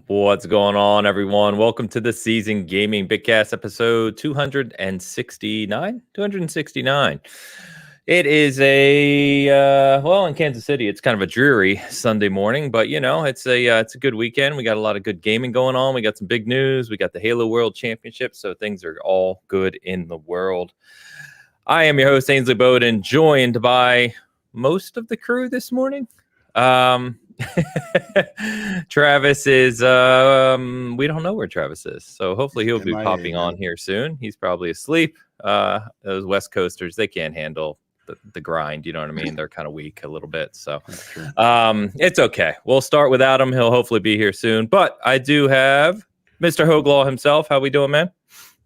What's going on, everyone? Welcome to the Season Gaming Bitcast episode 269. 269. It is in Kansas City, it's kind of a dreary Sunday morning, but it's a good weekend. We got a lot of good gaming going on. We got some big news. We got the Halo World Championship, so things are all good in the world. I am your host, Ainsley Bowden, joined by most of the crew this morning. Travis is we don't know where Travis is, so hopefully he'll be popping on here soon. He's probably asleep. Those West Coasters, they can't handle the grind, you know what I mean? They're kind of weak a little bit, so it's okay. We'll start without him. He'll hopefully be here soon, but I do have Mr. Hoglaw himself. How we doing, man?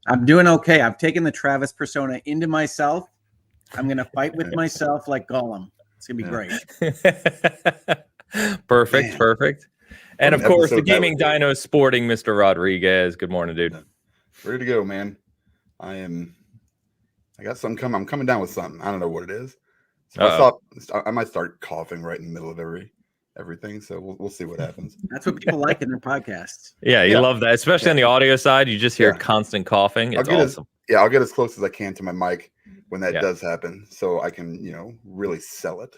I'm doing okay. I've taken the Travis persona into myself. I'm gonna fight with myself like Gollum. It's gonna be great. Perfect. And of course, the gaming dino sporting Mr. Rodriguez. Good morning, dude. Ready to go, man. I got something coming. I'm coming down with something. I don't know what it is. So I might start coughing right in the middle of everything. So we'll see what happens. That's what people like in their podcasts. Yeah, you love that, especially on the audio side. You just hear constant coughing. It's awesome. I'll get as close as I can to my mic when that does happen, so I can, really sell it.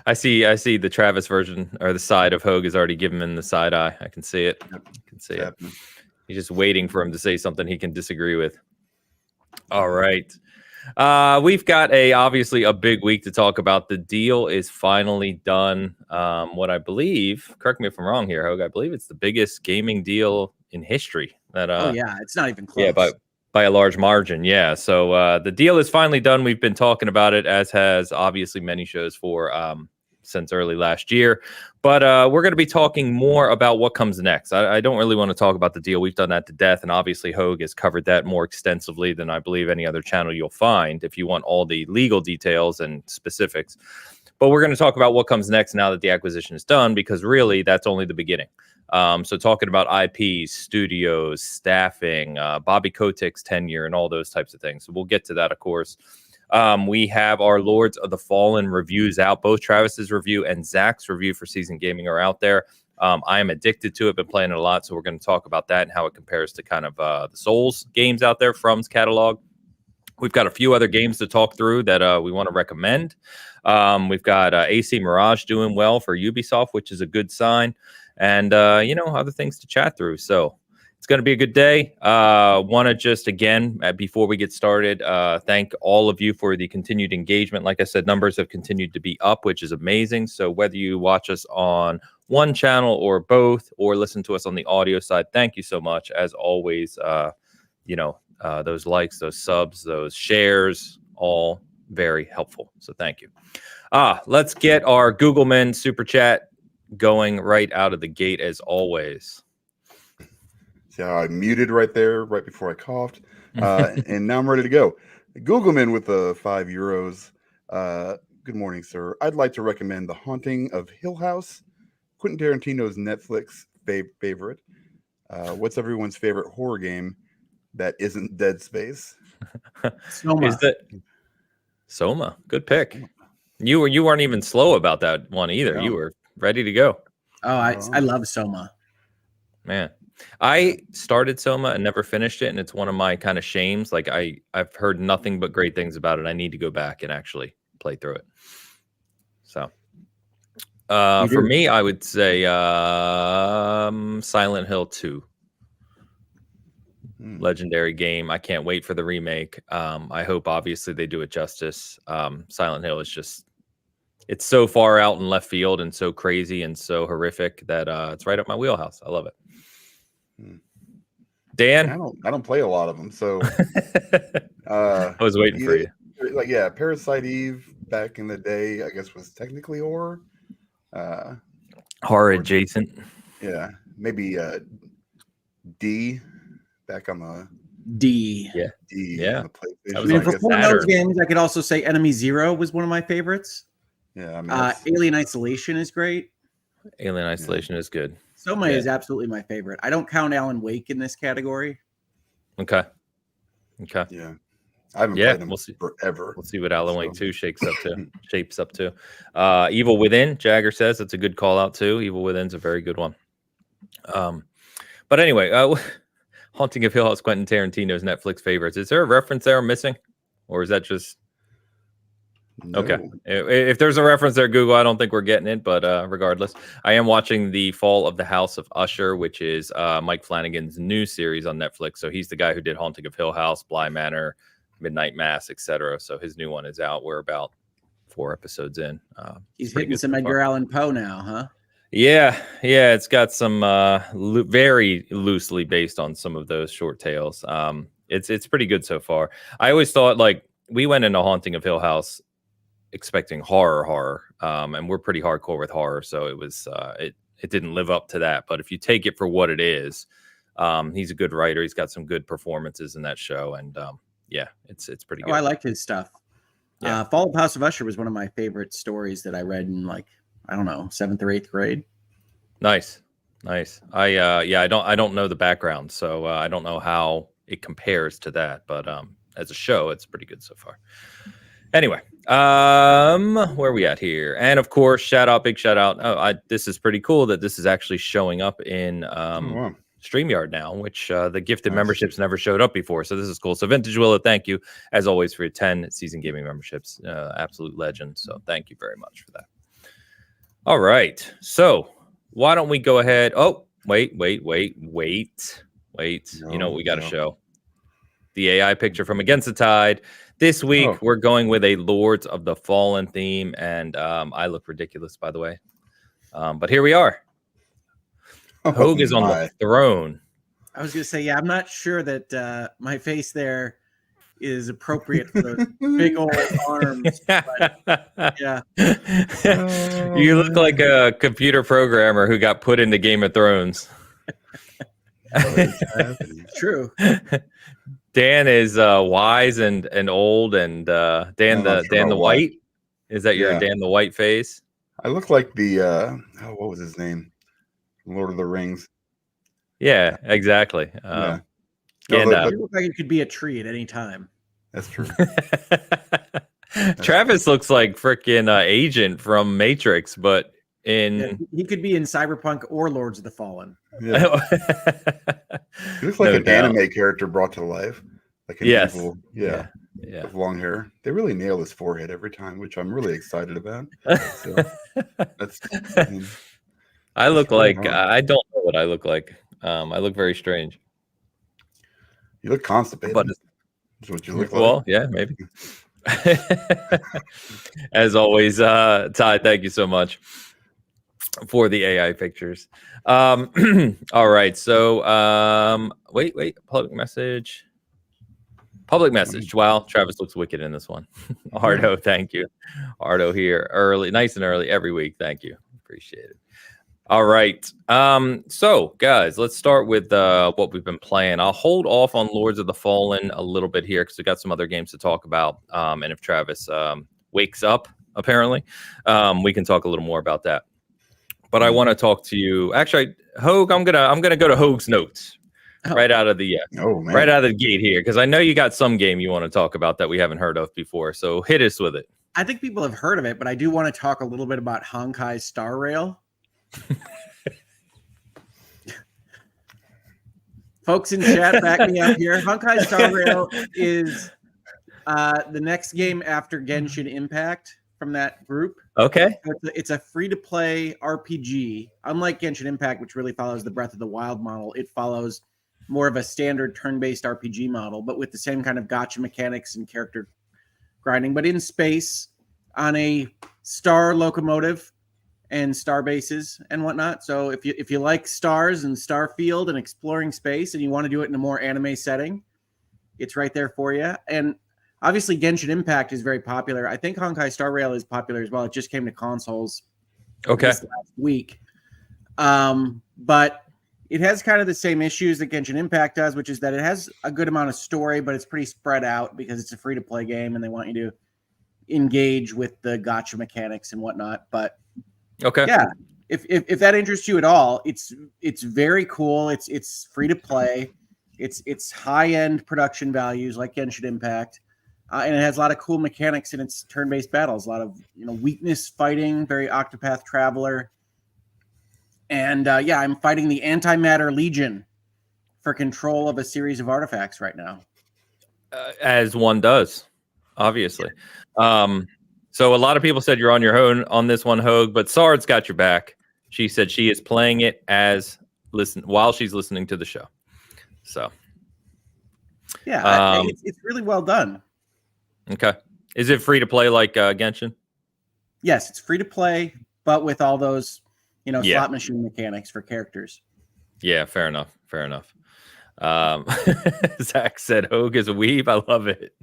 I see the Travis version, or the side of Hogue is already given him the side eye. I can see it. He's just waiting for him to say something he can disagree with. All right. We've got obviously a big week to talk about. The deal is finally done. What I believe, correct me if I'm wrong here, Hogue, I believe it's the biggest gaming deal in history. It's not even close. Yeah, by a large margin, yeah. So the deal is finally done. We've been talking about it, as has obviously many shows since early last year. But we're going to be talking more about what comes next. I don't really want to talk about the deal. We've done that to death, and obviously Hogue has covered that more extensively than I believe any other channel you'll find if you want all the legal details and specifics. But we're going to talk about what comes next now that the acquisition is done, because really that's only the beginning. So talking about IPs, studios, staffing, Bobby Kotick's tenure, and all those types of things. So we'll get to that, of course. We have our Lords of the Fallen reviews out. Both Travis's review and Zach's review for Season Gaming are out there. I am addicted to it, been playing it a lot, so we're going to talk about that and how it compares to kind of the Souls games out there from's catalog. We've got a few other games to talk through that we want to recommend. We've got AC Mirage doing well for Ubisoft, which is a good sign. And, other things to chat through. So it's going to be a good day. Want to just, again, before we get started, thank all of you for the continued engagement. Like I said, numbers have continued to be up, which is amazing. So whether you watch us on one channel or both, or listen to us on the audio side, thank you so much. As always, those likes, those subs, those shares, all very helpful. So thank you. Let's get our Googleman super chat going right out of the gate, as always. See how I muted right there, right before I coughed. And now I'm ready to go. Googleman with the €5. Good morning, sir. I'd like to recommend The Haunting of Hill House, Quentin Tarantino's Netflix favorite. What's everyone's favorite horror game that isn't Dead Space? Soma. Good pick. You weren't even slow about that one either. No. You were ready to go. I love Soma. Man, I started Soma and never finished it, and it's one of my kind of shames. Like I've heard nothing but great things about it. I need to go back and actually play through it. So for me, I would say Silent Hill 2. Legendary game. I can't wait for the remake. I hope obviously they do it justice. Silent Hill is just, it's so far out in left field and so crazy and so horrific that it's right up my wheelhouse. I love it. Dan? I don't play a lot of them, so I was waiting for you. Parasite Eve back in the day, I guess, was technically horror. Horror adjacent. Yeah. Maybe D back on the D. Yeah. D. Yeah. I mean, for one of those games, I could also say Enemy Zero was one of my favorites. Yeah. I mean, Alien Isolation is great. Alien Isolation is good. Soma is absolutely my favorite. I don't count Alan Wake in this category. Okay. Yeah. I haven't played them forever. We'll see what Alan Wake 2 shapes up to. Evil Within, Jagger says it's a good call out too. Evil Within's a very good one. But anyway, Haunting of Hill House, Quentin Tarantino's Netflix favorites. Is there a reference there I'm missing, or is that just No. okay? If there's a reference there, Google, I don't think we're getting it, but regardless, I am watching The Fall of the House of Usher, which is Mike Flanagan's new series on Netflix. So he's the guy who did Haunting of Hill House, Bly Manor, Midnight Mass, etc. So his new one is out. We're about 4 episodes in. He's hitting some Edgar Allan Poe now, huh? Yeah, it's got some very loosely based on some of those short tales. It's pretty good so far. I always thought, like, we went into Haunting of Hill House expecting horror, and we're pretty hardcore with horror, so it was it didn't live up to that. But if you take it for what it is, he's a good writer. He's got some good performances in that show, and yeah, it's pretty good. I liked his stuff. Yeah. Fall of House of Usher was one of my favorite stories that I read in, like, I don't know, 7th or 8th grade. Nice. I don't know the background, so I don't know how it compares to that, but as a show, it's pretty good so far. Anyway, where are we at here? And of course, big shout out. This is pretty cool that this is actually showing up in Wow. StreamYard now, which the gifted memberships never showed up before. So this is cool. So Vintage Willow, thank you as always for your 10 season gaming memberships. Absolute legend. So thank you very much for that. All right. So why don't we go ahead? Oh, wait. You know what we got to show? The AI picture from Against the Tide. This week, we're going with a Lords of the Fallen theme. And I look ridiculous, by the way. But here we are. Hogue is on the throne. I was going to say, yeah, I'm not sure that my face there is appropriate for those big old arms. But, yeah. You look like a computer programmer who got put into Game of Thrones. True. Dan is wise and old, and Dan the White. Is that your Dan the White face? I look like the what was his name? Lord of the Rings. Yeah, exactly. You look like it could be a tree at any time. That's true. Travis looks like freaking Agent from Matrix, but he could be in Cyberpunk or Lords of the Fallen. Yeah. He looks like an anime character brought to life. Like an evil, with long hair. They really nail his forehead every time, which I'm really excited about. So I look like I don't know what I look like. I look very strange. You look constipated. But that's what you look like. Well, yeah, maybe. As always, Ty, thank you so much for the AI pictures. All right, so wait, public message. Wow, Travis looks wicked in this one. Ardo, thank you. Ardo here, nice and early every week. Thank you, appreciate it. All right. So guys, let's start with what we've been playing. I'll hold off on Lords of the Fallen a little bit here because we got some other games to talk about. And if Travis wakes up, apparently, we can talk a little more about that. But I want to talk to you. Actually, Hogue, I'm gonna go to Hogue's notes right out of the right out of the gate here because I know you got some game you want to talk about that we haven't heard of before. So hit us with it. I think people have heard of it, but I do want to talk a little bit about Honkai Star Rail. Folks in chat, back me up here. Honkai Star Rail is the next game after Genshin Impact from that group. Okay. It's a free-to-play RPG. Unlike Genshin Impact, which really follows the Breath of the Wild model, it follows more of a standard turn-based RPG model, but with the same kind of gacha mechanics and character grinding, but in space on a star locomotive and star bases and whatnot. So if you like stars and Starfield and exploring space and you want to do it in a more anime setting, it's right there for you. And obviously Genshin Impact is very popular. I think Honkai Star Rail is popular as well. It just came to consoles this last week. But it has kind of the same issues that Genshin Impact does, which is that it has a good amount of story, but it's pretty spread out because it's a free-to-play game and they want you to engage with the gacha mechanics and whatnot. But yeah, if that interests you at all, it's very cool. It's free to play. It's high end production values like Genshin Impact. and it has a lot of cool mechanics in its turn-based battles. A lot of weakness fighting, very Octopath Traveler. And I'm fighting the Antimatter Legion for control of a series of artifacts right now. As one does, obviously. So a lot of people said you're on your own on this one, Hogue, but Sard's got your back. She said she is playing it while she's listening to the show. So, yeah, it's really well done. Okay, is it free to play like Genshin? Yes, it's free to play, but with all those slot machine mechanics for characters. Yeah, fair enough. Zach said Hogue is a weeb. I love it.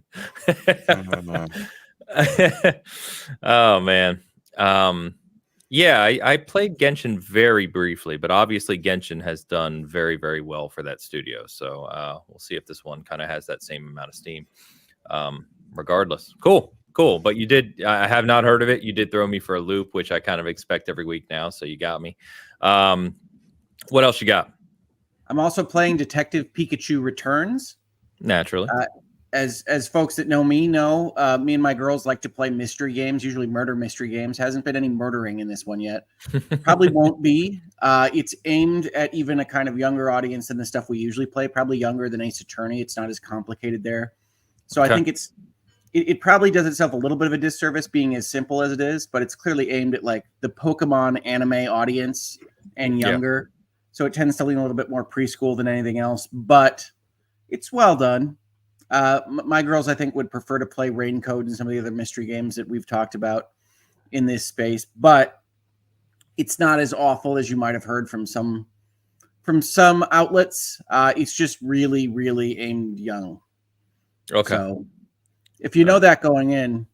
Oh man. I played Genshin very briefly, but obviously Genshin has done very, very well for that studio. So we'll see if this one kind of has that same amount of steam. Regardless. Cool. But I have not heard of it. You did throw me for a loop, which I kind of expect every week now. So you got me. What else you got? I'm also playing Detective Pikachu Returns. Naturally. As folks that know, me and my girls like to play mystery games, usually murder mystery games. Hasn't been any murdering in this one yet. Probably won't be. It's aimed at even a kind of younger audience than the stuff we usually play, probably younger than Ace Attorney. It's not as complicated there. So okay. I think it probably does itself a little bit of a disservice being as simple as it is, but it's clearly aimed at like the Pokemon anime audience and younger. Yeah. So it tends to lean a little bit more preschool than anything else, but it's well done. My girls, I think, would prefer to play Raincoat and some of the other mystery games that we've talked about in this space, but it's not as awful as you might have heard from some outlets. It's just really, really aimed young. Okay. So if you know that going in,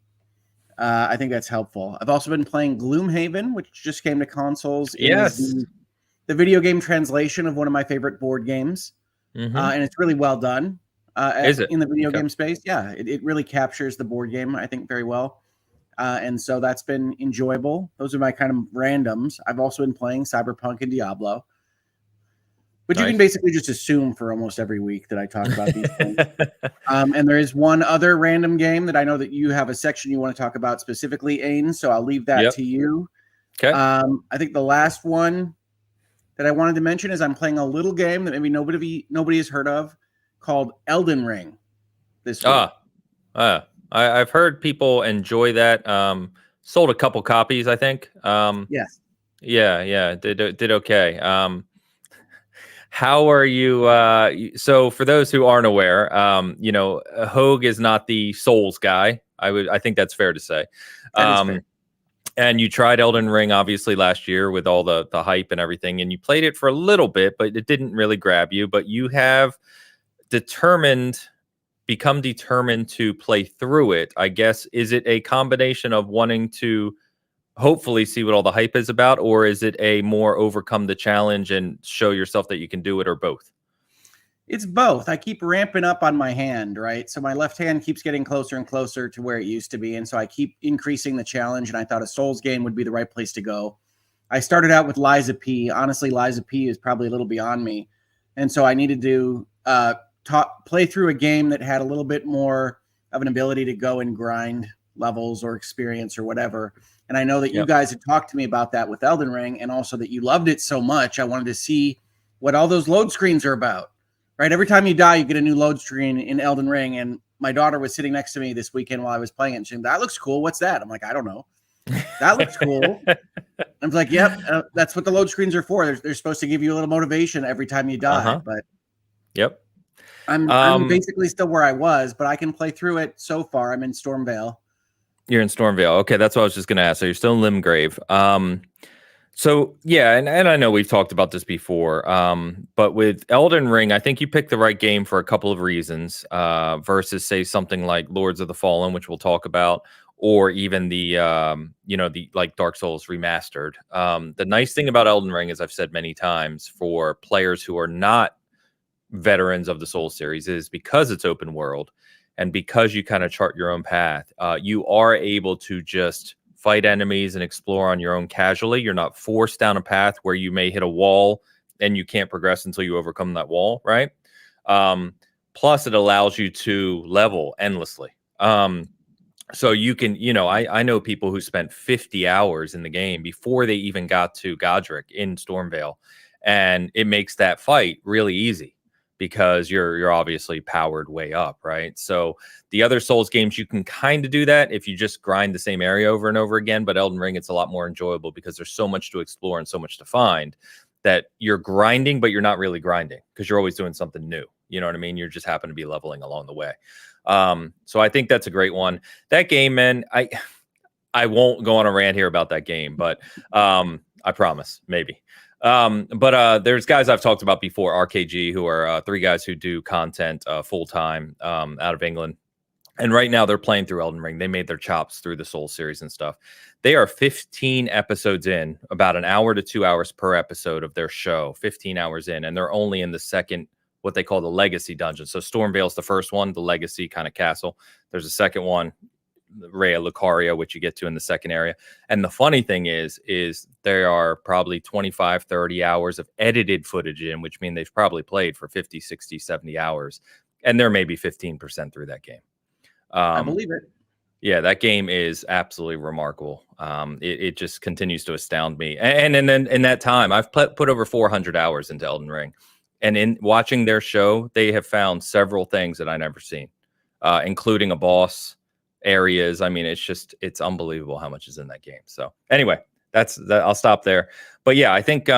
I think that's helpful. I've also been playing Gloomhaven, which just came to consoles. Yes. The video game translation of one of my favorite board games. Mm-hmm. And it's really well done. Is it? In the video game space? Yeah, it really captures the board game, I think, very well. And so that's been enjoyable. Those are my kind of randoms. I've also been playing Cyberpunk and Diablo. But nice. You can basically just assume for almost every week that I talk about these things. And there is one other random game that I know that you have a section you want to talk about specifically, Ain, so I'll leave that to you. Okay. I think the last one that I wanted to mention is I'm playing a little game that maybe nobody has heard of called Elden Ring this week. I've heard people enjoy that. Sold a couple copies, I think. Yes. Yeah. Did okay. How are you? So for those who aren't aware, Hogue is not the Souls guy. I think that's fair to say. That is fair. And you tried Elden Ring obviously last year with all the hype and everything, and you played it for a little bit, but it didn't really grab you. But you have become determined to play through it. I guess, is it a combination of wanting to hopefully see what all the hype is about, or is it a more overcome the challenge and show yourself that you can do it, or both? It's both. I keep ramping up on my hand, right? So my left hand keeps getting closer and closer to where it used to be. And so I keep increasing the challenge, and I thought a Souls game would be the right place to go. I started out with Liza P. Honestly, Liza P is probably a little beyond me. And so I needed to play through a game that had a little bit more of an ability to go and grind levels or experience or whatever. And I know that you guys had talked to me about that with Elden Ring, and also that you loved it so much. I wanted to see what all those load screens are about, right? Every time you die, you get a new load screen in Elden Ring. And my daughter was sitting next to me this weekend while I was playing it. And she said, "That looks cool. What's that?" I'm like, "I don't know. That looks cool." I'm like, "Yep, that's what the load screens are for. They're supposed to give you a little motivation every time you die." But yep. I'm basically still where I was, but I can play through it so far. I'm in Stormvale. You're in Stormvale. Okay, that's what I was just going to ask. So you're still in Limgrave. So yeah, and I know we've talked about this before, but with Elden Ring, I think you picked the right game for a couple of reasons, versus say something like Lords of the Fallen, which we'll talk about, or even the like Dark Souls Remastered. The nice thing about Elden Ring, as I've said many times, for players who are not veterans of the Souls series, is because it's open world and because you kind of chart your own path, you are able to just fight enemies and explore on your own casually. You're not forced down a path where you may hit a wall and you can't progress until you overcome that wall, right? Plus, it allows you to level endlessly. So you can, I know people who spent 50 hours in the game before they even got to Godric in Stormvale, and it makes that fight really easy because you're obviously powered way up, right? So the other Souls games, you can kind of do that if you just grind the same area over and over again, but Elden Ring, it's a lot more enjoyable because there's so much to explore and so much to find that you're grinding, but you're not really grinding because you're always doing something new. You know what I mean? You just happen to be leveling along the way. So I think that's a great one. That game, man, I won't go on a rant here about that game, but I promise, maybe. But there's guys I've talked about before, RKG, who are 3 guys who do content full time out of England. And right now they're playing through Elden Ring. They made their chops through the Soul series and stuff. They are 15 episodes in, about an hour to 2 hours per episode of their show, 15 hours in. And they're only in the second, what they call the Legacy Dungeon. So Stormvale's the first one, the Legacy kind of castle. There's a second one, Rhea Lucaria, which you get to in the second area. And the funny thing is there are probably 25, 30 hours of edited footage in, which mean they've probably played for 50, 60, 70 hours. And they're maybe 15% through that game. I believe it. Yeah, that game is absolutely remarkable. It just continues to astound me. And then in that time, I've put over 400 hours into Elden Ring. And in watching their show, they have found several things that I never seen, including a boss, areas. I mean, it's unbelievable how much is in that game. So anyway, I'll stop there. But yeah, I think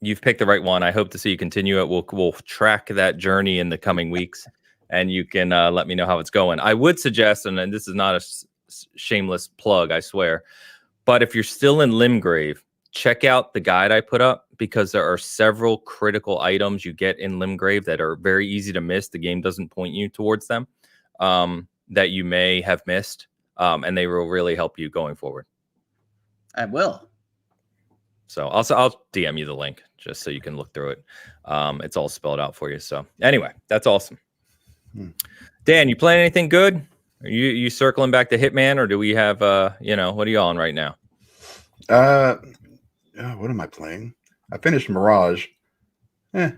you've picked the right one. I hope to see you continue it. We'll track that journey in the coming weeks, and you can let me know how it's going. I would suggest, and this is not a shameless plug, I swear, but if you're still in Limgrave, check out the guide I put up, because there are several critical items you get in Limgrave that are very easy to miss. The game doesn't point you towards them, that you may have missed, and they will really help you going forward. I will. So I'll DM you the link just so you can look through it. It's all spelled out for you. So anyway, that's awesome. Dan, you playing anything good? Are you circling back to Hitman, or do we have what are you on right now? What am I playing? I finished Mirage. It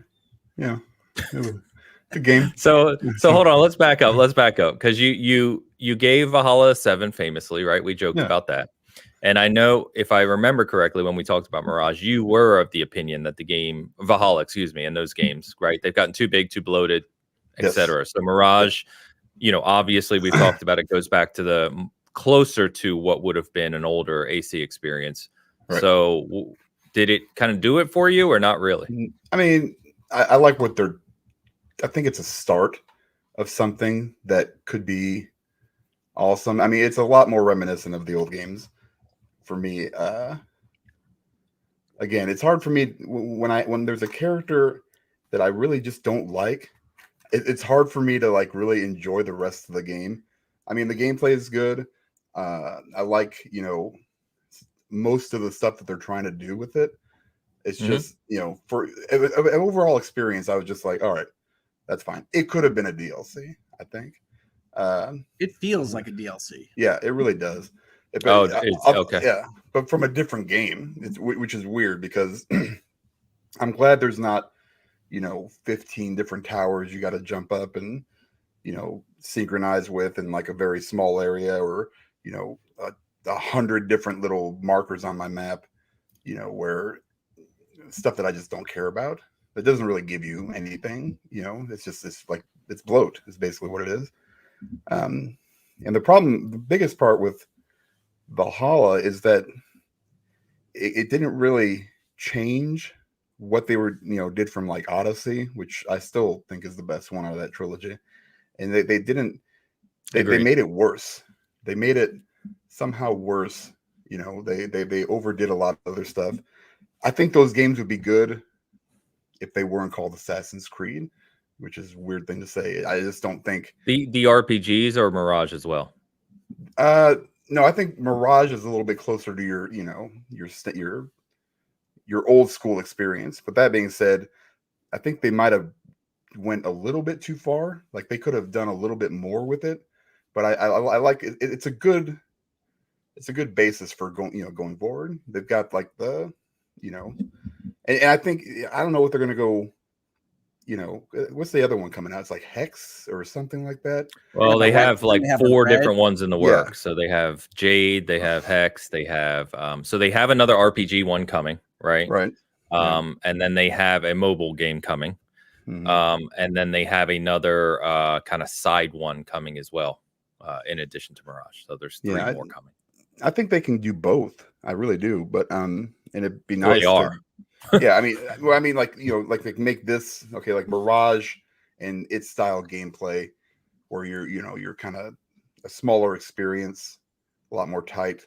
was a good game. So hold on, let's back up because you gave Valhalla a 7 famously, right? We joked about that. And I know, if I remember correctly, when we talked about Mirage, you were of the opinion that the game Valhalla, and those games, right? They've gotten too big, too bloated, etc. So Mirage, obviously we've talked about it, goes back to the closer to what would have been an older AC experience. Right. So did it kind of do it for you or not really? I mean, I like what I think it's a start of something that could be awesome. I mean, it's a lot more reminiscent of the old games for me. Again, it's hard for me when there's a character that I really just don't like. It's hard for me to like really enjoy the rest of the game. I mean, the gameplay is good. I like, most of the stuff that they're trying to do with it. It's just, for an overall experience, I was just like, all right, that's fine. It could have been a DLC, I think. It feels like a DLC. Yeah, it really does. Okay. Yeah, but from a different game, which is weird because I'm glad there's not, 15 different towers you got to jump up and, synchronize with in like a very small area, or, 100 different little markers on my map, where stuff that I just don't care about. That doesn't really give you anything, it's just it's bloat is basically what it is. And the biggest part with Valhalla is that it didn't really change what they were, did from like Odyssey, which I still think is the best one out of that trilogy. And they didn't, they made it worse. They made it somehow worse. They overdid a lot of other stuff. I think those games would be good if they weren't called Assassin's Creed, which is a weird thing to say. I just don't think the RPGs or Mirage as well. No, I think Mirage is a little bit closer to your old school experience. But that being said, I think they might have went a little bit too far. Like they could have done a little bit more with it. But I like it. It's a good basis for going forward. They've got like the, and I think, I don't know what they're going to go what's the other one coming out? It's like Hex or something like that. Well, they have like They have 4 Red. different ones in the Yeah. works. So they have Jade, they have Hex, they have so they have another RPG one coming, right? Right. And then they have a mobile game coming. Mhm. And then they have another kind of side one coming as well, in addition to Mirage. So there's 3 more coming. I think they can do both. I really do. But and it'd be Well, nice they are. yeah, like like make this okay, like Mirage and its style gameplay where you're kind of a smaller experience, a lot more tight.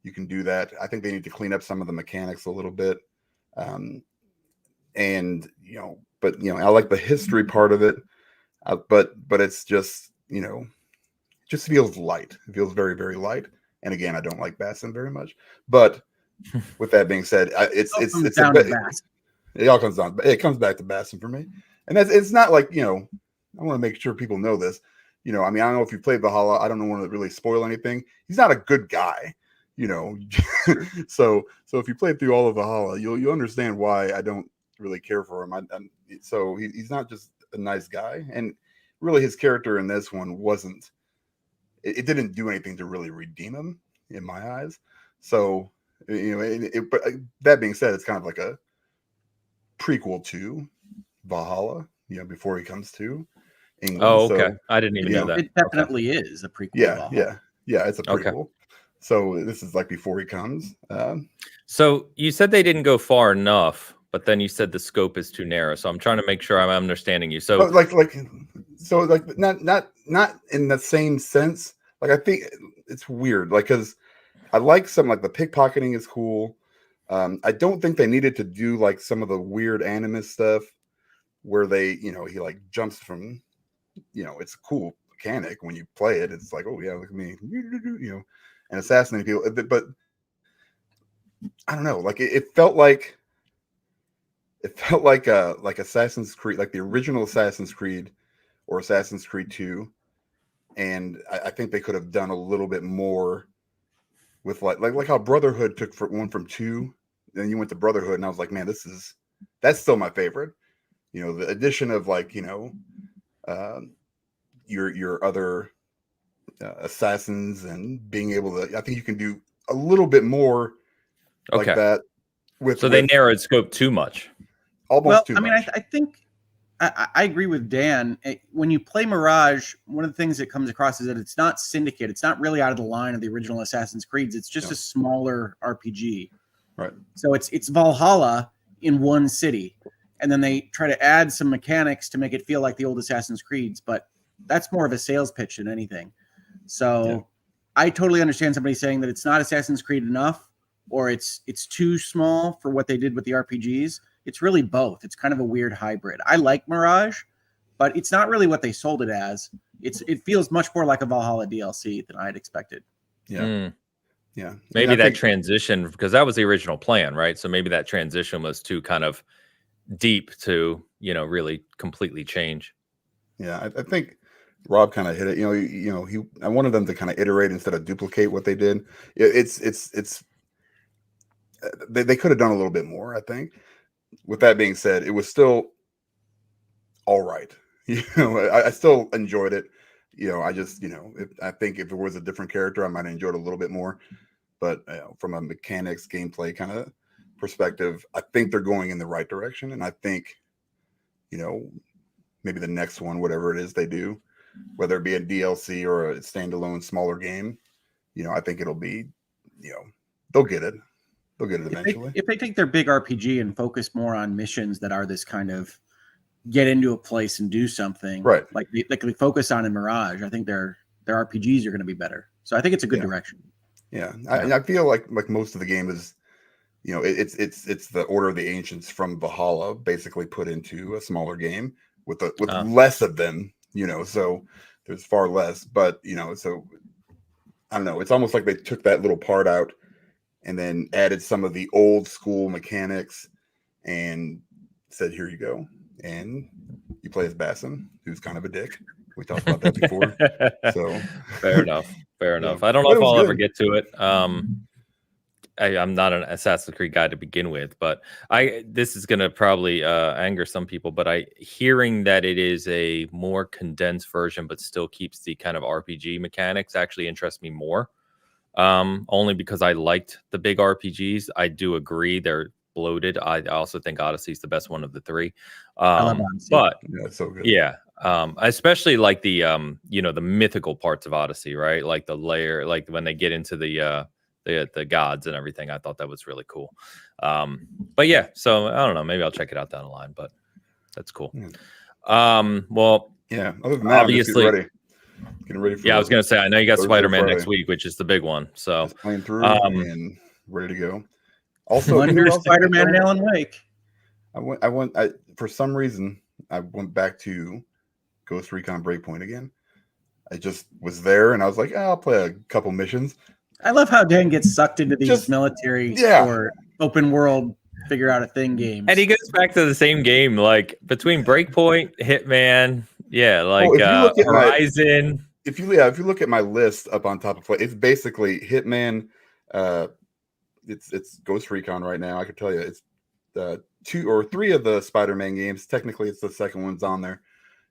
You can do that. I think they need to clean up some of the mechanics a little bit. And I like the history part of it, but it's just just feels light. It feels very, very light. And again, I don't like Bassin very much. But with that being said, it's down to Bassin. It all comes down. It comes back to Bassin for me. And it's not like I want to make sure people know this. I don't know if you played Valhalla. I don't want to really spoil anything. He's not a good guy. So if you played through all of Valhalla, you'll understand why I don't really care for him. So he's not just a nice guy, and really his character in this one wasn't. It didn't do anything to really redeem him in my eyes. So but that being said, it's kind of like a prequel to Valhalla. Before he comes to England. Oh, okay. So, I didn't even know that. It definitely is a prequel. Yeah. It's a prequel. Okay. So this is like before he comes. So you said they didn't go far enough, but then you said the scope is too narrow. So I'm trying to make sure I'm understanding you. So not in the same sense. Like I think it's weird. Like because I like some like the pickpocketing is cool. I don't think they needed to do like some of the weird Animus stuff where they he like jumps from it's a cool mechanic when you play it. It's like, oh yeah, look at me, and assassinating people. But I don't know, like it felt like Assassin's Creed, like the original Assassin's Creed or Assassin's Creed 2. And I think they could have done a little bit more with like how Brotherhood took one from 2, then you went to Brotherhood, and I was like, man, that's still my favorite. The addition of like your other assassins and being able to, I think you can do a little bit more like that. So they narrowed scope too much. Almost too much. I think I agree with Dan. When you play Mirage, one of the things that comes across is that it's not Syndicate. It's not really out of the line of the original Assassin's Creeds. It's just a smaller RPG. Right. So it's Valhalla in one city. And then they try to add some mechanics to make it feel like the old Assassin's Creeds, but that's more of a sales pitch than anything. So I totally understand somebody saying that it's not Assassin's Creed enough, or it's too small for what they did with the RPGs. It's really both. It's kind of a weird hybrid. I like Mirage, but it's not really what they sold it as. It feels much more like a Valhalla DLC than I had expected. Yeah. Yeah. Maybe that transition, because that was the original plan, right? So maybe that transition was too kind of deep to really completely change. Yeah, I think Rob kind of hit it. I wanted them to kind of iterate instead of duplicate what they did. They could have done a little bit more, I think. With that being said, it was still all right. I still enjoyed it. I think if it was a different character, I might have enjoyed it a little bit more. But from a mechanics, gameplay kind of perspective, I think they're going in the right direction. And I think, maybe the next one, whatever it is they do, whether it be a DLC or a standalone smaller game, I think it'll be, they'll get it. They'll get it eventually. If they take their big RPG and focus more on missions that are this kind of get into a place and do something, right? Like they focus on in Mirage, I think their RPGs are going to be better. So I think it's a good direction. Yeah, I feel like most of the game is, it's the Order of the Ancients from Valhalla basically put into a smaller game with less of them. So there's far less, but so I don't know. It's almost like they took that little part out and then added some of the old school mechanics and said, here you go. And you play as Bassin, who's kind of a dick. We talked about that before. So fair enough. Yeah. I don't know if I'll ever get to it. I'm not an Assassin's Creed guy to begin with, but this is gonna probably anger some people, but hearing that it is a more condensed version, but still keeps the kind of RPG mechanics actually interests me more. Only because I liked the big RPGs. I do agree they're bloated. I also think Odyssey's the best one of the three. I love Odyssey. But Yeah, it's so good. yeah, especially like the the mythical parts of Odyssey, right? Like the layer, like when they get into the gods and everything. I thought that was really cool. But yeah, so I don't know. Maybe I'll check it out down the line. But that's cool. Well, yeah. Other than that, obviously, getting ready for. Yeah, I was gonna say. I know you got Thursday, Spider-Man Friday. next week, which is the big one. So Just playing through and ready to go. Also, Wonder Spider-Man and Alan Wake. For some reason, I went back to Ghost Recon Breakpoint again. I just was there, and I was like, I'll play a couple missions. I love how Dan gets sucked into these military or open world figure out a thing games. And he goes back to the same game, like between Breakpoint, Hitman, Horizon. If you look at my list up on top of it, it's basically Hitman. It's Ghost Recon right now. I could tell you it's 2 or 3 of the Spider-Man games. Technically, it's the second one's on there,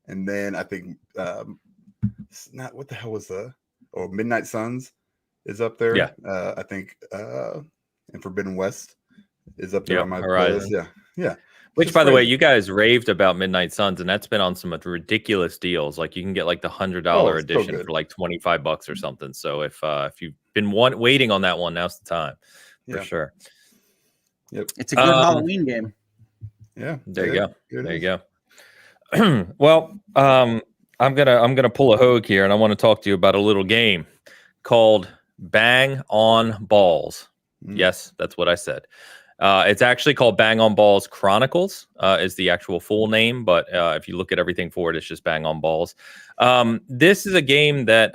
and then I think what the hell was Midnight Suns is up there. Yeah, I think and Forbidden West is up there on my Horizon. playlist. Yeah. Which, by the way, you guys raved about Midnight Suns, and that's been on some ridiculous deals. Like you can get like the $100 edition for like $25 or something. So if you've been waiting on that one, now's the time for sure. Yep, it's a good Halloween game. Yeah, there you go. There you go. Well, I'm gonna pull a Hogue here, and I want to talk to you about a little game called Bang on Balls. Yes, that's what I said. It's actually called Bang on Balls Chronicles, is the actual full name. But if you look at everything for it, it's just Bang on Balls. This is a game that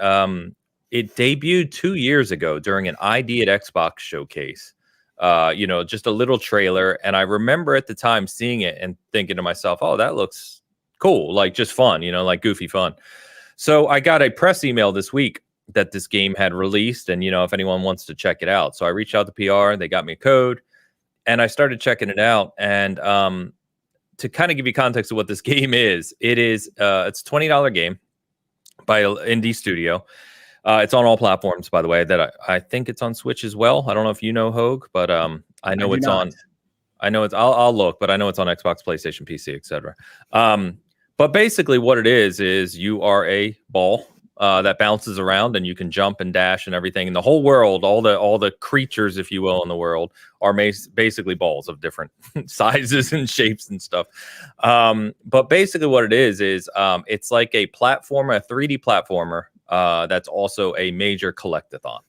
it debuted 2 years ago during an ID at Xbox showcase. Just a little trailer. And I remember at the time seeing it and thinking to myself, oh, that looks cool. Like just fun, like goofy fun. So I got a press email this week that this game had released. And, if anyone wants to check it out. So I reached out to PR. They got me a code. And I started checking it out, and to kind of give you context of what this game is, it's a $20 game by an indie studio. It's on all platforms, by the way. That I think it's on Switch as well. I don't know if you know Hogue, but I know it's on. I know it's. I'll look, but I know it's on Xbox, PlayStation, PC, etc. But basically, what it is you are a ball that bounces around, and you can jump and dash and everything. And the whole world, all the creatures, if you will, in the world are basically balls of different sizes and shapes and stuff. But basically what it is it's like a 3D platformer that's also a major collectathon.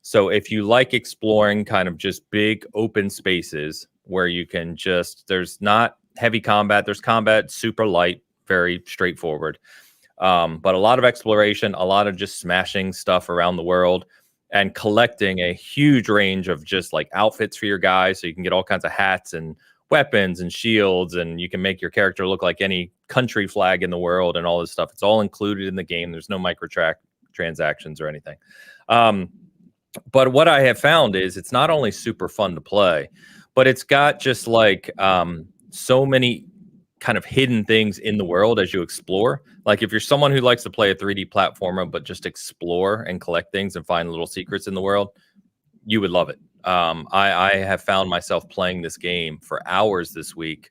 So if you like exploring kind of just big open spaces where you can there's not heavy combat, there's combat super light, very straightforward. But a lot of exploration, a lot of just smashing stuff around the world and collecting a huge range of just like outfits for your guys. So you can get all kinds of hats and weapons and shields, and you can make your character look like any country flag in the world and all this stuff. It's all included in the game. There's no transactions or anything. But what I have found is it's not only super fun to play, but it's got just like so many kind of hidden things in the world as you explore. Like if you're someone who likes to play a 3D platformer, but just explore and collect things and find little secrets in the world, you would love it. I have found myself playing this game for hours this week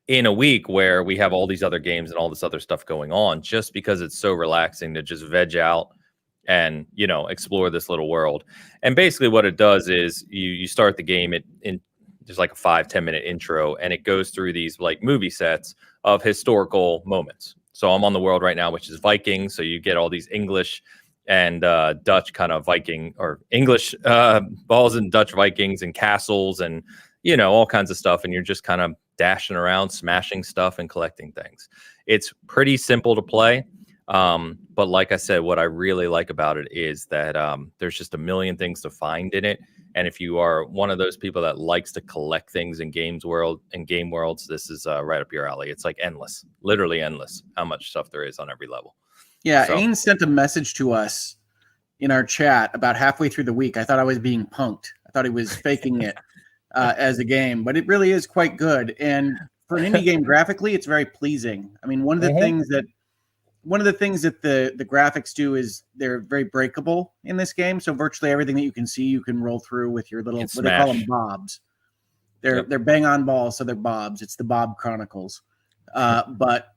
in a week where we have all these other games and all this other stuff going on, just because it's so relaxing to just veg out and, explore this little world. And basically what it does is you start the game in there's like a 5-10 minute intro, and it goes through these like movie sets of historical moments. So I'm on the world right now, which is Vikings. So you get all these English and Dutch kind of Viking or English balls and Dutch Vikings and castles and, all kinds of stuff. And you're just kind of dashing around, smashing stuff and collecting things. It's pretty simple to play. But like I said, what I really like about it is that there's just a million things to find in it. And if you are one of those people that likes to collect things in game worlds, this is right up your alley. It's like endless, literally endless, how much stuff there is on every level. Yeah, so. Ain sent a message to us in our chat about halfway through the week. I thought I was being punked. I thought he was faking it as a game, but it really is quite good. And for an indie game, graphically, it's very pleasing. I mean, one of the things that the graphics do is they're very breakable in this game. So virtually everything that you can see, you can roll through with your little, what they call them, bobs. They're bang on balls, so they're bobs. It's the Bob Chronicles. But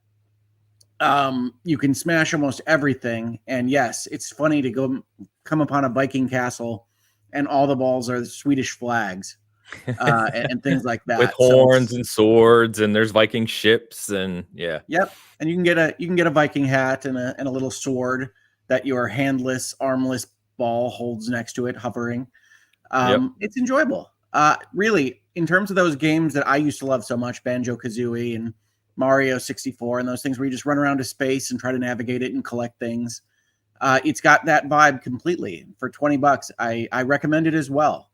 you can smash almost everything. And yes, it's funny to come upon a Viking castle and all the balls are the Swedish flags and things like that. With horns and swords, and there's Viking ships, and Yep. And you can get a Viking hat and a little sword that your handless, armless ball holds next to it, hovering. It's enjoyable. Really, in terms of those games that I used to love so much, Banjo-Kazooie and Mario 64 and those things where you just run around to space and try to navigate it and collect things. It's got that vibe completely. For $20, I recommend it as well.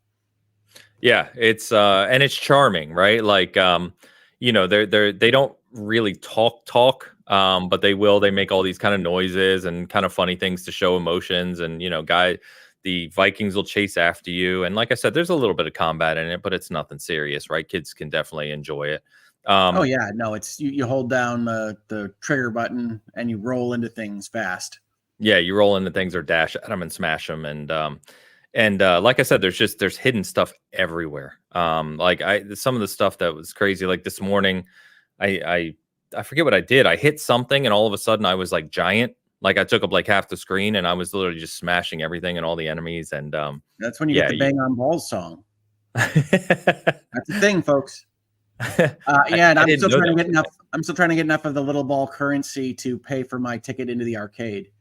Yeah, it's and it's charming, right? Like they don't really talk, but they make all these kind of noises and kind of funny things to show emotions, and the Vikings will chase after you. And like I said, there's a little bit of combat in it, but it's nothing serious, right? Kids can definitely enjoy it. It's you hold down the trigger button and you roll into things fast. Yeah, you roll into things or dash at them and smash them. And like I said, there's hidden stuff everywhere. Some of the stuff that was crazy, like this morning, I forget what I did. I hit something and all of a sudden I was like giant. Like I took up like half the screen and I was literally just smashing everything and all the enemies. And that's when you get the Bang on Balls song. That's the thing, folks. And I'm still trying to get enough of the little ball currency to pay for my ticket into the arcade.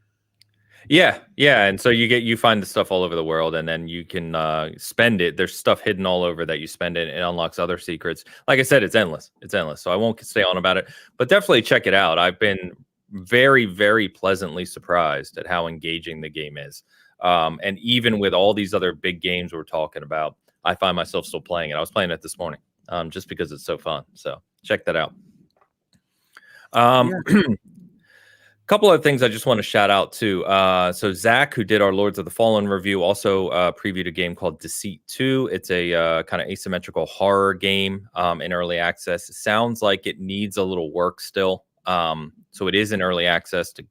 Yeah, and so you find the stuff all over the world, and then you can spend it. There's stuff hidden all over that you spend it. It unlocks other secrets. Like I said, it's endless. So I won't stay on about it, but definitely check it out. I've been very, very pleasantly surprised at how engaging the game is. And even with all these other big games we're talking about, I find myself still playing it. I was playing it this morning just because it's so fun. So check that out. Couple of things I just want to shout out to. So Zach, who did our Lords of the Fallen review, also previewed a game called Deceit 2. It's a kind of asymmetrical horror game in early access. It sounds like it needs a little work still. So it is in early access to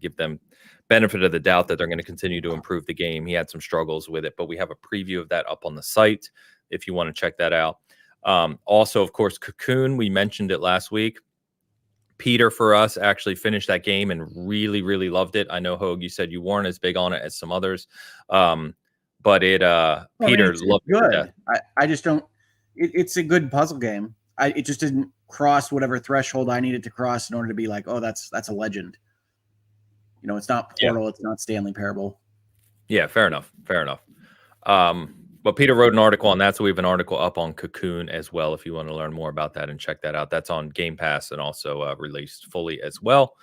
give them benefit of the doubt that they're going to continue to improve the game. He had some struggles with it, but we have a preview of that up on the site if you want to check that out. Also, of course, Cocoon, we mentioned it last week. Peter, for us, actually finished that game and really, really loved it. I know, Hogue, you said you weren't as big on it as some others, but Peter loved it. I just don't. It's a good puzzle game. It just didn't cross whatever threshold I needed to cross in order to be like, oh, that's a legend. It's not Portal, it's not Stanley Parable. Yeah, fair enough. But Peter wrote an article on that, so we have an article up on Cocoon as well if you want to learn more about that and check that out. That's on Game Pass and also released fully as well.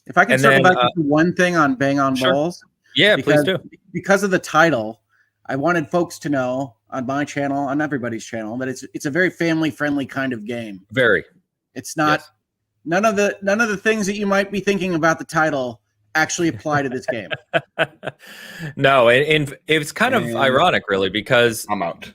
If I can circle back to one thing on Bang on Balls. Yeah, please do. Because of the title, I wanted folks to know on my channel, on everybody's channel, that it's a very family-friendly kind of game. Very. It's not none of the things that you might be thinking about the title actually apply to this game. No, and it's kind of ironic, really, because I'm out.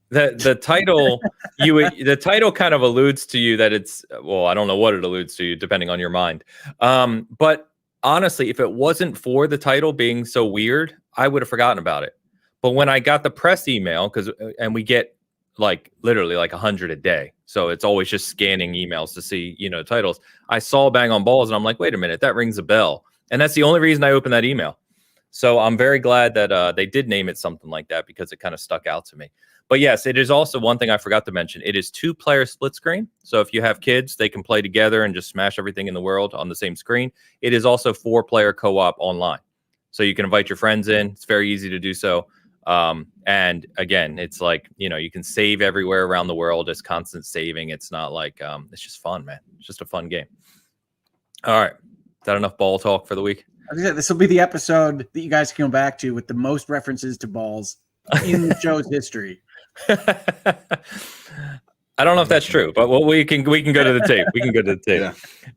The title the title kind of alludes to you that it's, well, I don't know what it alludes to you depending on your mind. But honestly, if it wasn't for the title being so weird, I would have forgotten about it. But when I got the press email, and we get like literally like 100 a day, so it's always just scanning emails to see titles. I saw Bang on Balls and I'm like, wait a minute, that rings a bell. And that's the only reason I opened that email. So I'm very glad that they did name it something like that, because it kind of stuck out to me. But yes, it is also one thing I forgot to mention. It is 2-player split screen. So if you have kids, they can play together and just smash everything in the world on the same screen. It is also 4-player co-op online. So you can invite your friends in. It's very easy to do so. And again, it's like, you can save everywhere around the world. It's constant saving. It's not like, it's just fun, man. It's just a fun game. All right. Is that enough ball talk for the week? This will be the episode that you guys can go back to with the most references to balls in the show's history. I don't know if that's true, but we can go to the tape. We can go to the tape.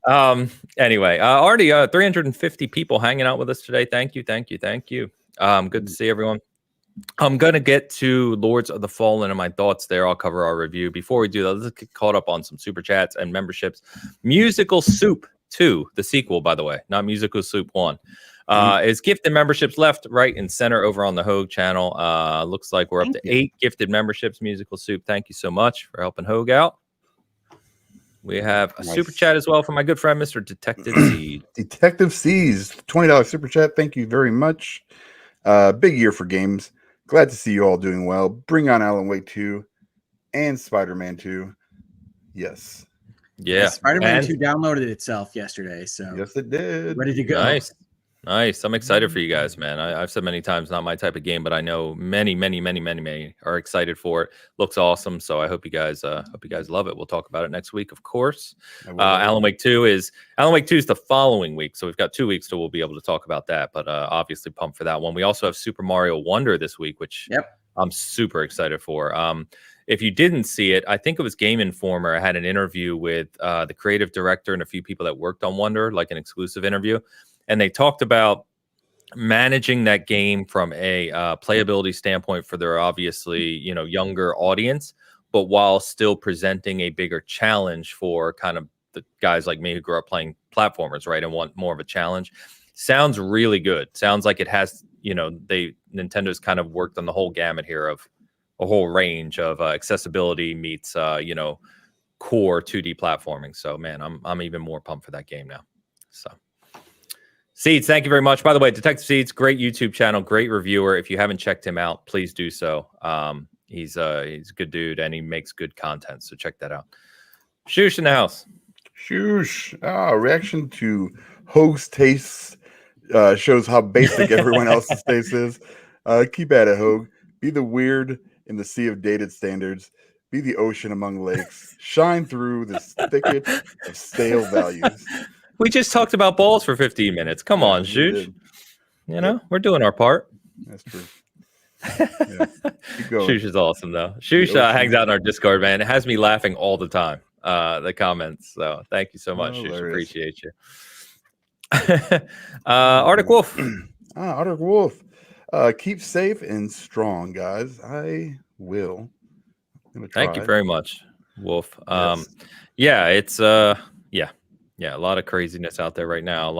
Yeah. Anyway, already 350 people hanging out with us today. Thank you. Good to see everyone. I'm going to get to Lords of the Fallen and my thoughts there. I'll cover our review. Before we do that, let's get caught up on some super chats and memberships. Musical Soup 2, the sequel, by the way, not Musical Soup 1. Is gifted memberships left, right, and center over on the Hogue channel. Looks like we're up to 8 gifted memberships. Musical Soup, thank you so much for helping Hogue out. We have a super chat as well from my good friend, Mr. Detective Seed. Detective C's $20 super chat. Thank you very much. Big year for games. Glad to see you all doing well. Bring on Alan Wake 2 and Spider-Man 2. Yes. Yeah. Spider-Man 2 downloaded itself yesterday. So yes, it did. Ready to go. Nice. I'm excited for you guys, man. I've said many times, not my type of game, but I know many are excited for it. Looks awesome. So I hope you guys love it. We'll talk about it next week, of course. Alan Wake 2 is the following week. So we've got 2 weeks till we'll be able to talk about that. But obviously pumped for that one. We also have Super Mario Wonder this week, which I'm super excited for. If you didn't see it, I think it was Game Informer. I had an interview with the creative director and a few people that worked on Wonder, like an exclusive interview. And they talked about managing that game from a playability standpoint for their obviously, younger audience, but while still presenting a bigger challenge for kind of the guys like me who grew up playing platformers, right, and want more of a challenge. Sounds really good. Sounds like it has, Nintendo's kind of worked on the whole gamut here of a whole range of accessibility meets, core 2D platforming. So, man, I'm even more pumped for that game now. So. Seeds, thank you very much. By the way, Detective Seeds, great YouTube channel, great reviewer. If you haven't checked him out, please do so. He's a good dude and he makes good content, so check that out. Shoosh in the house. Shoosh. Reaction to Hogue's tastes shows how basic everyone else's taste is. Keep at it, Hogue. Be the weird in the sea of dated standards. Be the ocean among lakes. Shine through this thicket of stale values. We just talked about balls for 15 minutes. Come on, Shoosh. We're doing our part. That's true. Keep going. Shoosh is awesome, though. Shoosh hangs out in our Discord, man. It has me laughing all the time, the comments. So thank you so much, Shoosh. Appreciate you. Arctic Wolf. Arctic Wolf. Keep safe and strong, guys. I will. Thank you very much, Wolf. Yes. Yeah, a lot of craziness out there right now.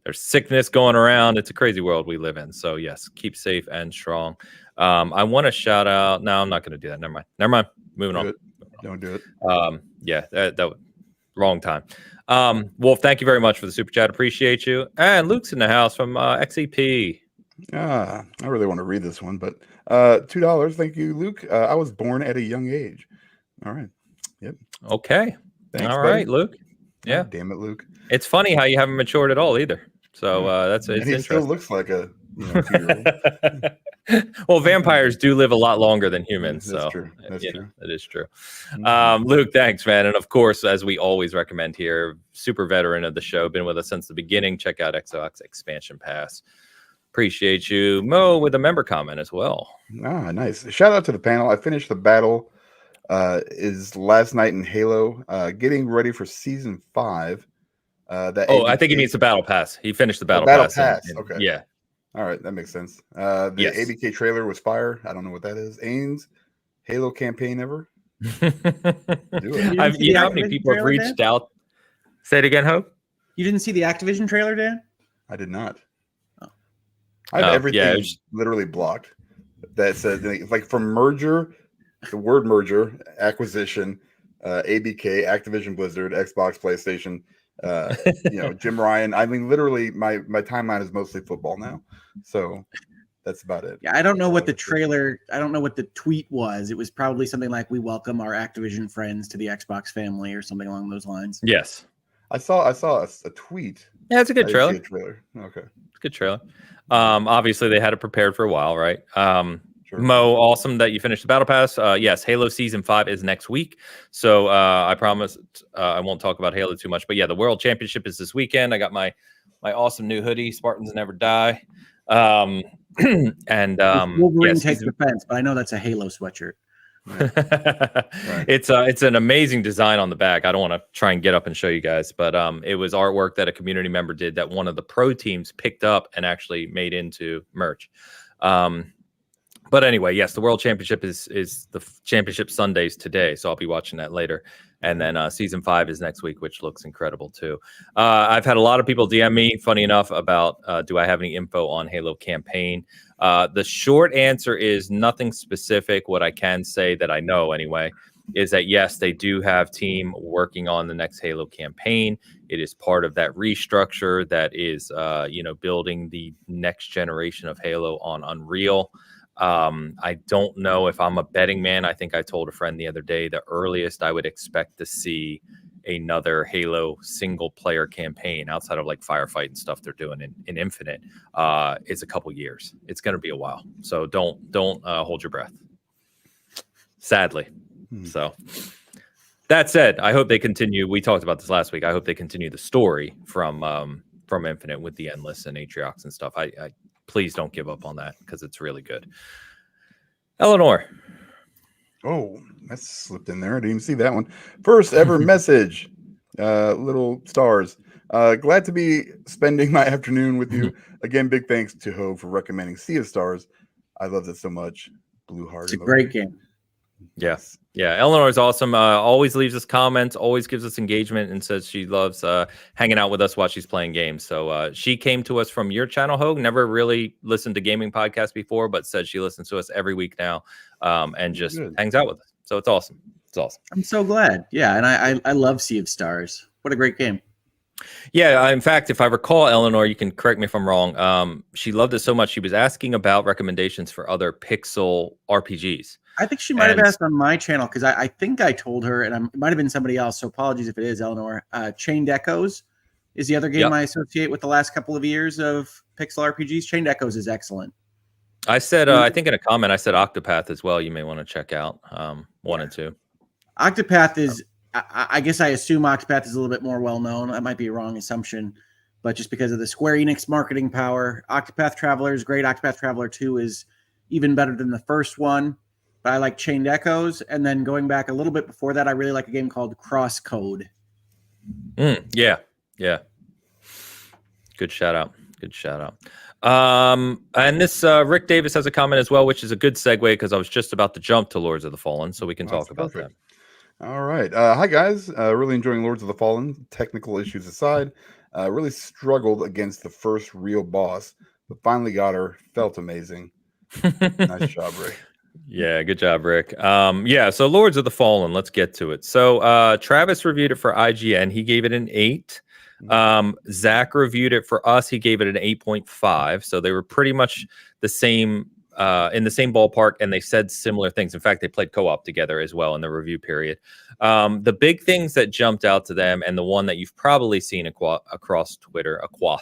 There's sickness going around. It's a crazy world we live in. So yes, keep safe and strong. I want to shout out. No, I'm not going to do that. Never mind. Moving on. Don't do it. That wrong time. Wolf, thank you very much for the super chat. Appreciate you. And Luke's in the house from XEP. I really want to read this one, but $2. Thank you, Luke. I was born at a young age. All right. Yep. Okay. Thanks, all buddy. Right, Luke. Yeah. Oh, damn it, Luke. It's funny how you haven't matured at all either. So it's interesting. Still looks like a 2-year-old. Well, vampires do live a lot longer than humans. That's so true. That is true. Luke, thanks, man. And of course, as we always recommend here, super veteran of the show, been with us since the beginning. Check out Xbox Expansion Pass. Appreciate you. Mo with a member comment as well. Nice. Shout out to the panel. I finished the battle is last night in Halo, getting ready for season 5. I think he means the battle pass. He finished the battle pass. Okay. Yeah. All right, that makes sense. The ABK trailer was fire. I don't know what that is. Ains, Halo campaign ever? Do it. You know how many people have reached out? Say it again, Hope. You didn't see the Activision trailer, Dan? I did not. I have everything literally blocked. That said, like from merger, the word merger, acquisition, ABK, Activision-Blizzard, Xbox, PlayStation, Jim Ryan. I mean, literally, my timeline is mostly football now. So that's about it. Yeah, I don't know what the tweet was. It was probably something like, "We welcome our Activision friends to the Xbox family," or something along those lines. Yes. I saw a tweet. Yeah, it's a good trailer. Okay. It's a good trailer. Obviously they had it prepared for a while, right? Sure. Mo, awesome that you finished the battle pass. Yes, Halo season 5 is next week. So I promise I won't talk about Halo too much, but yeah, the World Championship is this weekend. I got my awesome new hoodie, Spartans Never Die. Wolverine takes defense, but I know that's a Halo sweatshirt. Right. It's an amazing design on the back. I don't want to try and get up and show you guys, but it was artwork that a community member did that one of the pro teams picked up and actually made into merch. But But anyway, yes, the World Championship is the championship Sundays today, so I'll be watching that later. And then season 5 is next week, which looks incredible too. I've had a lot of people DM me, funny enough, about do I have any info on Halo campaign? The short answer is nothing specific. What I can say that I know anyway is that yes, they do have team working on the next Halo campaign. It is part of that restructure that is building the next generation of Halo on Unreal. I don't know if I'm a betting man. I think I told a friend the other day the earliest I would expect to see another Halo single player campaign outside of like firefight and stuff they're doing in Infinite is a couple years. It's going to be a while. So don't hold your breath. Sadly. So that said, I hope they continue. We talked about this last week. I hope they continue the story from Infinite with the Endless and Atriox and stuff. I please don't give up on that because it's really good. Eleanor. Oh, that slipped in there. I didn't even see that one. First ever message. Little stars. Glad to be spending my afternoon with you. Again, big thanks to Ho for recommending Sea of Stars. I love it so much. Blue heart. It's a great game. Yes. Yeah. Eleanor is awesome. Always leaves us comments, always gives us engagement, and says she loves hanging out with us while she's playing games. So she came to us from your channel, Hogue. Never really listened to gaming podcasts before, but said she listens to us every week now and just hangs out with us. So it's awesome. It's awesome. I'm so glad. Yeah. And I love Sea of Stars. What a great game. Yeah, in fact, if I recall, Eleanor, you can correct me if I'm wrong. She loved it so much, she was asking about recommendations for other pixel RPGs. I think she might have asked on my channel because I think I told her, and it might have been somebody else, so apologies if it is, Eleanor. Chained Echoes is the other game I associate with the last couple of years of pixel RPGs. Chained Echoes is excellent. I said, I think in a comment, I said Octopath as well. You may want to check out 1 and 2. Octopath is... I guess I assume Octopath is a little bit more well-known. That might be a wrong assumption, but just because of the Square Enix marketing power. Octopath Traveler is great. Octopath Traveler 2 is even better than the first one, but I like Chained Echoes. And then going back a little bit before that, I really like a game called Crosscode. Yeah. Good shout out. And this Rick Davis has a comment as well, which is a good segue because I was just about to jump to Lords of the Fallen, so we can talk about that. All right. Hi, guys. Really enjoying Lords of the Fallen. Technical issues aside, really struggled against the first real boss, but finally got her. Felt amazing. Nice job, Rick. Yeah, good job, Rick. So Lords of the Fallen, let's get to it. So Travis reviewed it for IGN. He gave it an 8. Zach reviewed it for us. He gave it an 8.5. So they were pretty much the same in the same ballpark, and they said similar things. In fact, they played co-op together as well in the review period. The big things that jumped out to them, and the one that you've probably seen across Twitter, are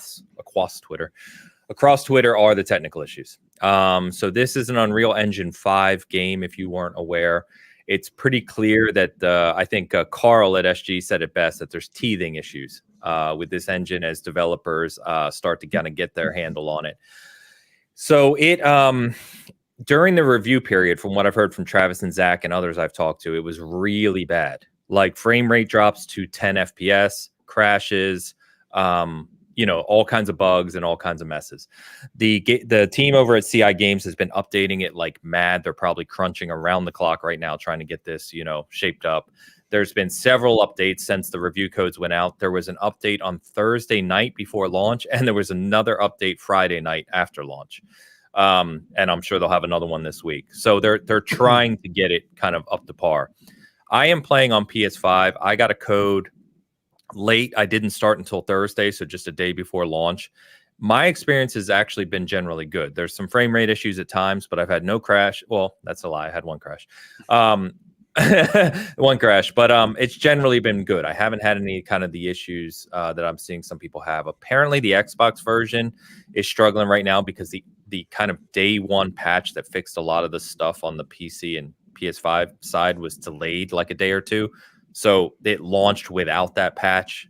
the technical issues. So this is an Unreal Engine 5 game, if you weren't aware. It's pretty clear that I think Carl at SG said it best, that there's teething issues with this engine as developers start to kind of get their handle on it. So it during the review period, from what I've heard from Travis and Zach and others I've talked to, it was really bad. Like frame rate drops to 10 FPS, crashes, all kinds of bugs and all kinds of messes. The team over at CI Games has been updating it like mad. They're probably crunching around the clock right now trying to get this, shaped up. There's been several updates since the review codes went out. There was an update on Thursday night before launch, and there was another update Friday night after launch. And I'm sure they'll have another one this week. So they're trying to get it kind of up to par. I am playing on PS5. I got a code late. I didn't start until Thursday, so just a day before launch. My experience has actually been generally good. There's some frame rate issues at times, but I've had no crash. Well, that's a lie. I had one crash. But it's generally been good. I haven't had any kind of the issues that I'm seeing some people have. Apparently the Xbox version is struggling right now because the kind of day one patch that fixed a lot of the stuff on the PC and PS5 side was delayed like a day or two. So it launched without that patch,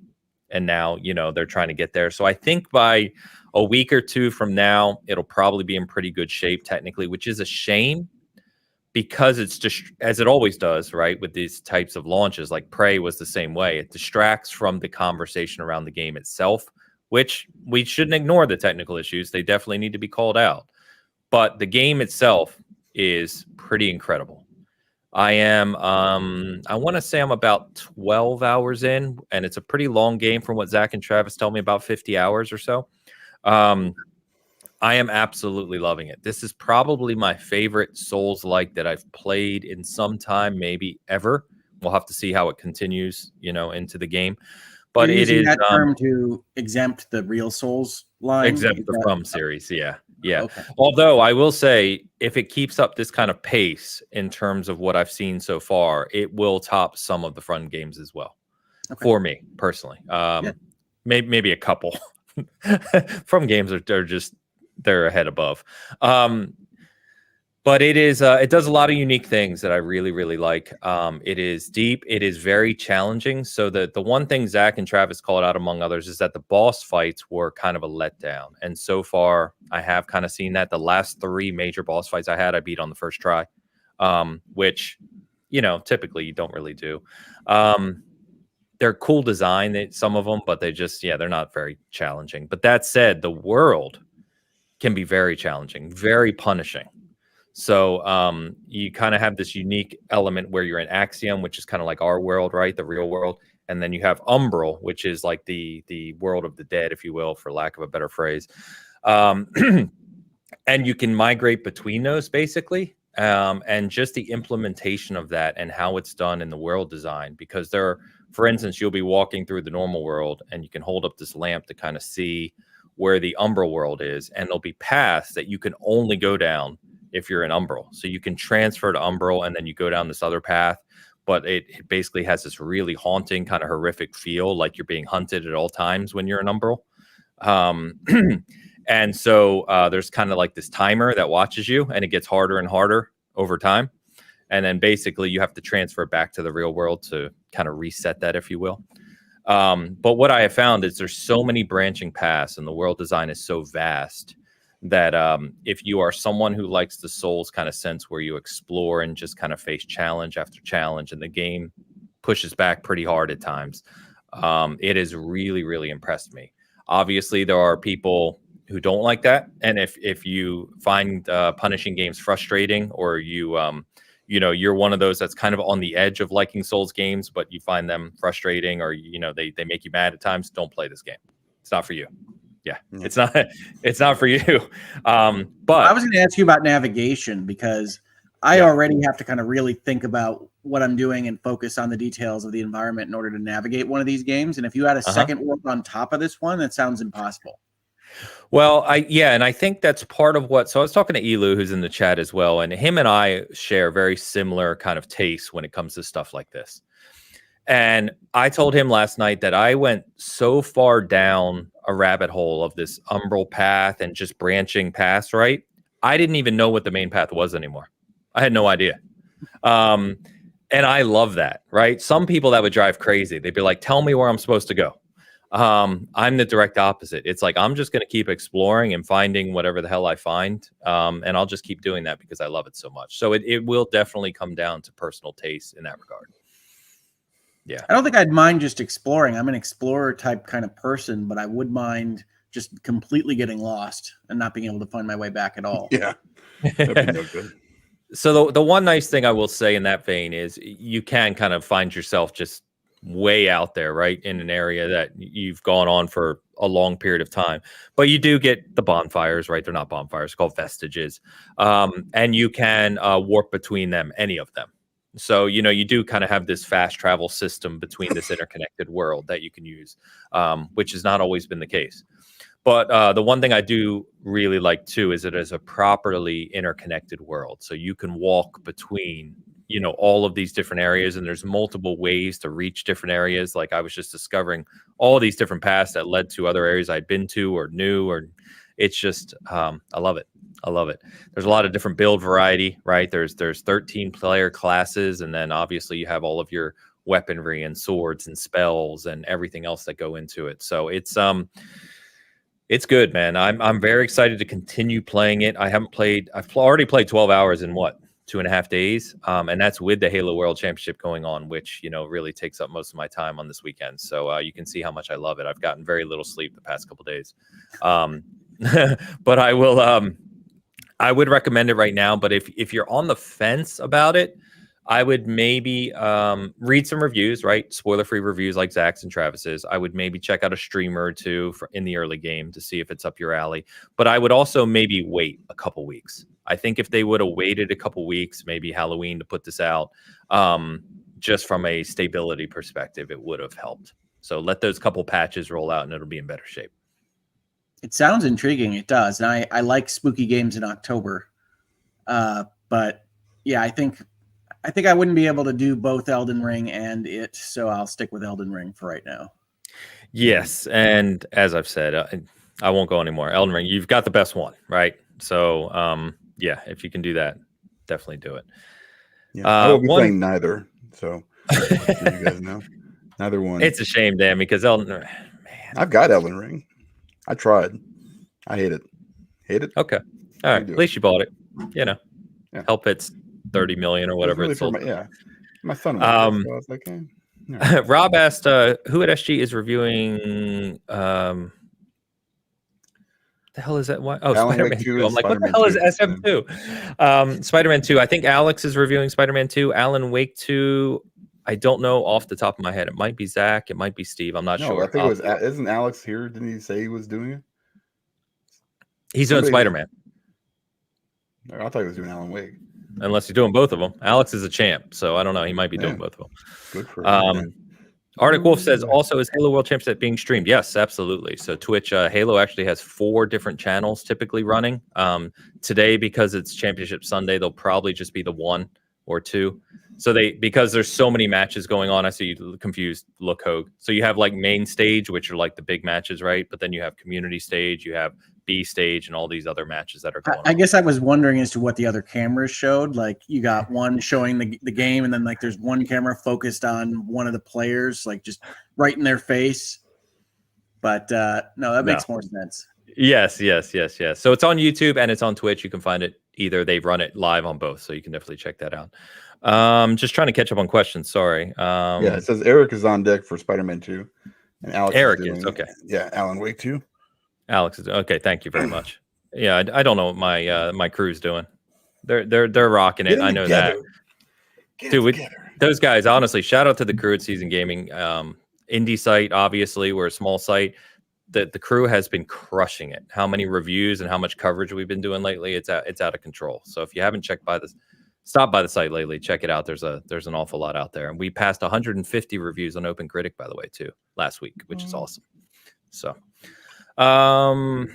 and now, they're trying to get there. So I think by a week or two from now, it'll probably be in pretty good shape technically, which is a shame because it's just, as it always does, right, with these types of launches, like Prey was the same way. It distracts from the conversation around the game itself, which we shouldn't ignore the technical issues. They definitely need to be called out. But the game itself is pretty incredible. I am, I want to say I'm about 12 hours in, and it's a pretty long game from what Zach and Travis told me, about 50 hours or so. I am absolutely loving it. This is probably my favorite Souls-like that I've played in some time, maybe ever. We'll have to see how it continues, into the game. But You're it using is that term to exempt the real Souls line? exempt the From series, yeah. Okay. Although I will say, if it keeps up this kind of pace in terms of what I've seen so far, it will top some of the From games as well. Okay. For me personally, maybe a couple. From games are just they're ahead above. But it is it does a lot of unique things that I really, really like. It is deep. It is very challenging. So the one thing Zach and Travis called out, among others, is that the boss fights were kind of a letdown. And so far, I have kind of seen that. The last 3 major boss fights I had, I beat on the first try, which, typically you don't really do. They're cool design, some of them, but they just, they're not very challenging. But that said, the world can be very challenging, very punishing. So you kind of have this unique element where you're in Axiom, which is kind of like our world, right? The real world. And then you have Umbral, which is like the world of the dead, if you will, for lack of a better phrase. And you can migrate between those, basically. And just the implementation of that and how it's done in the world design. Because for instance, you'll be walking through the normal world and you can hold up this lamp to kind of see where the Umbral world is. And there'll be paths that you can only go down if you're in Umbral. So you can transfer to Umbral and then you go down this other path, but it basically has this really haunting, kind of horrific feel, like you're being hunted at all times when you're in Umbral. And so there's kind of like this timer that watches you, and it gets harder and harder over time. And then basically you have to transfer back to the real world to kind of reset that, if you will. But what I have found is there's so many branching paths and the world design is so vast that if you are someone who likes the Souls kind of sense where you explore and just kind of face challenge after challenge, and the game pushes back pretty hard at times, it has really, really impressed me. Obviously, there are people who don't like that. And if you find punishing games frustrating, or you're one of those that's kind of on the edge of liking Souls games, but you find them frustrating, or, they make you mad at times, don't play this game. It's not for you. Yeah, it's not for you. But I was going to ask you about navigation, because I already have to kind of really think about what I'm doing and focus on the details of the environment in order to navigate one of these games. And if you had a second world on top of this one, that sounds impossible. Well, and I think that's part of what. So I was talking to Elu, who's in the chat as well, and him and I share very similar kind of tastes when it comes to stuff like this. And I told him last night that I went so far down a rabbit hole of this Umbral path and just branching paths, right? I didn't even know what the main path was anymore. I had no idea. And I love that, right? Some people that would drive crazy. They'd be like, tell me where I'm supposed to go. I'm the direct opposite. It's like, I'm just going to keep exploring and finding whatever the hell I find. And I'll just keep doing that because I love it so much. So it will definitely come down to personal taste in that regard. Yeah. I don't think I'd mind just exploring. I'm an explorer type kind of person, but I would mind just completely getting lost and not being able to find my way back at all. Yeah. That'd be no good. So the one nice thing I will say in that vein is you can kind of find yourself just way out there, right, in an area that you've gone on for a long period of time. But you do get the bonfires, right? They're not bonfires, they're called vestiges. And you can warp between them, any of them. So, you do kind of have this fast travel system between this interconnected world that you can use, which has not always been the case. But the one thing I do really like, too, is it is a properly interconnected world. So you can walk between, all of these different areas, and there's multiple ways to reach different areas. Like, I was just discovering all these different paths that led to other areas I'd been to or knew, or it's just, I love it. I love it. There's a lot of different build variety, right? There's 13 player classes, and then obviously you have all of your weaponry and swords and spells and everything else that go into it. So it's good, man. I'm very excited to continue playing it. I've already played 12 hours in 2.5 days. And that's with the Halo World Championship going on, which, really takes up most of my time on this weekend. So you can see how much I love it. I've gotten very little sleep the past couple days. But I would recommend it right now, but if you're on the fence about it, I would maybe read some reviews, right? Spoiler-free reviews like Zach's and Travis's. I would maybe check out a streamer or two in the early game to see if it's up your alley. But I would also maybe wait a couple weeks. I think if they would have waited a couple weeks, maybe Halloween, to put this out, just from a stability perspective, it would have helped. So let those couple patches roll out and it'll be in better shape. It sounds intriguing. It does. And I like spooky games in October. But yeah, I think I wouldn't be able to do both Elden Ring and it, so I'll stick with Elden Ring for right now. Yes, and as I've said, I won't go anymore. Elden Ring, you've got the best one, right? So, yeah, if you can do that, definitely do it. Yeah, I will be playing neither, so you guys know. Neither one. It's a shame, Dan, because Elden Ring, man. I've got Elden Ring. I tried. I hate it. Hate it? Okay. All right. At least you bought it. You know, yeah. Help it's 30 million or whatever it's sold. My son. So I was like, right. Rob asked, who at SG is reviewing? The hell is that? What? Oh, Spider-Man 2. I'm like, what the hell is SM2? Spider-Man 2. I think Alex is reviewing Spider-Man 2. Alan Wake 2. I don't know off the top of my head. It might be Zach. It might be Steve. I'm not sure. I think it was. Isn't Alex here? Didn't he say he was doing it? He's doing Spider-Man. I thought he was doing Alan Wake. Unless he's doing both of them. Alex is a champ, so I don't know. He might be doing both of them. Good for him. Arctic Wolf says, also, is Halo World Championship being streamed? Yes, absolutely. So Twitch, Halo actually has 4 different channels typically running. Today, because it's Championship Sunday, they'll probably just be the 1 or 2. So because there's so many matches going on, I see you confused, look, Hogue. So you have like main stage, which are like the big matches, right? But then you have community stage, you have B stage, and all these other matches that are going on. I guess I was wondering as to what the other cameras showed. Like you got one showing the game, and then like there's one camera focused on one of the players, like just right in their face. But no, that makes more sense. Yes. So it's on YouTube and it's on Twitch. You can find it either. They run it live on both, so you can definitely check that out. Just trying to catch up on questions. Sorry. Yeah, it says Eric is on deck for Spider-Man 2, and Alex. Eric is okay. Yeah, Alan Wake 2. Alex is okay. Thank you very much. Yeah, I don't know what my crew's doing. They're rocking it. I know that. Dude, those guys, honestly, shout out to the crew at Season Gaming. Indie site, obviously, we're a small site. The crew has been crushing it. How many reviews and how much coverage we've been doing lately? It's out of control. So if you haven't stopped by the site lately, check it out. There's an awful lot out there, and we passed 150 reviews on Open Critic, by the way, too, last week, which is awesome. So, and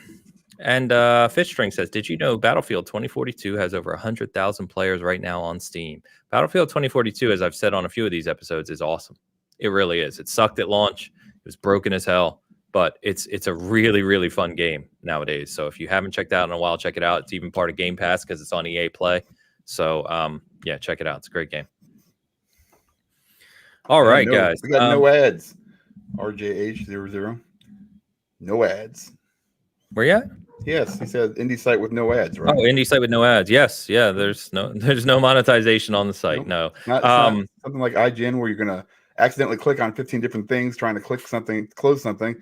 Fishstring says, did you know Battlefield 2042 has over 100,000 players right now on Steam? Battlefield 2042, as I've said on a few of these episodes, is awesome. It really is. It sucked at launch. It was broken as hell. But it's a really, really fun game nowadays. So if you haven't checked it out in a while, check it out. It's even part of Game Pass because it's on EA Play. So, yeah, check it out. It's a great game. All right, guys. We got no ads. RJH00. No ads. Where you at? Yes, he said indie site with no ads, right? Oh, indie site with no ads. Yes. Yeah, there's no monetization on the site. Nope. No. Not something like IGN where you're going to accidentally click on 15 different things trying to click something, close something.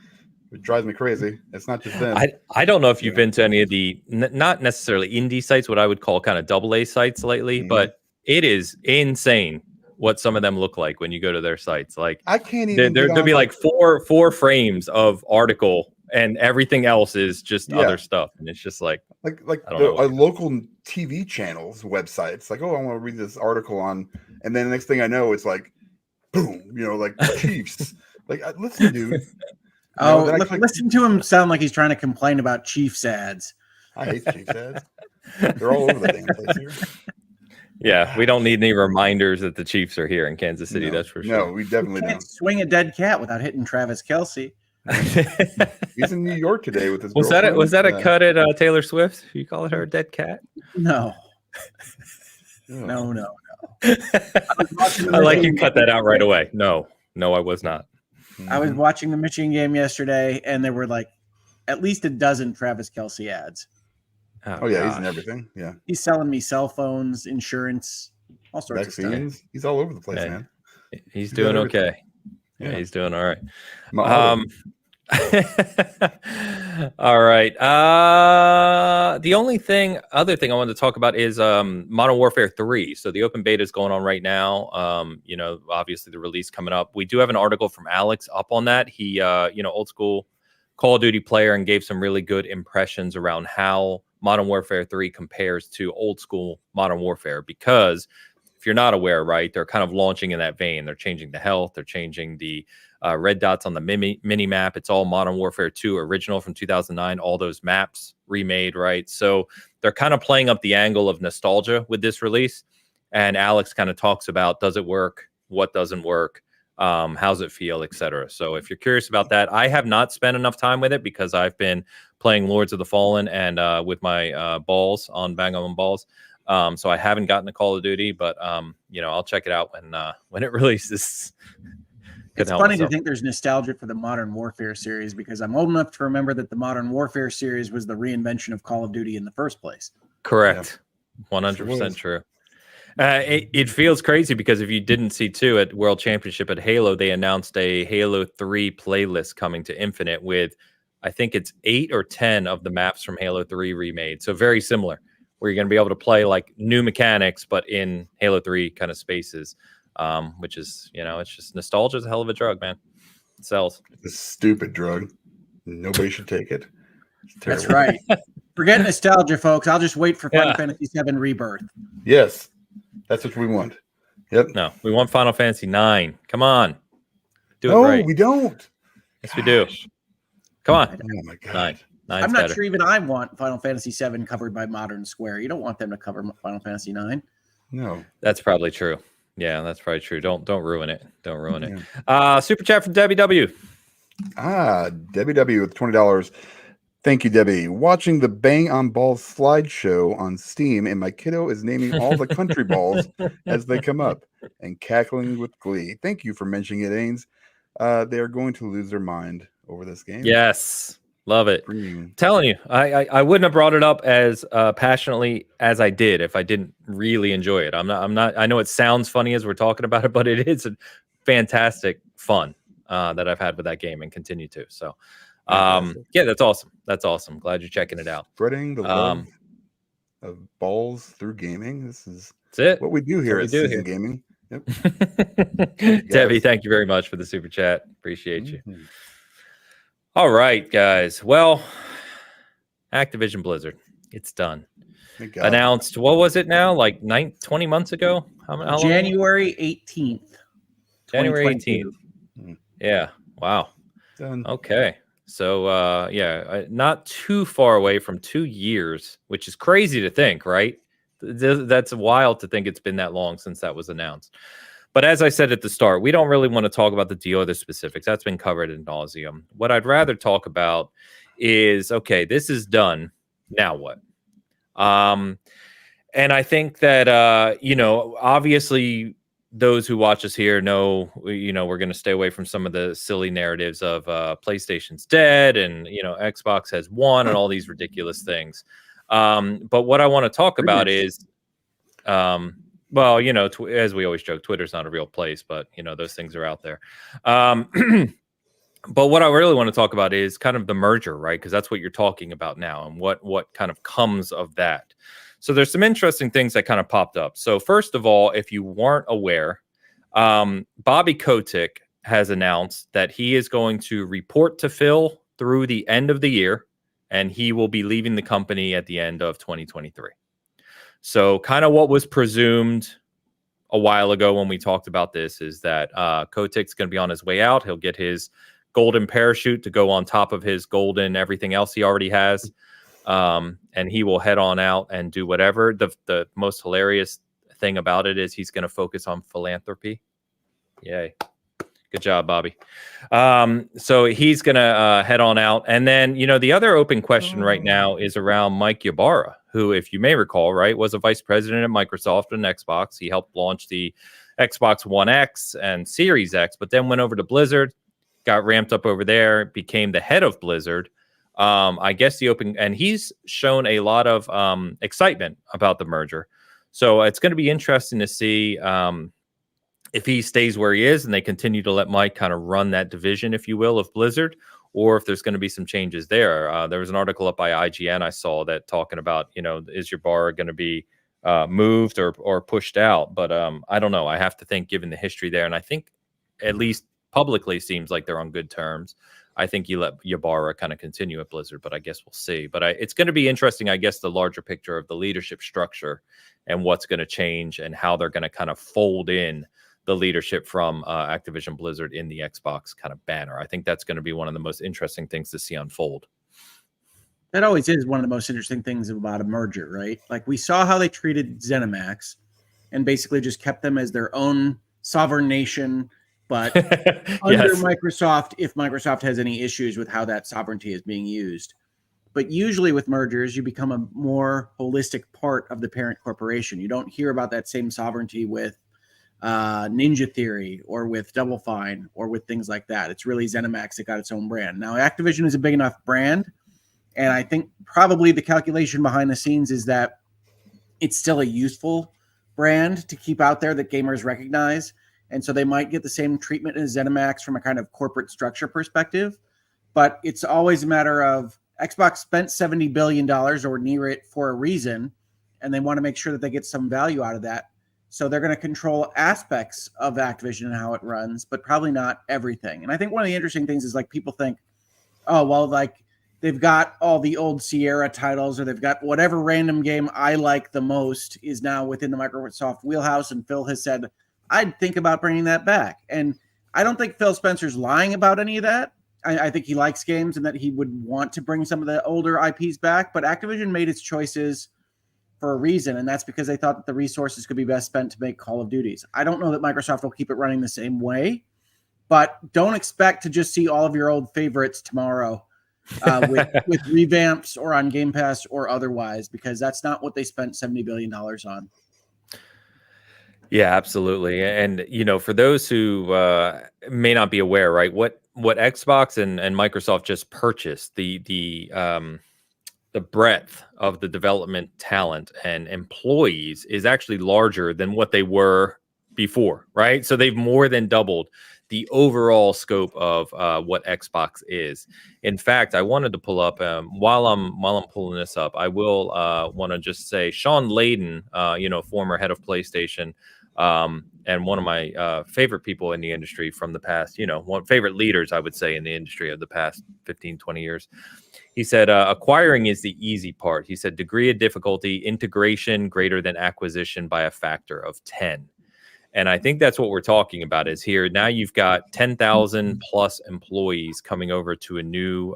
It drives me crazy. It's not just them. I don't know if you've been to any of the not necessarily indie sites, what I would call kind of AA sites lately, but it is insane what some of them look like when you go to their sites. Like I can't even. There'll be like four frames of article, and everything else is just other stuff, and it's just like a local TV channel's website. It's like, oh, I want to read this article on, and then the next thing I know, it's like, boom, like Chiefs. Like, listen, dude. Listen to him sound like he's trying to complain about Chiefs ads. I hate Chiefs ads. They're all over the damn place here. Yeah, we don't need any reminders that the Chiefs are here in Kansas City. That's for sure. No, we definitely don't. Swing a dead cat without hitting Travis Kelce. He's in New York today with his. Was that a cut at Taylor Swift? You call her a dead cat? No. No. I like you cut that out right away. No, I was not. I was watching the Michigan game yesterday, and there were like at least a dozen Travis Kelce ads. Oh yeah, he's in everything. Yeah, he's selling me cell phones, insurance, all sorts of stuff. He's all over the place, man. He's doing okay. Yeah, he's doing all right. All right. The other thing I wanted to talk about is Modern Warfare 3. So the open beta is going on right now. Obviously the release coming up. We do have an article from Alex up on that. He, old school Call of Duty player, and gave some really good impressions around how Modern Warfare 3 compares to old school Modern Warfare. Because if you're not aware, right, they're kind of launching in that vein. They're changing the health. They're changing the red dots on the mini map. It's all Modern Warfare 2 original from 2009. All those maps remade, right? So they're kind of playing up the angle of nostalgia with this release. And Alex kind of talks about, does it work? What doesn't work? How's it feel, etc. So if you're curious about that, I have not spent enough time with it because I've been playing Lords of the Fallen and with my balls on Bang on Balls. So I haven't gotten to Call of Duty, but I'll check it out when it releases. It's funny to think there's nostalgia for the Modern Warfare series because I'm old enough to remember that the Modern Warfare series was the reinvention of Call of Duty in the first place. Correct. 100% true. It feels crazy because if you didn't see too at World Championship at Halo, they announced a Halo 3 playlist coming to Infinite with, I think it's 8 or 10 of the maps from Halo 3 remade. So very similar, where you're going to be able to play like new mechanics, but in Halo 3 kind of spaces. Which is, it's just nostalgia is a hell of a drug, man. It sells. It's a stupid drug. Nobody should take it. That's right. Forget nostalgia, folks. I'll just wait for Final Fantasy VII Rebirth. Yes, that's what we want. Yep. No, we want Final Fantasy 9. Come on. Do it right. No, we don't. Yes, we do. Come on. Oh, my God. 9. I'm not sure even I want Final Fantasy VII covered by Modern Square. You don't want them to cover Final Fantasy 9. No. That's probably true. Yeah, that's probably true. Don't ruin it. Don't ruin it. Super chat from Debbie W. Debbie W with $20. Thank you, Debbie. Watching the Bang on Balls slideshow on Steam, and my kiddo is naming all the country balls as they come up and cackling with glee. Thank you for mentioning it, Ains. They are going to lose their mind over this game. Yes. Love it. Telling you, I wouldn't have brought it up as passionately as I did if I didn't really enjoy it. I'm not. I know it sounds funny as we're talking about it, but it is a fantastic fun that I've had with that game and continue to. So, that's awesome. That's awesome. Glad you're checking it out. Spreading the love of balls through gaming. That's it. What we do here at Season Gaming. Yep. Debbie, thank you very much for the super chat. Appreciate you. All right, guys. Well, Activision-Blizzard, it's done. Announced, what was it now? Like 20 months ago? How January 18th. January 18th. Yeah. Wow. Done. Okay. So, not too far away from 2 years, which is crazy to think, right? That's wild to think it's been that long since that was announced. But as I said at the start, we don't really want to talk about the deal or the specifics. That's been covered ad nauseum. What I'd rather talk about is, okay, this is done. Now what? And I think that, obviously those who watch us here know, we're going to stay away from some of the silly narratives of PlayStation's dead and, Xbox has won and all these ridiculous things. But what I want to talk about is... well, as we always joke, Twitter's not a real place, but, those things are out there. But what I really want to talk about is kind of the merger, right? Because that's what you're talking about now and what kind of comes of that. So there's some interesting things that kind of popped up. So first of all, if you weren't aware, Bobby Kotick has announced that he is going to report to Phil through the end of the year, and he will be leaving the company at the end of 2023. So kind of what was presumed a while ago when we talked about this is that Kotick's going to be on his way out. He'll get his golden parachute to go on top of his golden everything else he already has. And he will head on out and do whatever. The most hilarious thing about it is he's going to focus on philanthropy. Yay. Good job, Bobby. So he's going to head on out. And then, the other open question right now is around Mike Ybarra, who, if you may recall, right, was a vice president at Microsoft and Xbox. He helped launch the Xbox One X and Series X, but then went over to Blizzard, got ramped up over there, became the head of Blizzard. I guess and he's shown a lot of excitement about the merger. So it's going to be interesting to see if he stays where he is and they continue to let Mike kind of run that division, if you will, of Blizzard, or if there's going to be some changes there. There was an article up by IGN I saw that talking about, is your bar going to be moved or pushed out? But I don't know. I have to think, given the history there, and I think at least publicly seems like they're on good terms. I think you let Ybarra kind of continue at Blizzard, but I guess we'll see. But it's going to be interesting, I guess, the larger picture of the leadership structure and what's going to change and how they're going to kind of fold in the leadership from Activision Blizzard in the Xbox kind of banner. I think that's going to be one of the most interesting things to see unfold. That always is one of the most interesting things about a merger, right? Like we saw how they treated ZeniMax and basically just kept them as their own sovereign nation, but under Microsoft, if Microsoft has any issues with how that sovereignty is being used. But usually with mergers, you become a more holistic part of the parent corporation. You don't hear about that same sovereignty with Ninja Theory or with Double Fine or with things like that. It's really ZeniMax that got its own brand. Now, Activision is a big enough brand, and I think probably the calculation behind the scenes is that it's still a useful brand to keep out there that gamers recognize. And so they might get the same treatment as ZeniMax from a kind of corporate structure perspective. But it's always a matter of Xbox spent $70 billion or near it for a reason, and they want to make sure that they get some value out of that. So they're going to control aspects of Activision and how it runs, but probably not everything. And I think one of the interesting things is like people think, oh, well, like they've got all the old Sierra titles, or they've got whatever random game I like the most is now within the Microsoft wheelhouse. And Phil has said, I'd think about bringing that back. And I don't think Phil Spencer's lying about any of that. I think he likes games and that he would want to bring some of the older IPs back. But Activision made its choices for a reason, and that's because they thought that the resources could be best spent to make Call of Duties. I don't know that Microsoft will keep it running the same way, but don't expect to just see all of your old favorites tomorrow with revamps or on Game Pass or otherwise, because that's not what they spent $70 billion on. Yeah, absolutely. And, for those who may not be aware, right, what Xbox and Microsoft just purchased, the breadth of the development talent and employees is actually larger than what they were before, right? So they've more than doubled the overall scope of what Xbox is. In fact, I wanted to pull up while I'm pulling this up, I will want to just say Sean Layden, former head of PlayStation, and one of my favorite people in the industry from the past, favorite leaders, I would say, in the industry of the past 15, 20 years. He said, acquiring is the easy part. He said, degree of difficulty, integration greater than acquisition by a factor of 10. And I think that's what we're talking about is here. Now you've got 10,000 plus employees coming over to a new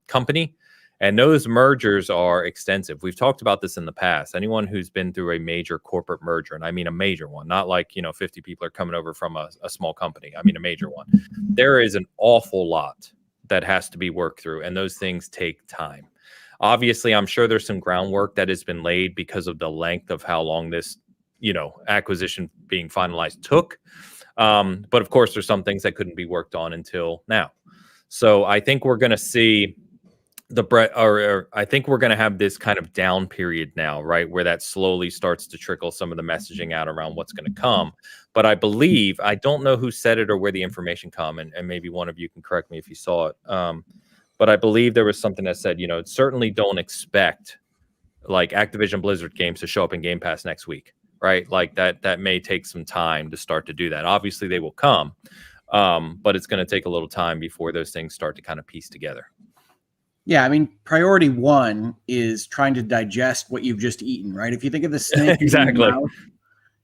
company. And those mergers are extensive. We've talked about this in the past. Anyone who's been through a major corporate merger, and I mean a major one, not like, 50 people are coming over from a small company. I mean a major one. There is an awful lot that has to be worked through, and those things take time. Obviously, I'm sure there's some groundwork that has been laid because of the length of how long this, acquisition being finalized took. But of course, there's some things that couldn't be worked on until now. So I think we're going to see I think we're going to have this kind of down period now, right, where that slowly starts to trickle some of the messaging out around what's going to come. But I believe, I don't know who said it or where the information come, and maybe one of you can correct me if you saw it. But I believe there was something that said, certainly don't expect like Activision Blizzard games to show up in Game Pass next week, right? Like that may take some time to start to do that. Obviously they will come, but it's going to take a little time before those things start to kind of piece together. Yeah, I mean, priority one is trying to digest what you've just eaten, right? If you think of the snake exactly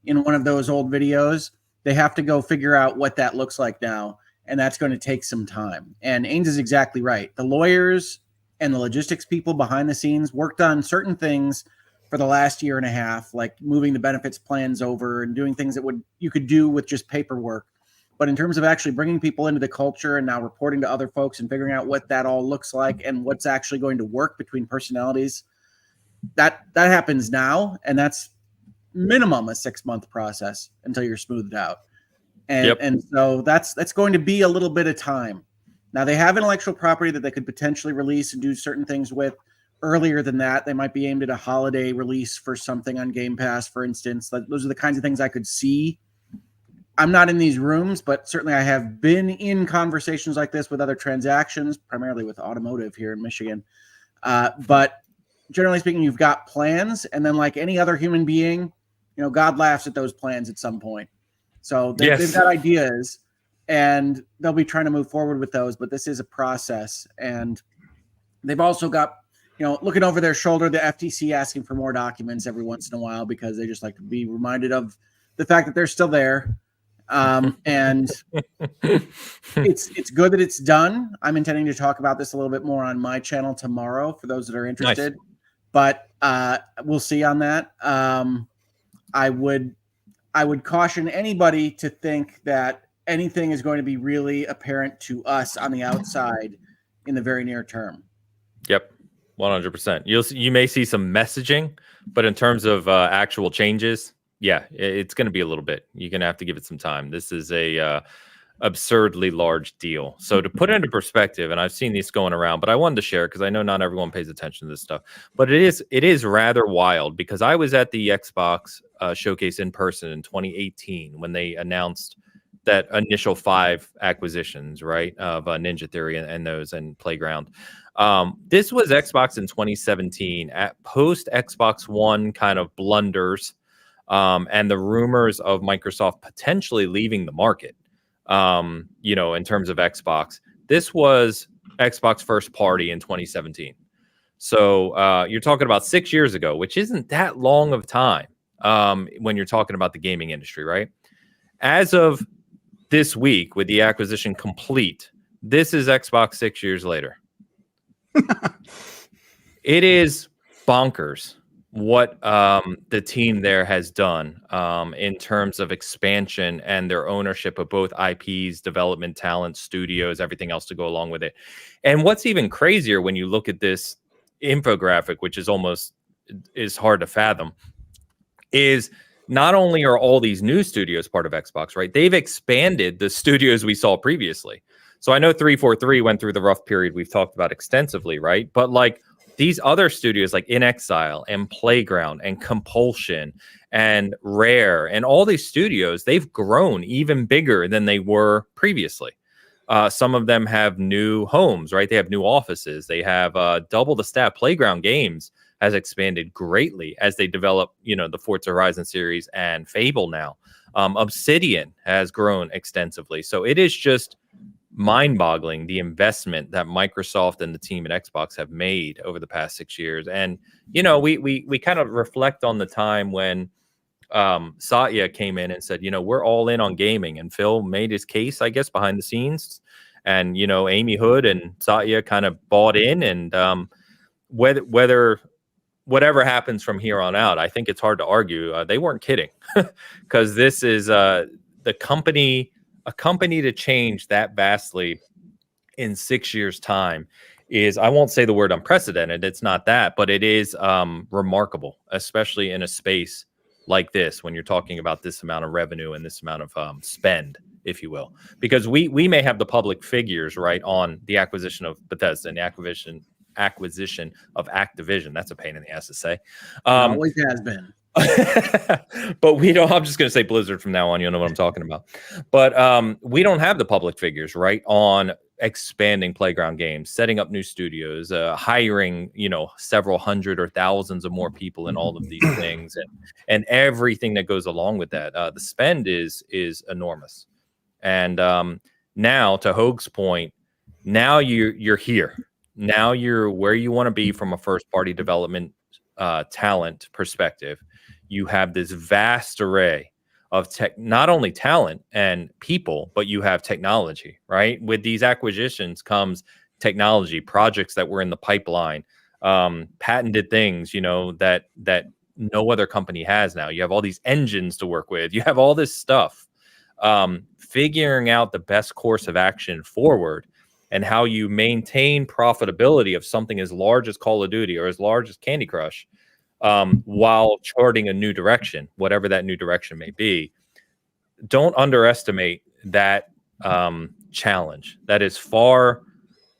in one of those old videos, they have to go figure out what that looks like now, and that's going to take some time. And Ains is exactly right. The lawyers and the logistics people behind the scenes worked on certain things for the last year and a half, like moving the benefits plans over and doing things that you could do with just paperwork. But in terms of actually bringing people into the culture and now reporting to other folks and figuring out what that all looks like and what's actually going to work between personalities, that happens now. And that's minimum a 6-month process until you're smoothed out. And so that's going to be a little bit of time. Now they have intellectual property that they could potentially release and do certain things with earlier than that. They might be aimed at a holiday release for something on Game Pass, for instance. Those are the kinds of things I could see I'm not in these rooms, but certainly I have been in conversations like this with other transactions, primarily with automotive here in Michigan. But generally speaking, you've got plans, and then like any other human being, God laughs at those plans at some point. So they've got ideas, and they'll be trying to move forward with those, but this is a process. And they've also got, looking over their shoulder, the FTC asking for more documents every once in a while because they just like to be reminded of the fact that they're still there. And it's good that it's done. I'm intending to talk about this a little bit more on my channel tomorrow for those that are interested. Nice. But we'll see on that. I would caution anybody to think that anything is going to be really apparent to us on the outside in the very near term. Yep, 100%. You may see some messaging, but in terms of actual changes, yeah, it's going to be a little bit. You're going to have to give it some time. This is a absurdly large deal. So to put it into perspective, and I've seen these going around, but I wanted to share because I know not everyone pays attention to this stuff. But it is rather wild because I was at the Xbox showcase in person in 2018 when they announced that initial 5 acquisitions, right, of Ninja Theory and those and Playground. This was Xbox in 2017 at post Xbox One kind of blunders. And the rumors of Microsoft potentially leaving the market, in terms of Xbox. This was Xbox first party in 2017. So you're talking about 6 years ago, which isn't that long of time when you're talking about the gaming industry, right? As of this week, with the acquisition complete, this is Xbox 6 years later. It is bonkers what the team there has done in terms of expansion and their ownership of both IPs, development talent, studios, everything else to go along with it. And what's even crazier when you look at this infographic, which is hard to fathom, is not only are all these new studios part of Xbox, right? They've expanded the studios we saw previously. So I know 343 went through the rough period we've talked about extensively, right? But like, these other studios like In Exile and Playground and Compulsion and Rare and all these studios, they've grown even bigger than they were previously. Some of them have new homes, right? They have new offices. They have double the staff. Playground Games has expanded greatly as they develop, the Forza Horizon series and Fable now. Obsidian has grown extensively. So it is just mind-boggling the investment that Microsoft and the team at Xbox have made over the past 6 years. And we kind of reflect on the time when Satya came in and said, we're all in on gaming, and Phil made his case, I guess, behind the scenes, and Amy Hood and Satya kind of bought in, and whatever happens from here on out, I think it's hard to argue they weren't kidding, because this is a company to change that vastly in 6 years' time is, I won't say the word unprecedented, it's not that, but it is remarkable, especially in a space like this when you're talking about this amount of revenue and this amount of spend, if you will. Because we may have the public figures, right, on the acquisition of Bethesda and the acquisition of Activision. That's a pain in the ass to say. Always has been. But we don't. I'm just going to say Blizzard from now on. You know what I'm talking about. But we don't have the public figures, right, on expanding Playground Games, setting up new studios, hiring several hundred or thousands of more people in all of these things, and everything that goes along with that. The spend is enormous. And now, to Hoag's point, now you're here. Now you're where you want to be from a first party development talent perspective. You have this vast array of not only talent and people, but you have technology, right? With these acquisitions comes technology, projects that were in the pipeline, patented things, that no other company has now. You have all these engines to work with. You have all this stuff. Figuring out the best course of action forward and how you maintain profitability of something as large as Call of Duty or as large as Candy Crush, while charting a new direction, whatever that new direction may be. Don't underestimate that challenge. That is far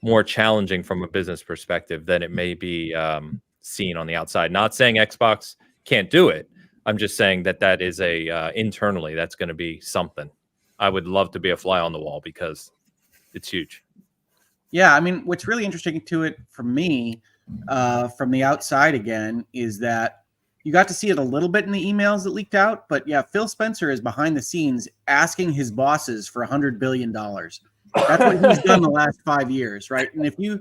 more challenging from a business perspective than it may be seen on the outside. Not saying Xbox can't do it. I'm just saying that is internally, that's going to be something. I would love to be a fly on the wall because it's huge. Yeah, I mean, what's really interesting to it for me, from the outside again, is that you got to see it a little bit in the emails that leaked out. But yeah, Phil Spencer is behind the scenes asking his bosses for $100 billion. That's what he's done the last 5 years, right? And if you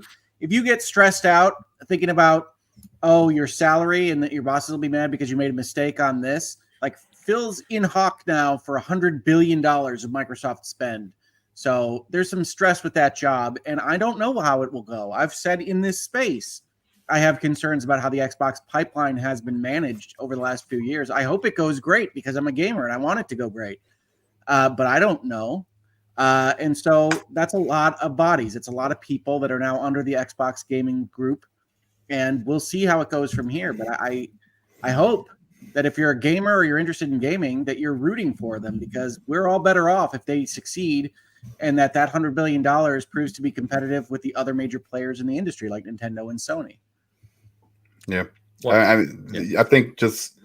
get stressed out thinking about, oh, your salary and that your bosses will be mad because you made a mistake on this, like Phil's in hawk now for $100 billion of Microsoft spend. So there's some stress with that job, and I don't know how it will go. I've said in this space, I have concerns about how the Xbox pipeline has been managed over the last few years. I hope it goes great because I'm a gamer and I want it to go great, but I don't know. And so that's a lot of bodies. It's a lot of people that are now under the Xbox gaming group, and we'll see how it goes from here. But I hope that if you're a gamer or you're interested in gaming, that you're rooting for them, because we're all better off if they succeed, and that $100 billion proves to be competitive with the other major players in the industry like Nintendo and Sony. Yeah. Well, I think just,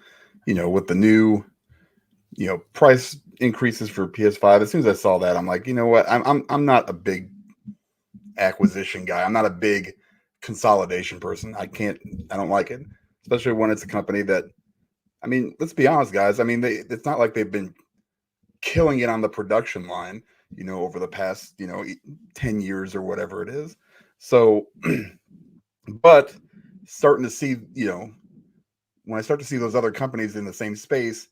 with the new, price increases for PS5, as soon as I saw that, I'm like, you know what? I'm not a big acquisition guy. I'm not a big consolidation person. I don't like it, especially when it's a company that, I mean, let's be honest, guys. I mean, it's not like they've been killing it on the production line, over the past, 10 years or whatever it is. So, but starting to see, when I start to see those other companies in the same space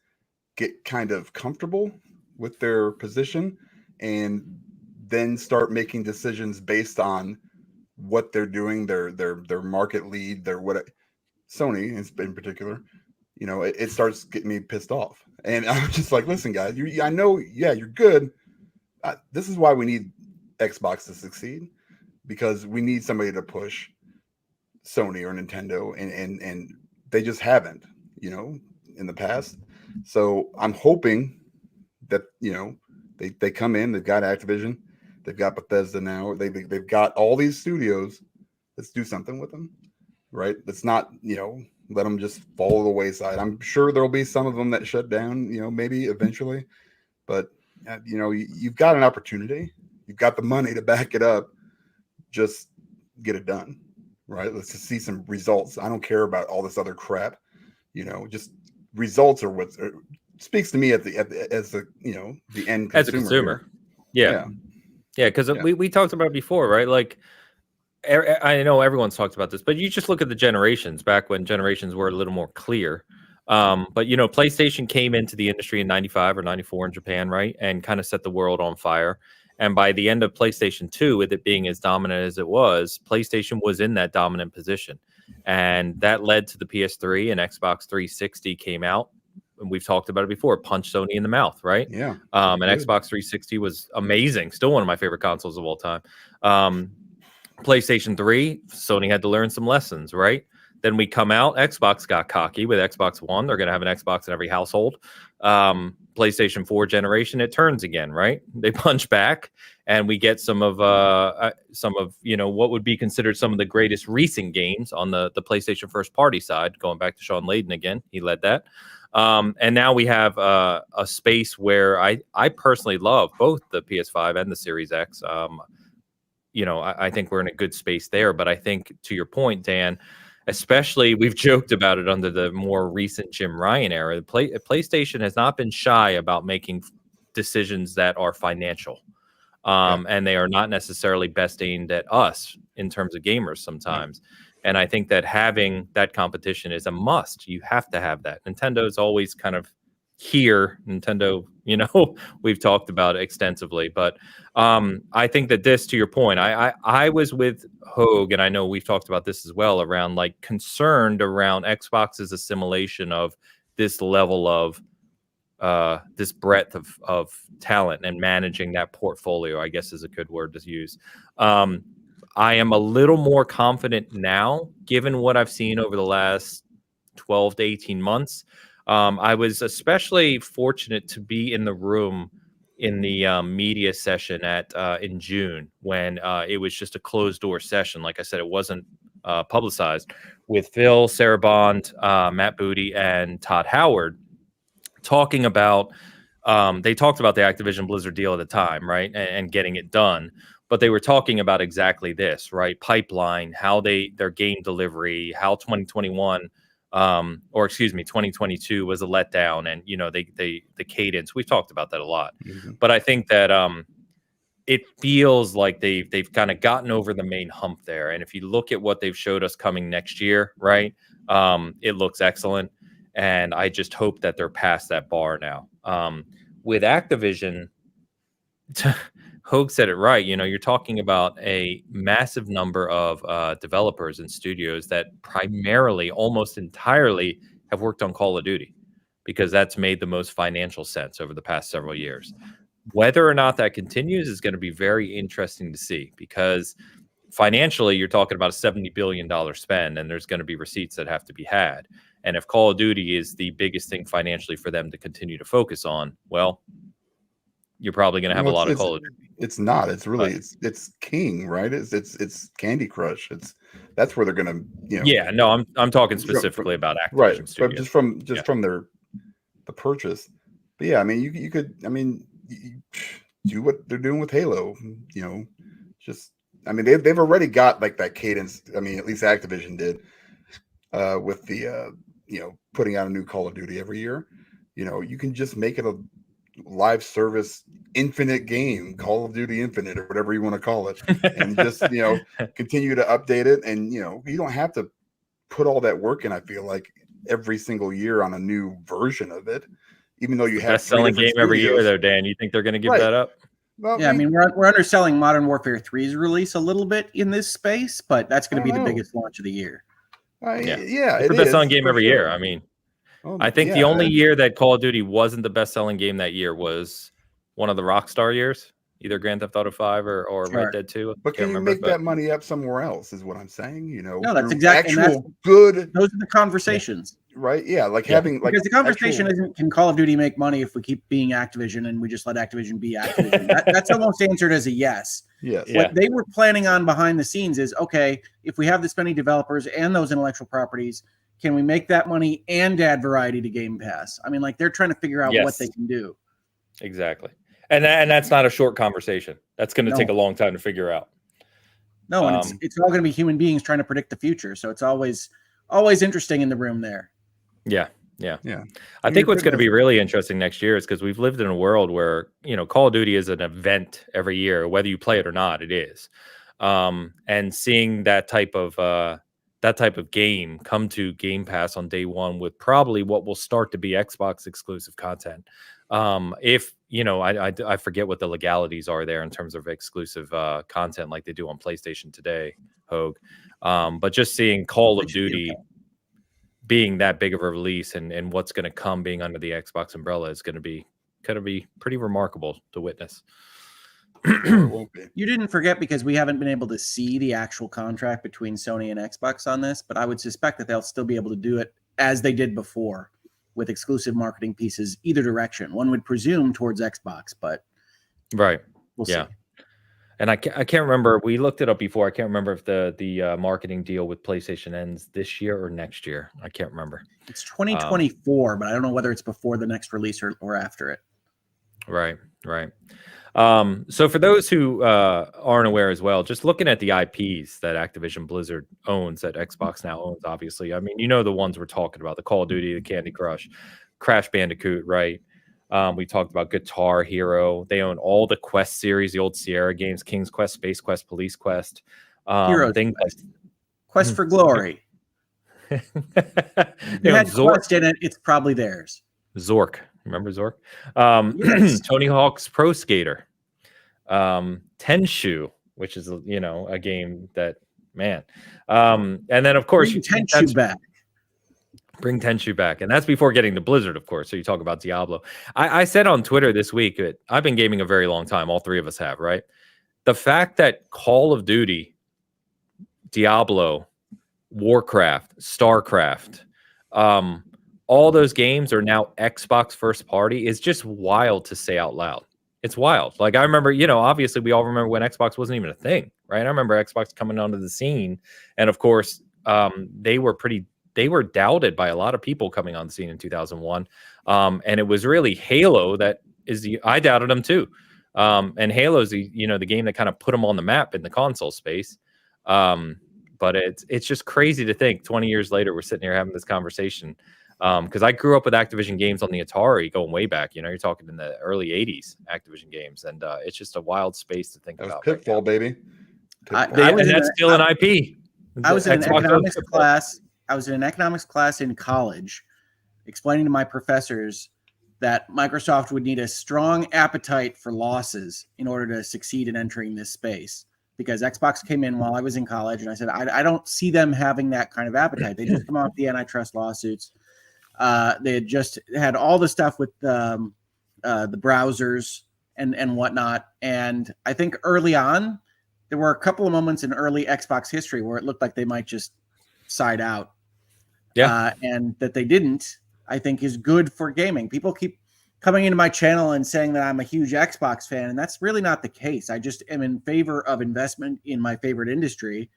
get kind of comfortable with their position and then start making decisions based on what they're doing, their market lead, their what Sony in particular, it starts getting me pissed off. And I'm just like, listen, guys, I know, yeah, you're good. This is why we need Xbox to succeed, because we need somebody to push Sony or Nintendo, and they just haven't, in the past. So I'm hoping that, they come in, they've got Activision, they've got Bethesda now, they've got all these studios. Let's do something with them, right? Let's not, let them just fall to the wayside. I'm sure there'll be some of them that shut down, maybe eventually, but you've got an opportunity, you've got the money to back it up. Just get it done, right? Let's just see some results. I don't care about all this other crap, just results are what speaks to me as the end consumer. As a consumer. Yeah. Because we talked about it before, right? Like, I know everyone's talked about this, but you just look at the generations back when generations were a little more clear. But PlayStation came into the industry in 95 or 94 in Japan, right? And kind of set the world on fire. And by the end of PlayStation 2, with it being as dominant as it was, PlayStation was in that dominant position. And that led to the PS3, and Xbox 360 came out. And we've talked about it before, punched Sony in the mouth, right? Yeah. And Xbox 360 was amazing. Still one of my favorite consoles of all time. PlayStation 3, Sony had to learn some lessons, right? Then we come out, Xbox got cocky with Xbox One. They're going to have an Xbox in every household. PlayStation 4 generation, it turns again, right? They punch back, and we get some of what would be considered some of the greatest recent games on the PlayStation first party side, going back to Sean Layden again. He led that. And now we have a space where I personally love both the PS5 and the Series X. I think we're in a good space there. But I think, to your point, Dan, especially, we've joked about it under the more recent Jim Ryan era. PlayStation has not been shy about making decisions that are financial. And they are not necessarily best aimed at us in terms of gamers sometimes. And I think that having that competition is a must. You have to have that. Nintendo's always kind of here. Nintendo, we've talked about it extensively. But I think that this, to your point, I was with Hogue, and I know we've talked about this as well, around like concerned around Xbox's assimilation of this level of this breadth of talent and managing that portfolio, I guess is a good word to use. I am a little more confident now, given what I've seen over the last 12 to 18 months. I was especially fortunate to be in the room in the media session in June, when it was just a closed door session. Like I said, it wasn't publicized, with Phil, Sarah Bond, Matt Booty, and Todd Howard talking about They talked about the Activision-Blizzard deal at the time, right, and getting it done. But they were talking about exactly this, right? Pipeline, how their game delivery, how 2021, or excuse me, 2022 was a letdown, and the cadence. We've talked about that a lot, but I think that it feels like they've kind of gotten over the main hump there. And if you look at what they've showed us coming next year, right, it looks excellent, and I just hope that they're past that bar now. With Activision, Hogue said it right. You're talking about a massive number of developers and studios that primarily, almost entirely, have worked on Call of Duty because that's made the most financial sense over the past several years. Whether or not that continues is going to be very interesting to see, because financially, you're talking about a $70 billion spend, and there's going to be receipts that have to be had. And if Call of Duty is the biggest thing financially for them to continue to focus on, well, you're probably going to have a lot of Call of Duty. It's not. It's really it's King, right? It's Candy Crush. That's where they're going to Yeah, no, I'm talking specifically about Activision, right? Studios. But just from the purchase. But yeah, I mean, you could you do what they're doing with Halo. I mean, they've already got like that cadence. I mean, at least Activision did with the putting out a new Call of Duty every year. You can just make it a live service infinite game, Call of Duty Infinite, or whatever you want to call it, and just continue to update it. And you don't have to put all that work in. I feel like every single year on a new version of it, even though you have best-selling game every year, though. Dan, you think they're going to give that up? Well, yeah, I mean, we're underselling Modern Warfare 3's release a little bit in this space, but that's going to be the biggest launch of the year. Yeah, it's the best-selling game every year. I mean, I think the only year that Call of Duty wasn't the best-selling game that year was one of the Rockstar years, either Grand Theft Auto 5 or Red Dead 2. But can you make that money up somewhere else? Is what I'm saying. No, that's exactly good. Those are the conversations, right? Yeah, having because the conversation isn't can Call of Duty make money if we keep being Activision and we just let Activision be Activision. That's almost answered as a yes. Yes. What they were planning on behind the scenes is, okay, if we have this many developers and those intellectual properties, can we make that money and add variety to Game Pass? I mean, they're trying to figure out what they can do. Exactly. And that's not a short conversation. That's going to take a long time to figure out. No, and it's all going to be human beings trying to predict the future. So it's always interesting in the room there. Yeah. I think what's going to be really interesting next year is because we've lived in a world where, Call of Duty is an event every year, whether you play it or not, it is. And seeing that type of game come to Game Pass on day one with probably what will start to be Xbox exclusive content. I forget what the legalities are there in terms of exclusive content like they do on PlayStation today, Hogue. But just seeing Call of Duty being that big of a release and what's going to come being under the Xbox umbrella is going to be pretty remarkable to witness. You didn't forget, because we haven't been able to see the actual contract between Sony and Xbox on this, but I would suspect that they'll still be able to do it as they did before, with exclusive marketing pieces either direction. One would presume towards Xbox, but right. We'll see. And I can't remember. We looked it up before. I can't remember if the marketing deal with PlayStation ends this year or next year. I can't remember. It's 2024, but I don't know whether it's before the next release or after it. Right. So for those who aren't aware as well, just looking at the IPs that Activision-Blizzard owns, that Xbox now owns, obviously. I mean, the ones we're talking about, the Call of Duty, the Candy Crush, Crash Bandicoot, right? We talked about Guitar Hero. They own all the Quest series, the old Sierra games, King's Quest, Space Quest, Police Quest. Hero Quest for Glory. They had Quest in it. It's probably theirs. Zork. Remember Zork? Yes. Tony Hawk's Pro Skater. Tenshu, which is, a game that, man. And then, of course, Bring Tenshu back. Bring Tenshu back. And that's before getting to Blizzard, of course. So you talk about Diablo. I said on Twitter this week that I've been gaming a very long time. All three of us have, right? The fact that Call of Duty, Diablo, Warcraft, StarCraft, all those games are now Xbox first party is just wild to say out loud. It's wild. Like, I remember, obviously we all remember when Xbox wasn't even a thing, right? I remember Xbox coming onto the scene. And of course, they were doubted by a lot of people coming on the scene in 2001. And it was really Halo that I doubted them too. And Halo's the game that kind of put them on the map in the console space. But it's just crazy to think 20 years later we're sitting here having this conversation. Because I grew up with Activision games on the Atari going way back. You're talking in the early 80s Activision games. And it's just a wild space to think about. Pitfall, right, baby. And that's still an IP. I was in an economics class. I was in an economics class in college explaining to my professors that Microsoft would need a strong appetite for losses in order to succeed in entering this space. Because Xbox came in while I was in college, and I said, I don't see them having that kind of appetite. They just come off the antitrust lawsuits. They had just had all the stuff with the browsers and whatnot. And I think early on, there were a couple of moments in early Xbox history where it looked like they might just side out. Yeah. And that they didn't, I think, is good for gaming. People keep coming into my channel and saying that I'm a huge Xbox fan, and that's really not the case. I just am in favor of investment in my favorite industry.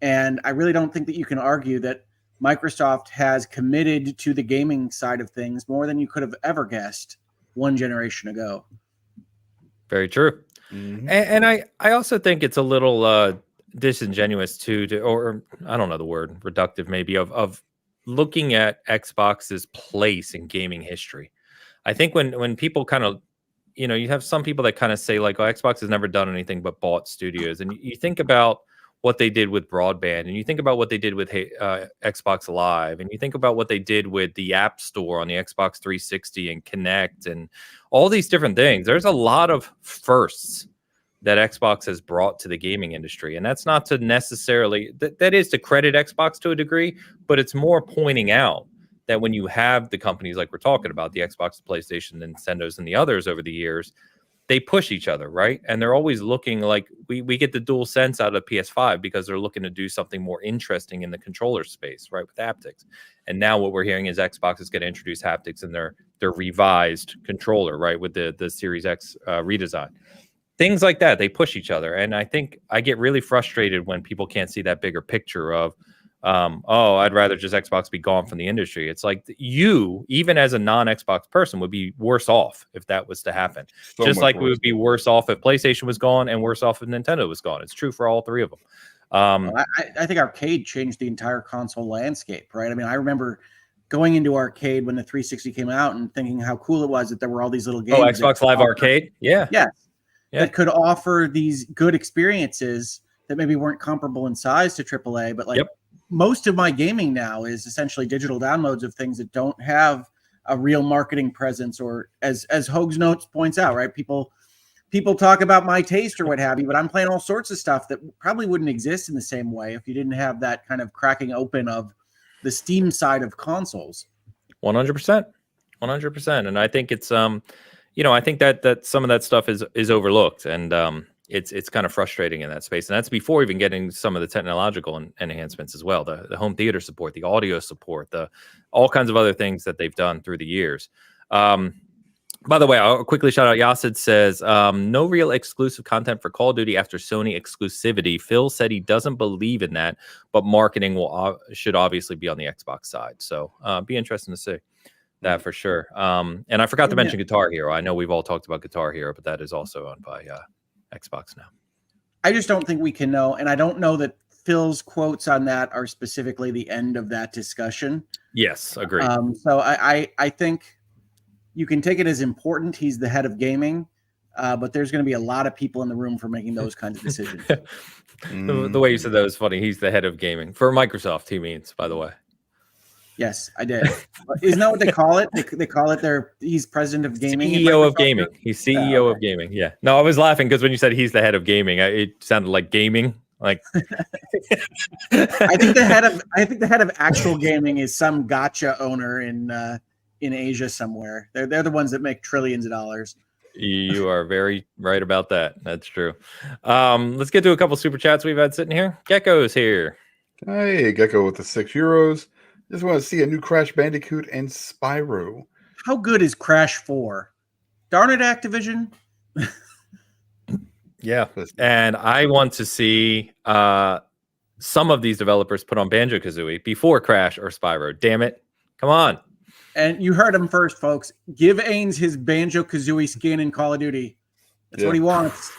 And I really don't think that you can argue that Microsoft has committed to the gaming side of things more than you could have ever guessed one generation ago. Very true. Mm-hmm. And I also think it's a little disingenuous or I don't know the word, reductive maybe, of looking at Xbox's place in gaming history. I think when people kind of, you have some people that kind of say like, oh, Xbox has never done anything but bought studios. And you think about what they did with broadband, and you think about what they did with Xbox Live, and you think about what they did with the App Store on the Xbox 360 and Kinect and all these different things. There's a lot of firsts that Xbox has brought to the gaming industry. And that's not to necessarily, that is to credit Xbox to a degree, but it's more pointing out that when you have the companies like we're talking about, the Xbox, the PlayStation, the Nintendos, and the others over the years, they push each other, right? And they're always looking like we get the dual sense out of PS5 because they're looking to do something more interesting in the controller space, right, with haptics. And now what we're hearing is Xbox is going to introduce haptics in their revised controller, right, with the Series X redesign. Things like that, they push each other. And I think I get really frustrated when people can't see that bigger picture of, I'd rather just Xbox be gone from the industry. It's like you, even as a non-Xbox person, would be worse off if that was to happen. So just like we would be worse off if PlayStation was gone and worse off if Nintendo was gone. It's true for all three of them. I think arcade changed the entire console landscape, right? I mean, I remember going into arcade when the 360 came out and thinking how cool it was that there were all these little games. Oh, Xbox Live Arcade? Yeah. That could offer these good experiences that maybe weren't comparable in size to AAA, but most of my gaming now is essentially digital downloads of things that don't have a real marketing presence, or as Hoag's Notes points out, right? People talk about my taste or what have you, but I'm playing all sorts of stuff that probably wouldn't exist in the same way if you didn't have that kind of cracking open of the Steam side of consoles. 100%. And I think it's, I think that some of that stuff is overlooked, and it's kind of frustrating in that space. And that's before even getting some of the technological enhancements as well, the home theater support, the audio support, all kinds of other things that they've done through the years. By the way, I'll quickly shout out, Yasid says, no real exclusive content for Call of Duty after Sony exclusivity. Phil said he doesn't believe in that, but marketing should obviously be on the Xbox side. So be interesting to see that for sure. And I forgot to mention Guitar Hero. I know we've all talked about Guitar Hero, but that is also owned by Xbox now. I just don't think we can know, and I don't know that Phil's quotes on that are specifically the end of that discussion. Yes, agreed. So I think you can take it as important. He's the head of gaming, but there's going to be a lot of people in the room for making those kinds of decisions. The way you said that was funny. He's the head of gaming for Microsoft. He means, by the way. Yes, I did. Isn't that what they call it? They call it he's president of gaming. CEO of gaming. He's CEO of gaming. Yeah. No, I was laughing because when you said he's the head of gaming, it sounded like gaming. Like I think the head of actual gaming is some gacha owner in Asia somewhere. They're the ones that make trillions of dollars. You are very right about that. That's true. Let's get to a couple super chats we've had sitting here. Gecko's here. Hey, Gecko with the €6. Just want to see a new Crash Bandicoot and Spyro. How good is Crash 4? Darn it, Activision. Yeah. And I want to see some of these developers put on Banjo-Kazooie before Crash or Spyro. Damn it. Come on. And you heard him first, folks. Give Ains his Banjo-Kazooie skin in Call of Duty. That's what he wants.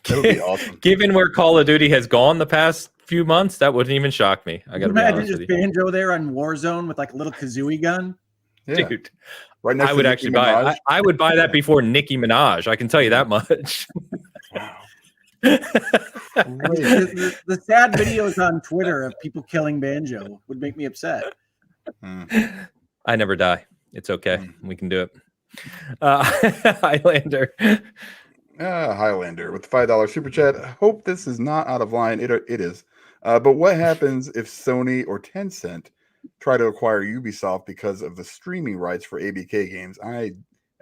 That would be awesome. Given where Call of Duty has gone the past few months, that wouldn't even shock me. I got to be honest with you. Imagine just Banjo there on Warzone with like a little Kazooie gun. Yeah. Dude, Right next I to would Nicki actually buy Minaj. it. I would buy that before Nicki Minaj. I can tell you that much. Wow. The sad videos on Twitter of people killing Banjo would make me upset. I never die. It's okay. We can do it. Highlander. Highlander with the $5 super chat. Hope this is not out of line. It is. But what happens if Sony or Tencent try to acquire Ubisoft because of the streaming rights for ABK games? I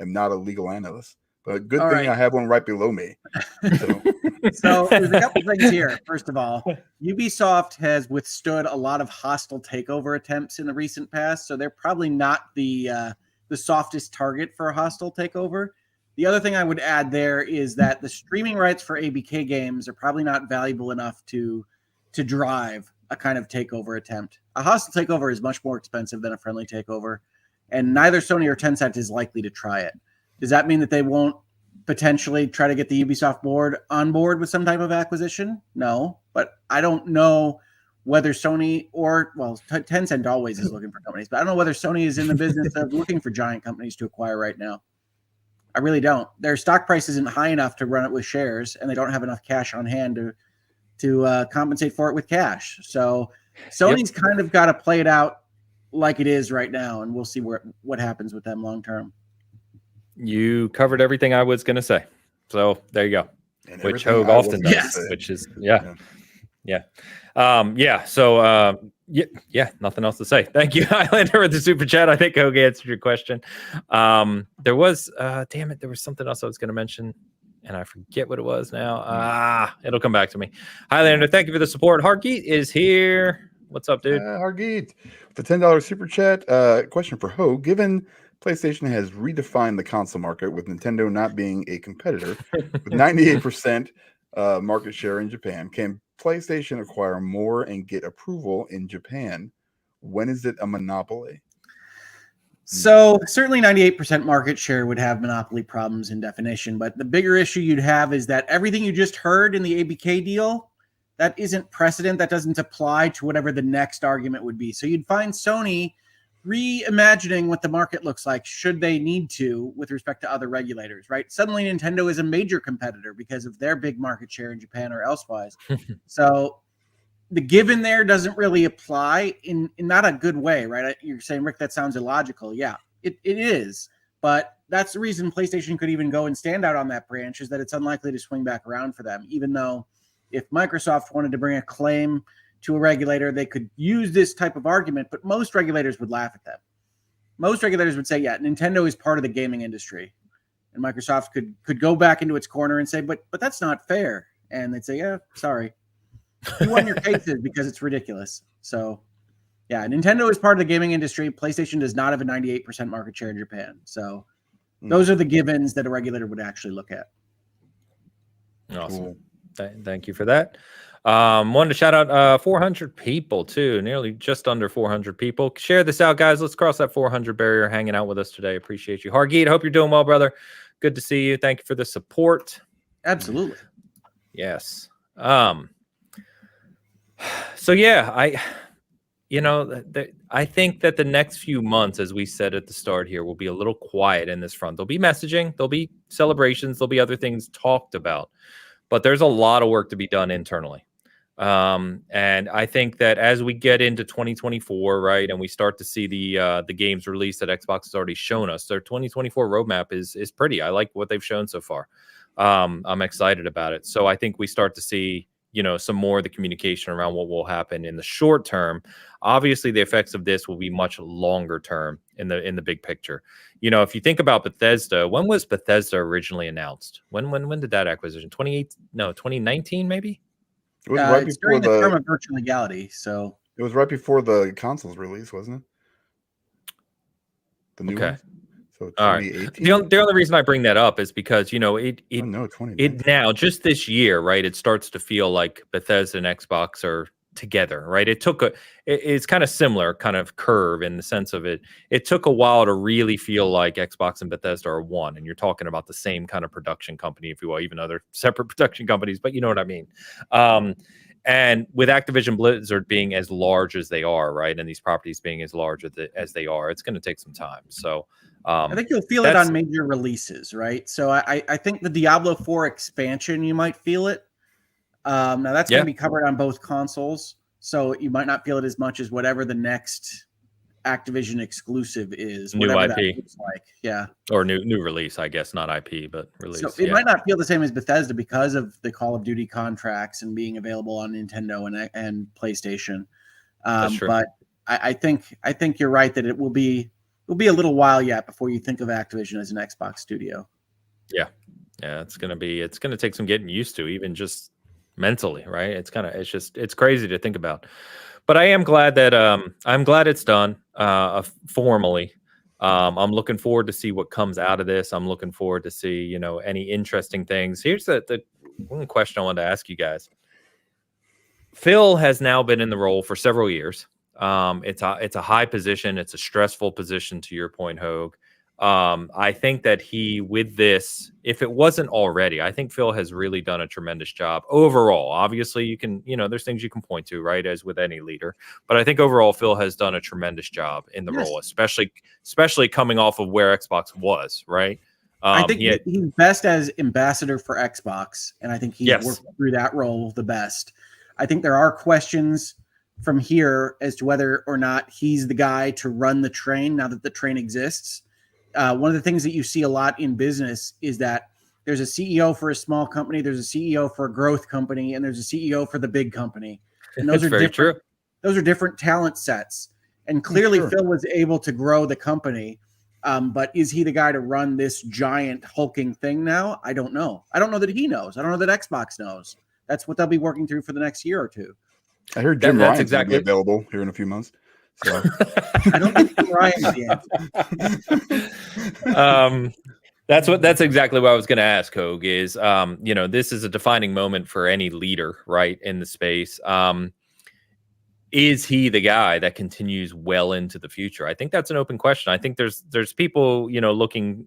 am not a legal analyst, but good thing I have one right below me. So there's a couple things here. First of all, Ubisoft has withstood a lot of hostile takeover attempts in the recent past, so they're probably not the softest target for a hostile takeover. The other thing I would add there is that the streaming rights for ABK games are probably not valuable enough to drive a kind of takeover attempt. A hostile takeover is much more expensive than a friendly takeover, and neither Sony or Tencent is likely to try it. Does that mean that they won't potentially try to get the Ubisoft board on board with some type of acquisition? No, but I don't know whether Sony or, Tencent always is looking for companies, but I don't know whether Sony is in the business of looking for giant companies to acquire right now. I really don't. Their stock price isn't high enough to run it with shares, and they don't have enough cash on hand to compensate for it with cash. So Sony's kind of got to play it out like it is right now, and we'll see what happens with them long term. You covered everything I was going to say. So there you go. Which Hogue often does, which is, So, nothing else to say. Thank you, Highlander, with the super chat. I think Hogue answered your question. There was, there was something else I was going to mention, and I forget what it was now. It'll come back to me. Highlander, thank you for the support. Hargeet is here. What's up, dude? Hargeet, the $10 super chat. Question for Hogue. Given PlayStation has redefined the console market with Nintendo not being a competitor, with 98% market share in Japan, can PlayStation acquire more and get approval in Japan? When is it a monopoly? So certainly 98% market share would have monopoly problems in definition, but the bigger issue you'd have is that everything you just heard in the ABK deal, that isn't precedent. That doesn't apply to whatever the next argument would be. So you'd find Sony reimagining what the market looks like should they need to with respect to other regulators, right? Suddenly Nintendo is a major competitor because of their big market share in Japan or elsewise. So the given there doesn't really apply in not a good way, right? You're saying, Rick, that sounds illogical. Yeah, it is. But that's the reason PlayStation could even go and stand out on that branch, is that it's unlikely to swing back around for them, even though if Microsoft wanted to bring a claim to a regulator, they could use this type of argument, but most regulators would laugh at them. Most regulators would say, yeah, Nintendo is part of the gaming industry. And Microsoft could go back into its corner and say, but that's not fair. And they'd say, yeah, sorry. You won your cases because it's ridiculous. So, yeah, Nintendo is part of the gaming industry. PlayStation does not have a 98% market share in Japan. So those are the givens that a regulator would actually look at. Awesome. Cool. Thank you for that. Wanted to shout out 400 people too, nearly just under 400 people. Share this out, guys. Let's cross that 400 barrier. Hanging out with us today. Appreciate you. Hargeet, hope you're doing well, brother. Good to see you. Thank you for the support. Absolutely. Yes. So yeah, I think that the next few months, as we said at the start here, will be a little quiet in this front. There'll be messaging, there'll be celebrations, there'll be other things talked about, but there's a lot of work to be done internally. And I think that as we get into 2024, right, and we start to see the games released that Xbox has already shown us, their 2024 roadmap is pretty. I like what they've shown so far. I'm excited about it. So I think we start to see, some more of the communication around what will happen in the short term. Obviously, the effects of this will be much longer term in the big picture. If you think about Bethesda, when was Bethesda originally announced? When did that acquisition? 2019 maybe? It was right before during the term of virtual legality. So it was right before the consoles release, wasn't it? The new one. So 2018. All right. The only reason I bring that up is because it now just this year, right? It starts to feel like Bethesda and Xbox are together, right? It's kind of similar kind of curve in the sense of it took a while to really feel like Xbox and Bethesda are one, and you're talking about the same kind of production company, if you will, even though they're separate production companies, but you know what I mean. And with Activision Blizzard being as large as they are, right, and these properties being as large as they are, it's going to take some time. So I think you'll feel it on major releases, right? So I think the Diablo 4 expansion, you might feel it. Now that's going to be covered on both consoles, so you might not feel it as much as whatever the next Activision exclusive is, new whatever IP. that looks like. Yeah, or new release, I guess, not IP, but release. So it might not feel the same as Bethesda because of the Call of Duty contracts and being available on Nintendo and PlayStation. That's true. But I think you're right that it will be a little while yet before you think of Activision as an Xbox studio. Yeah, it's gonna take some getting used to, even just mentally, right? It's crazy to think about. But I am glad that I'm glad it's done formally. I'm looking forward to see what comes out of this. I'm looking forward to see, any interesting things. Here's the one question I wanted to ask you guys. Phil has now been in the role for several years. It's a high position. It's a stressful position, to your point, Hogue. I think that with this, if it wasn't already, I think Phil has really done a tremendous job overall. Obviously, you can, there's things you can point to, right, as with any leader. But I think overall, Phil has done a tremendous job in the role, especially coming off of where Xbox was, right? I think he's best as ambassador for Xbox, and I think he's worked through that role the best. I think there are questions from here as to whether or not he's the guy to run the train now that the train exists. One of the things that you see a lot in business is that there's a CEO for a small company, there's a CEO for a growth company, and there's a CEO for the big company. And those are very different. True. Those are different talent sets. And clearly Phil was able to grow the company. But is he the guy to run this giant hulking thing now? I don't know. I don't know that he knows. I don't know that Xbox knows. That's what they'll be working through for the next year or two. I heard Jim Ryan's going to be available here in a few months. So I don't think Jim Ryan's the answer. That's exactly what I was going to ask, Hogue, is, this is a defining moment for any leader, right, in the space. Is he the guy that continues well into the future? I think that's an open question. I think there's people, looking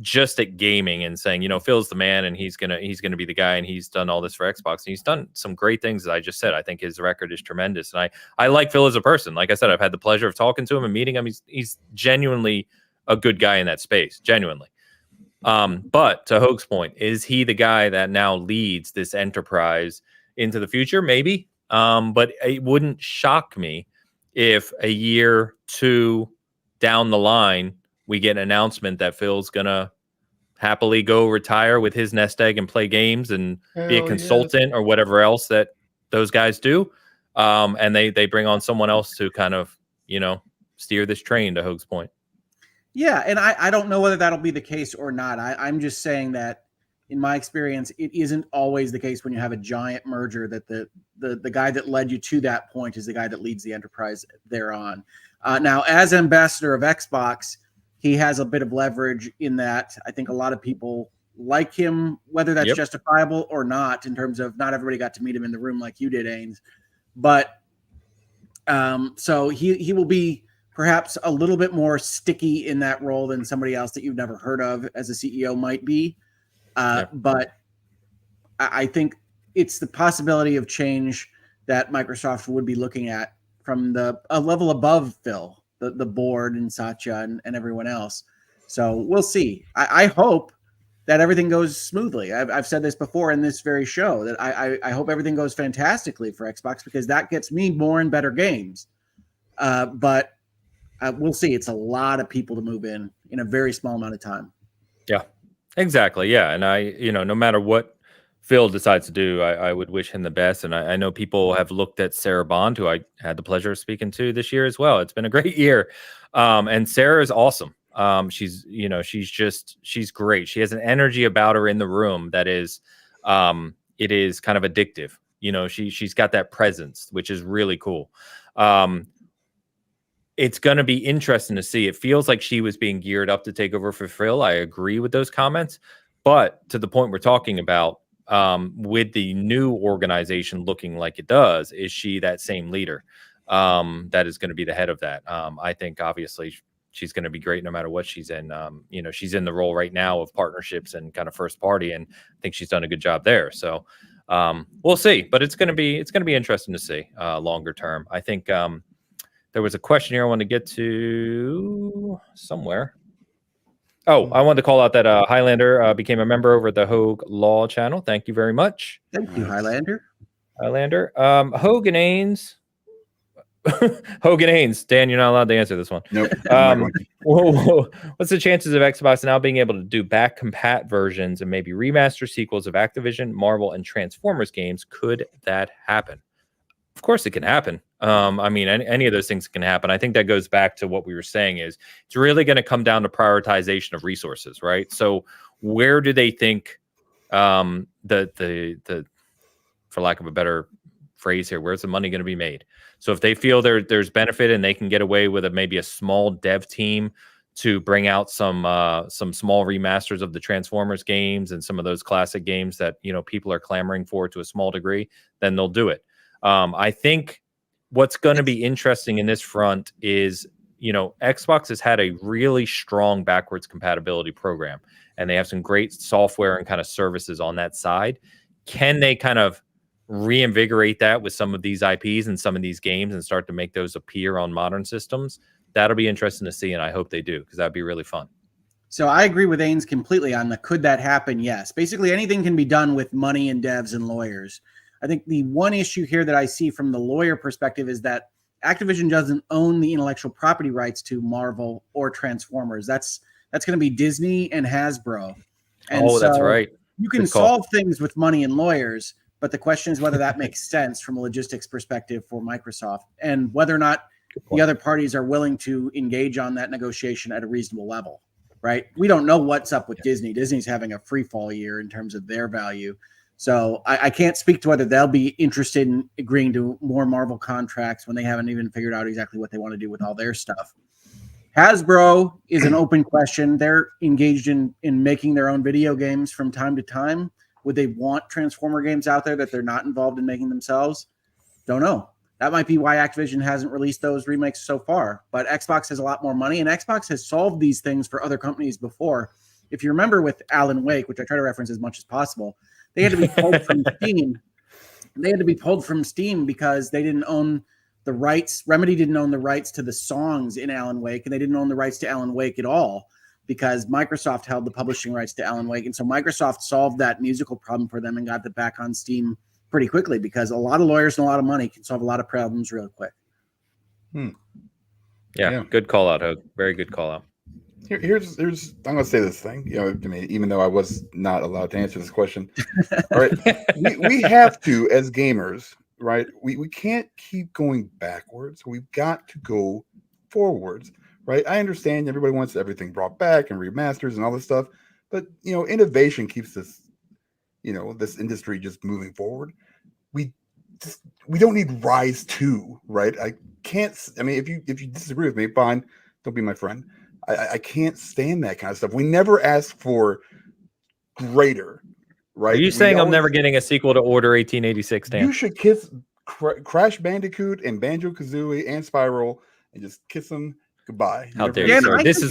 just at gaming and saying, Phil's the man and he's gonna be the guy, and he's done all this for Xbox and he's done some great things, as I just said. I think his record is tremendous, and I like Phil as a person. Like I said, I've had the pleasure of talking to him and meeting him. He's genuinely a good guy in that space, genuinely. But to Hogue's point, is he the guy that now leads this enterprise into the future? Maybe. But it wouldn't shock me if a year, two down the line, we get an announcement that Phil's going to happily go retire with his nest egg and play games and be a consultant or whatever else that those guys do. And they bring on someone else to kind of, steer this train, to Hogue's point. Yeah. And I don't know whether that'll be the case or not. I'm just saying that in my experience, it isn't always the case when you have a giant merger that the guy that led you to that point is the guy that leads the enterprise thereon. Now, as ambassador of Xbox, he has a bit of leverage in that I think a lot of people like him, whether that's justifiable or not, in terms of not everybody got to meet him in the room like you did, Ains. But so he will be perhaps a little bit more sticky in that role than somebody else that you've never heard of as a CEO might be. But I think it's the possibility of change that Microsoft would be looking at from a level above Phil, the board and Satya and everyone else. So we'll see. I hope that everything goes smoothly. I've said this before in this very show that I hope everything goes fantastically for Xbox, because that gets me more and better games. But we'll see. It's a lot of people to move in a very small amount of time. Yeah. Exactly. Yeah. And no matter what Phil decides to do, I would wish him the best. And I know people have looked at Sarah Bond, who I had the pleasure of speaking to this year as well. It's been a great year. And Sarah is awesome. She's great. She has an energy about her in the room that is, it is kind of addictive. She's got that presence, which is really cool. It's going to be interesting to see. It feels like she was being geared up to take over for Phil. I agree with those comments. But to the point we're talking about, with the new organization looking like it does, is she that same leader that is going to be the head of that? I think obviously she's going to be great no matter what she's in. She's in the role right now of partnerships and kind of first party, and I think she's done a good job there. So we'll see, but it's going to be interesting to see longer term. I think there was a question here I want to get to somewhere. Oh, I wanted to call out that Highlander became a member over the Hogue Law channel. Thank you very much. Thank you, Highlander. Hogan Ains. Hogan Ains. Dan, you're not allowed to answer this one. Nope. What's the chances of Xbox now being able to do back compat versions and maybe remaster sequels of Activision, Marvel, and Transformers games? Could that happen? Of course it can happen. I mean, any of those things can happen. I think that goes back to what we were saying is it's really going to come down to prioritization of resources, right? So where do they think the for lack of a better phrase here, where's the money going to be made? So if they feel there's benefit and they can get away with maybe a small dev team to bring out some small remasters of the Transformers games and some of those classic games that people are clamoring for to a small degree, then they'll do it. I think what's going to be interesting in this front is, Xbox has had a really strong backwards compatibility program, and they have some great software and kind of services on that side. Can they kind of reinvigorate that with some of these IPs and some of these games and start to make those appear on modern systems? That'll be interesting to see, and I hope they do, because that'd be really fun. So I agree with Ains completely on the could that happen? Yes. Basically, anything can be done with money and devs and lawyers. I think the one issue here that I see from the lawyer perspective is that Activision doesn't own the intellectual property rights to Marvel or Transformers. That's going to be Disney and Hasbro. And that's right. You can solve things with money and lawyers, but the question is whether that makes sense from a logistics perspective for Microsoft, and whether or not the other parties are willing to engage on that negotiation at a reasonable level, right? We don't know what's up with Disney. Disney's having a free fall year in terms of their value. So I can't speak to whether they'll be interested in agreeing to more Marvel contracts when they haven't even figured out exactly what they want to do with all their stuff. Hasbro is an open question. They're engaged in making their own video games from time to time. Would they want Transformer games out there that they're not involved in making themselves? Don't know. That might be why Activision hasn't released those remakes so far. But Xbox has a lot more money, and Xbox has solved these things for other companies before. If you remember with Alan Wake, which I try to reference as much as possible, they had to be pulled from Steam. They had to be pulled from Steam because they didn't own the rights. Remedy didn't own the rights to the songs in Alan Wake, and they didn't own the rights to Alan Wake at all because Microsoft held the publishing rights to Alan Wake. And so Microsoft solved that musical problem for them and got it back on Steam pretty quickly, because a lot of lawyers and a lot of money can solve a lot of problems real quick. Yeah, good call out, Hogue. Very good call out. Here's I'm gonna say this thing, even though I was not allowed to answer this question. All right. we have to, as gamers, right? We can't keep going backwards. We've got to go forwards, right? I understand everybody wants everything brought back and remasters and all this stuff, but innovation keeps this, this industry just moving forward. We don't need Rise 2, right? If you disagree with me, fine, don't be my friend. I can't stand that kind of stuff. We never ask for greater, right? Are you saying I'm never getting a sequel to Order 1886, Dan? You should kiss Crash Bandicoot and Banjo-Kazooie and Spiral and just kiss them goodbye. How dare you, sir. This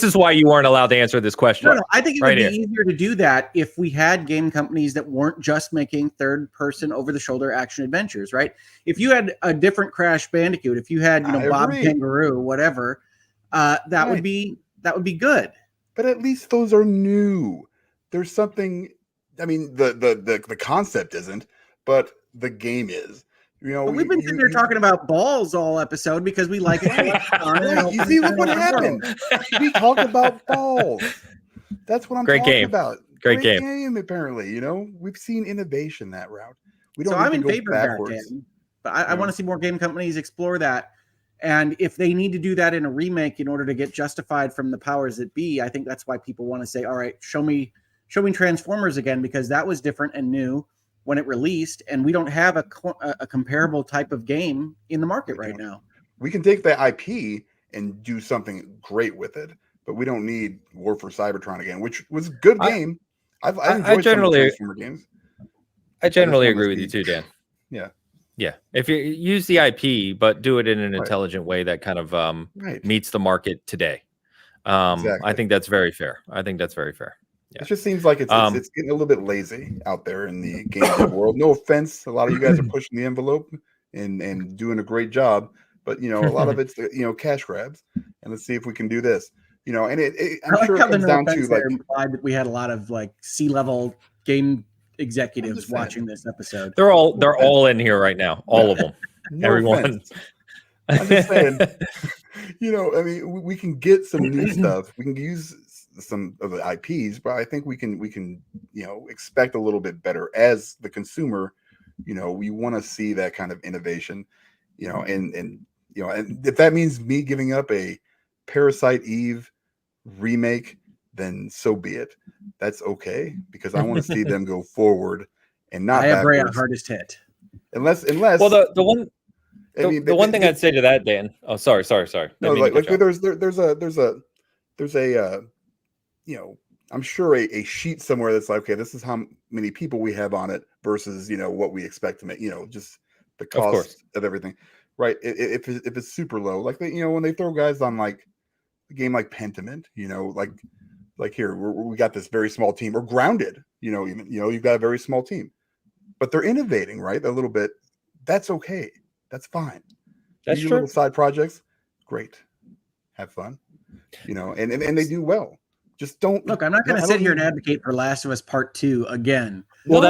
is why you weren't allowed to answer this question. No, I think it would be easier to do that if we had game companies that weren't just making third-person, over-the-shoulder action adventures, right? If you had a different Crash Bandicoot, if you had Bob Kangaroo, whatever, that would be good. But at least those are new. There's something. I mean, the concept isn't, but the game is. But we've been sitting there talking about balls all episode because we like it. You see what happened? We talked about balls. That's what I'm talking about. Great game. Apparently, we've seen innovation that route. I'm in favor of that game, but I want to see more game companies explore that. And if they need to do that in a remake in order to get justified from the powers that be, I think that's why people want to say, all right, show me Transformers again, because that was different and new when it released, and we don't have a comparable type of game in the market right now. We can take the IP and do something great with it, but we don't need War for Cybertron again, which was a good game. I've enjoyed some of the Transformer games. I generally agree with you too, Dan. Yeah. Yeah. If you use the IP, but do it in an intelligent way that kind of meets the market today. Exactly. I think that's very fair. Yeah. It just seems like it's getting a little bit lazy out there in the game dev world. No offense. A lot of you guys are pushing the envelope and doing a great job. But, a lot of it's, cash grabs. And let's see if we can do this. And I'm sure it comes down to like implied that we had a lot of like C-level game executives watching this episode. They're all in here right now. All of them. No Everyone. Offense. I'm just saying, we can get some new stuff. We can use some of the IPs, but I think we can expect a little bit better as the consumer. We want to see that kind of innovation. And if that means me giving up a Parasite Eve remake, then so be it. That's okay, because I want to see them go forward and not backwards. Hardest hit. Unless well, the one thing I'd say to that, Dan. Oh, sorry. No, like there's a I'm sure a sheet somewhere that's like, okay, this is how many people we have on it versus what we expect to make. Just the cost of everything, right? If it's super low, like when they throw guys on like a game like Pentiment, like here we got this very small team, or Grounded, you've got a very small team, but they're innovating, right? A little bit. That's okay. That's fine. That's true. Little side projects, great. Have fun, and they do well. Just don't look. I'm not going to sit here and advocate for Last of Us Part 2 again. Well,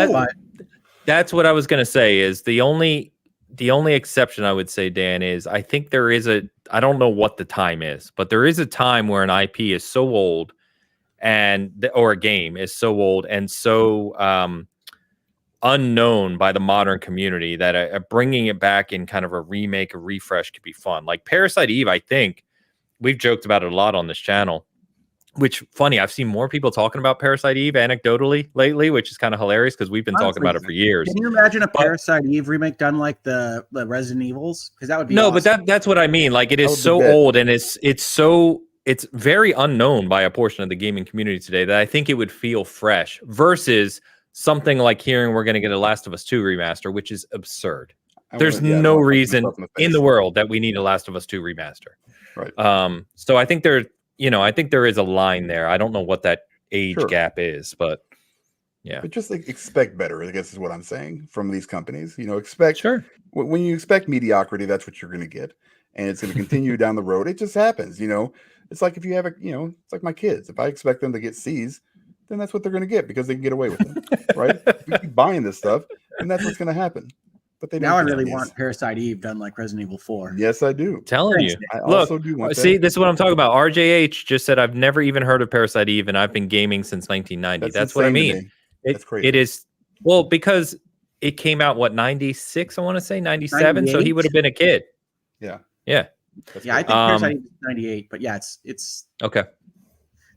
that's what I was going to say. Is the only exception I would say, Dan, is I think there is I don't know what the time is, but there is a time where an IP is so old or a game is so old and so unknown by the modern community that bringing it back in kind of a remake, a refresh could be fun. Like Parasite Eve, I think we've joked about it a lot on this channel. Which funny, I've seen more people talking about Parasite Eve anecdotally lately, which is kind of hilarious because we've been talking about it for years. Can you imagine a Parasite Eve remake done like the Resident Evils? Because that would be awesome. But that's what I mean. Like it is so old and it's very unknown by a portion of the gaming community today that I think it would feel fresh versus something like hearing we're going to get a Last of Us 2 remaster, which is absurd. There's no reason in the world that we need a Last of Us 2 remaster. Right. So I think I think there is a line there. I don't know what that age gap is, but yeah. But just expect better, I guess is what I'm saying from these companies. Expect when you expect mediocrity, that's what you're going to get, and it's going to continue down the road. It just happens. It's like if you have it's like my kids. If I expect them to get C's, then that's what they're going to get because they can get away with it, right? We keep buying this stuff, and that's what's going to happen. But now I really want Parasite Eve done like Resident Evil 4. Yes, I do. Telling you. I also do want that. See, this is what I'm talking about. RJH just said, I've never even heard of Parasite Eve, and I've been gaming since 1990. That's what I mean. That's crazy. It is, well, because it came out, 96, I want to say, 97? 98? So he would have been a kid. Yeah. Yeah. I think Parasite Eve is 98, but yeah, it's okay.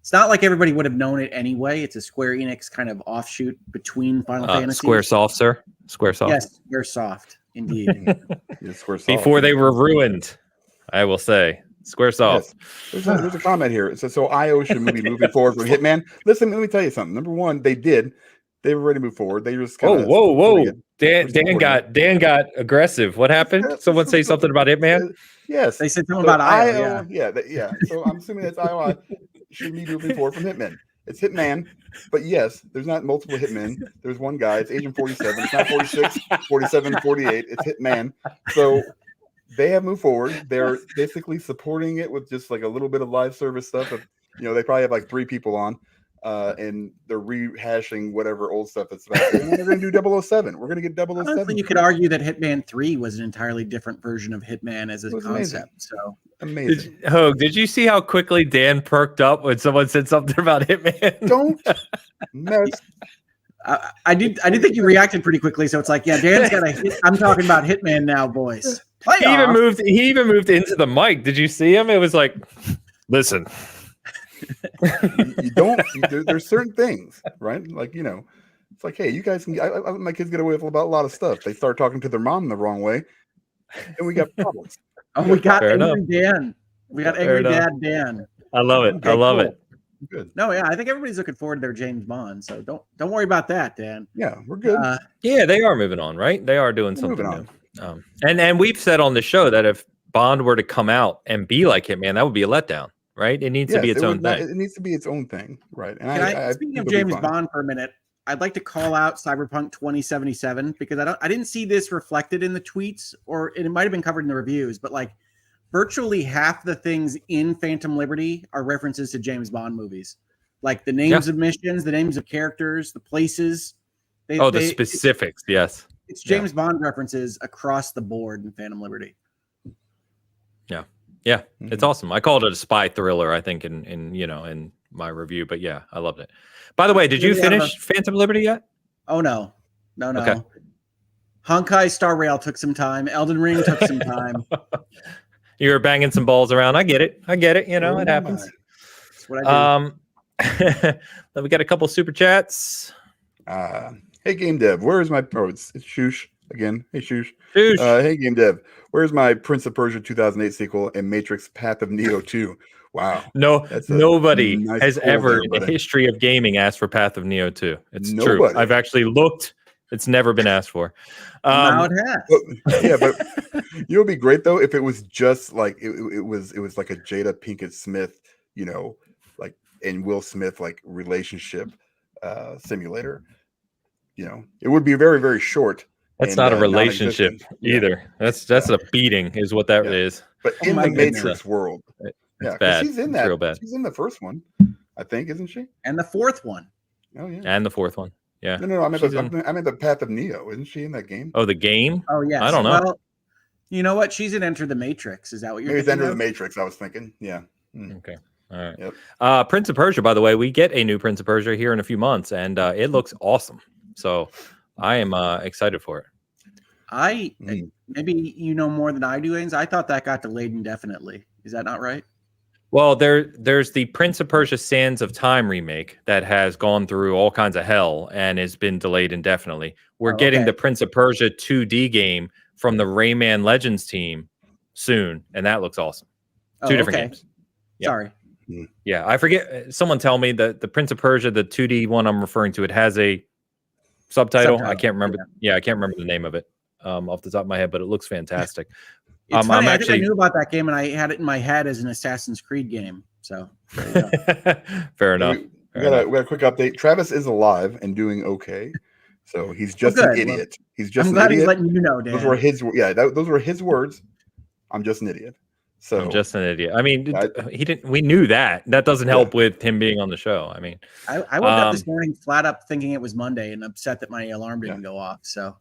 It's not like everybody would have known it anyway. It's a Square Enix kind of offshoot between Final Fantasy. Squaresoft, sir. Squaresoft. Yes, Squaresoft, indeed. Squaresoft. Before they were ruined, I will say. Squaresoft. Yes. There's a comment here. It says, so IO should be moving forward from Hitman. Listen, let me tell you something. Number one, they did. They were ready to move forward. They just kind of whoa. Dan got aggressive. What happened? Someone say something about Hitman? Yes. They said something about IO. Yeah. So I'm assuming that's IO should be moving forward from Hitman. It's Hitman, but yes, there's not multiple Hitmen. There's one guy. It's Agent 47. It's not 46, 47, 48. It's Hitman. So they have moved forward. They're basically supporting it with just like a little bit of live service stuff. They probably have like 3 people on, and they're rehashing whatever old stuff that's about. And they're going to do 007. We're going to get 007. Honestly, you could argue that Hitman 3 was an entirely different version of Hitman as a concept. Amazing. So amazing. Did you see how quickly Dan perked up when someone said something about Hitman? Don't mess. I did think you reacted pretty quickly. So it's like, yeah, Dan's got I'm talking about Hitman now, boys. He even moved into the mic. Did you see him? It was like, listen. You don't. There's certain things, right? Like it's like, hey, you guys can. I let my kids get away with about a lot of stuff. They start talking to their mom the wrong way, and we got problems. We got angry Dan. We got angry dad Dan. I love it. Okay, I love cool. it. Good. No, yeah, I think everybody's looking forward to their James Bond. So don't worry about that, Dan. Yeah, we're good. Yeah, they are moving on, right? They are doing something moving new. And we've said on the show that if Bond were to come out and be like Hitman, that would be a letdown, right? It needs to be its own thing. It needs to be its own thing, right? And Speaking of James Bond for a minute, I'd like to call out Cyberpunk 2077 because I didn't see this reflected in the tweets, or it might have been covered in the reviews, but like virtually half the things in Phantom Liberty are references to James Bond movies, like the names of missions, the names of characters, the places. The specifics, yes. It's James Bond references across the board in Phantom Liberty. Yeah, it's awesome. I called it a spy thriller, I think, in my review, but yeah, I loved it. By the way, did you finish Phantom Liberty yet? Oh no. Okay. Honkai Star Rail took some time. Elden Ring took some time. You were banging some balls around. I get it. It happens. That's what I do. We got a couple super chats. Hey, Game Dev, where is my... Oh, it's Shoosh again. Hey, Shoosh. Hey, Game Dev, where's my Prince of Persia 2008 sequel and Matrix Path of Neo 2? Wow. No, nobody has ever in the history of gaming asked for Path of Neo 2. It's true. I've actually looked. It's never been asked for. Now it has. But it would be great though if it was just like it was like a Jada Pinkett Smith, like and Will Smith like relationship simulator. It would be very, very short. That's not a relationship either. That's a beating, is what that is. But in the Matrix world, it's bad. She's in that. It's real bad. She's in the first one, I think, isn't she? And the fourth one. Oh yeah. And the fourth one. Yeah. No. I meant the Path of Neo. Isn't she in that game? Oh, the game? Oh yeah. I don't know. Well, you know what? She's in Enter the Matrix. Is that what you're Maybe it's thinking Enter of? the Matrix. I was thinking. Yeah. Okay. All right. Yep. Prince of Persia, by the way, we get a new Prince of Persia here in a few months, and it looks awesome. So I am excited for it. Maybe you know more than I do, Ains. I thought that got delayed indefinitely. Is that not right? Well, there's the Prince of Persia Sands of Time remake that has gone through all kinds of hell and has been delayed indefinitely. We're getting the Prince of Persia 2D game from the Rayman Legends team soon, and that looks awesome. Two different games. Yeah. Sorry. Yeah, I forget. Someone tell me that the Prince of Persia, the 2D one I'm referring to, it has a subtitle. I can't remember. Yeah, I can't remember the name of it off the top of my head, but it looks fantastic. It's funny. I think I knew about that game, and I had it in my head as an Assassin's Creed game. So fair enough. We got a quick update. Travis is alive and doing okay. So he's just an idiot. He's just I'm an glad idiot. he's letting you know, Dan. Those were his. Those were his words. I'm just an idiot. So I'm just an idiot. I mean, he didn't. We knew that. That doesn't help with him being on the show. I mean, I woke up this morning flat up thinking it was Monday and upset that my alarm didn't go off. So,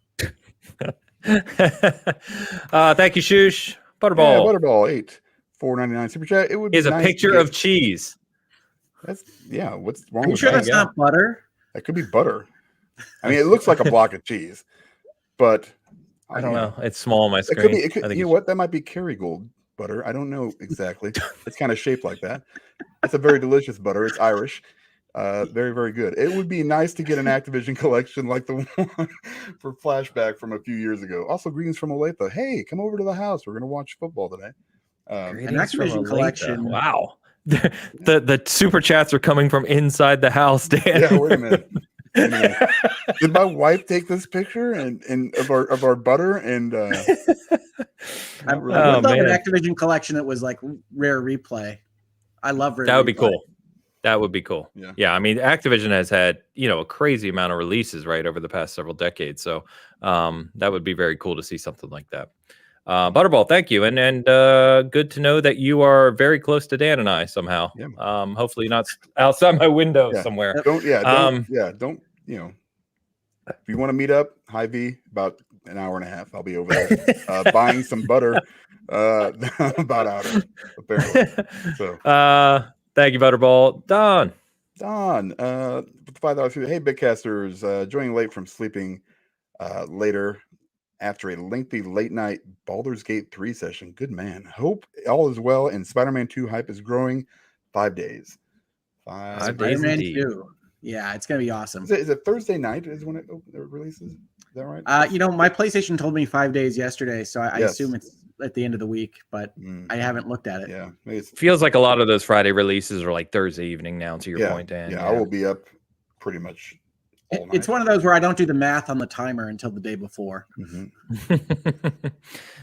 thank you, Shoosh. Butterball. Yeah, Butterball 4.99 super chat. It would be is a picture of cheese. That's what's wrong Are you with sure that? that's not butter? That could be butter. I mean, it looks like a block of cheese, but I don't know. It's small on my screen. It could, you know what? That might be Kerrygold butter. I don't know exactly. It's kind of shaped like that. It's a very delicious butter. It's Irish. Very, very good. It would be nice to get an Activision collection like the one for Flashback from a few years ago. Also, greetings from Olathe. Hey, come over to the house. We're going to watch football today. An Activision collection. Wow. The super chats are coming from inside the house, Dan. Yeah, wait a minute. Did my wife take this picture and of our butter and I would love an Activision collection that was like rare replay. I love rare. That would be replay. cool. That would be cool. Yeah. I mean, Activision has had a crazy amount of releases right over the past several decades. So that would be very cool to see something like that. Butterball, thank you, and good to know that you are very close to Dan and I somehow. Yeah. Hopefully not outside my window somewhere. Don't if you want to meet up, Hy-Vee, about an hour and a half. I'll be over there buying some butter about out apparently. So thank you, Butterball. Don, $5. Hey, Bitcasters, joining late from sleeping later after a lengthy late night Baldur's Gate 3 session. Good man. Hope all is well and Spider-Man 2 hype is growing. 5 days. 5 days. Spider-Man 2. Yeah, it's gonna be awesome. Is it Thursday night is when it releases? Is that right? My PlayStation told me 5 days yesterday, so I assume it's at the end of the week, but I haven't looked at it. Yeah, feels like a lot of those Friday releases are like Thursday evening now. To your point, Dan. Yeah, I will be up pretty much. It's one of those where I don't do the math on the timer until the day before. Gotcha.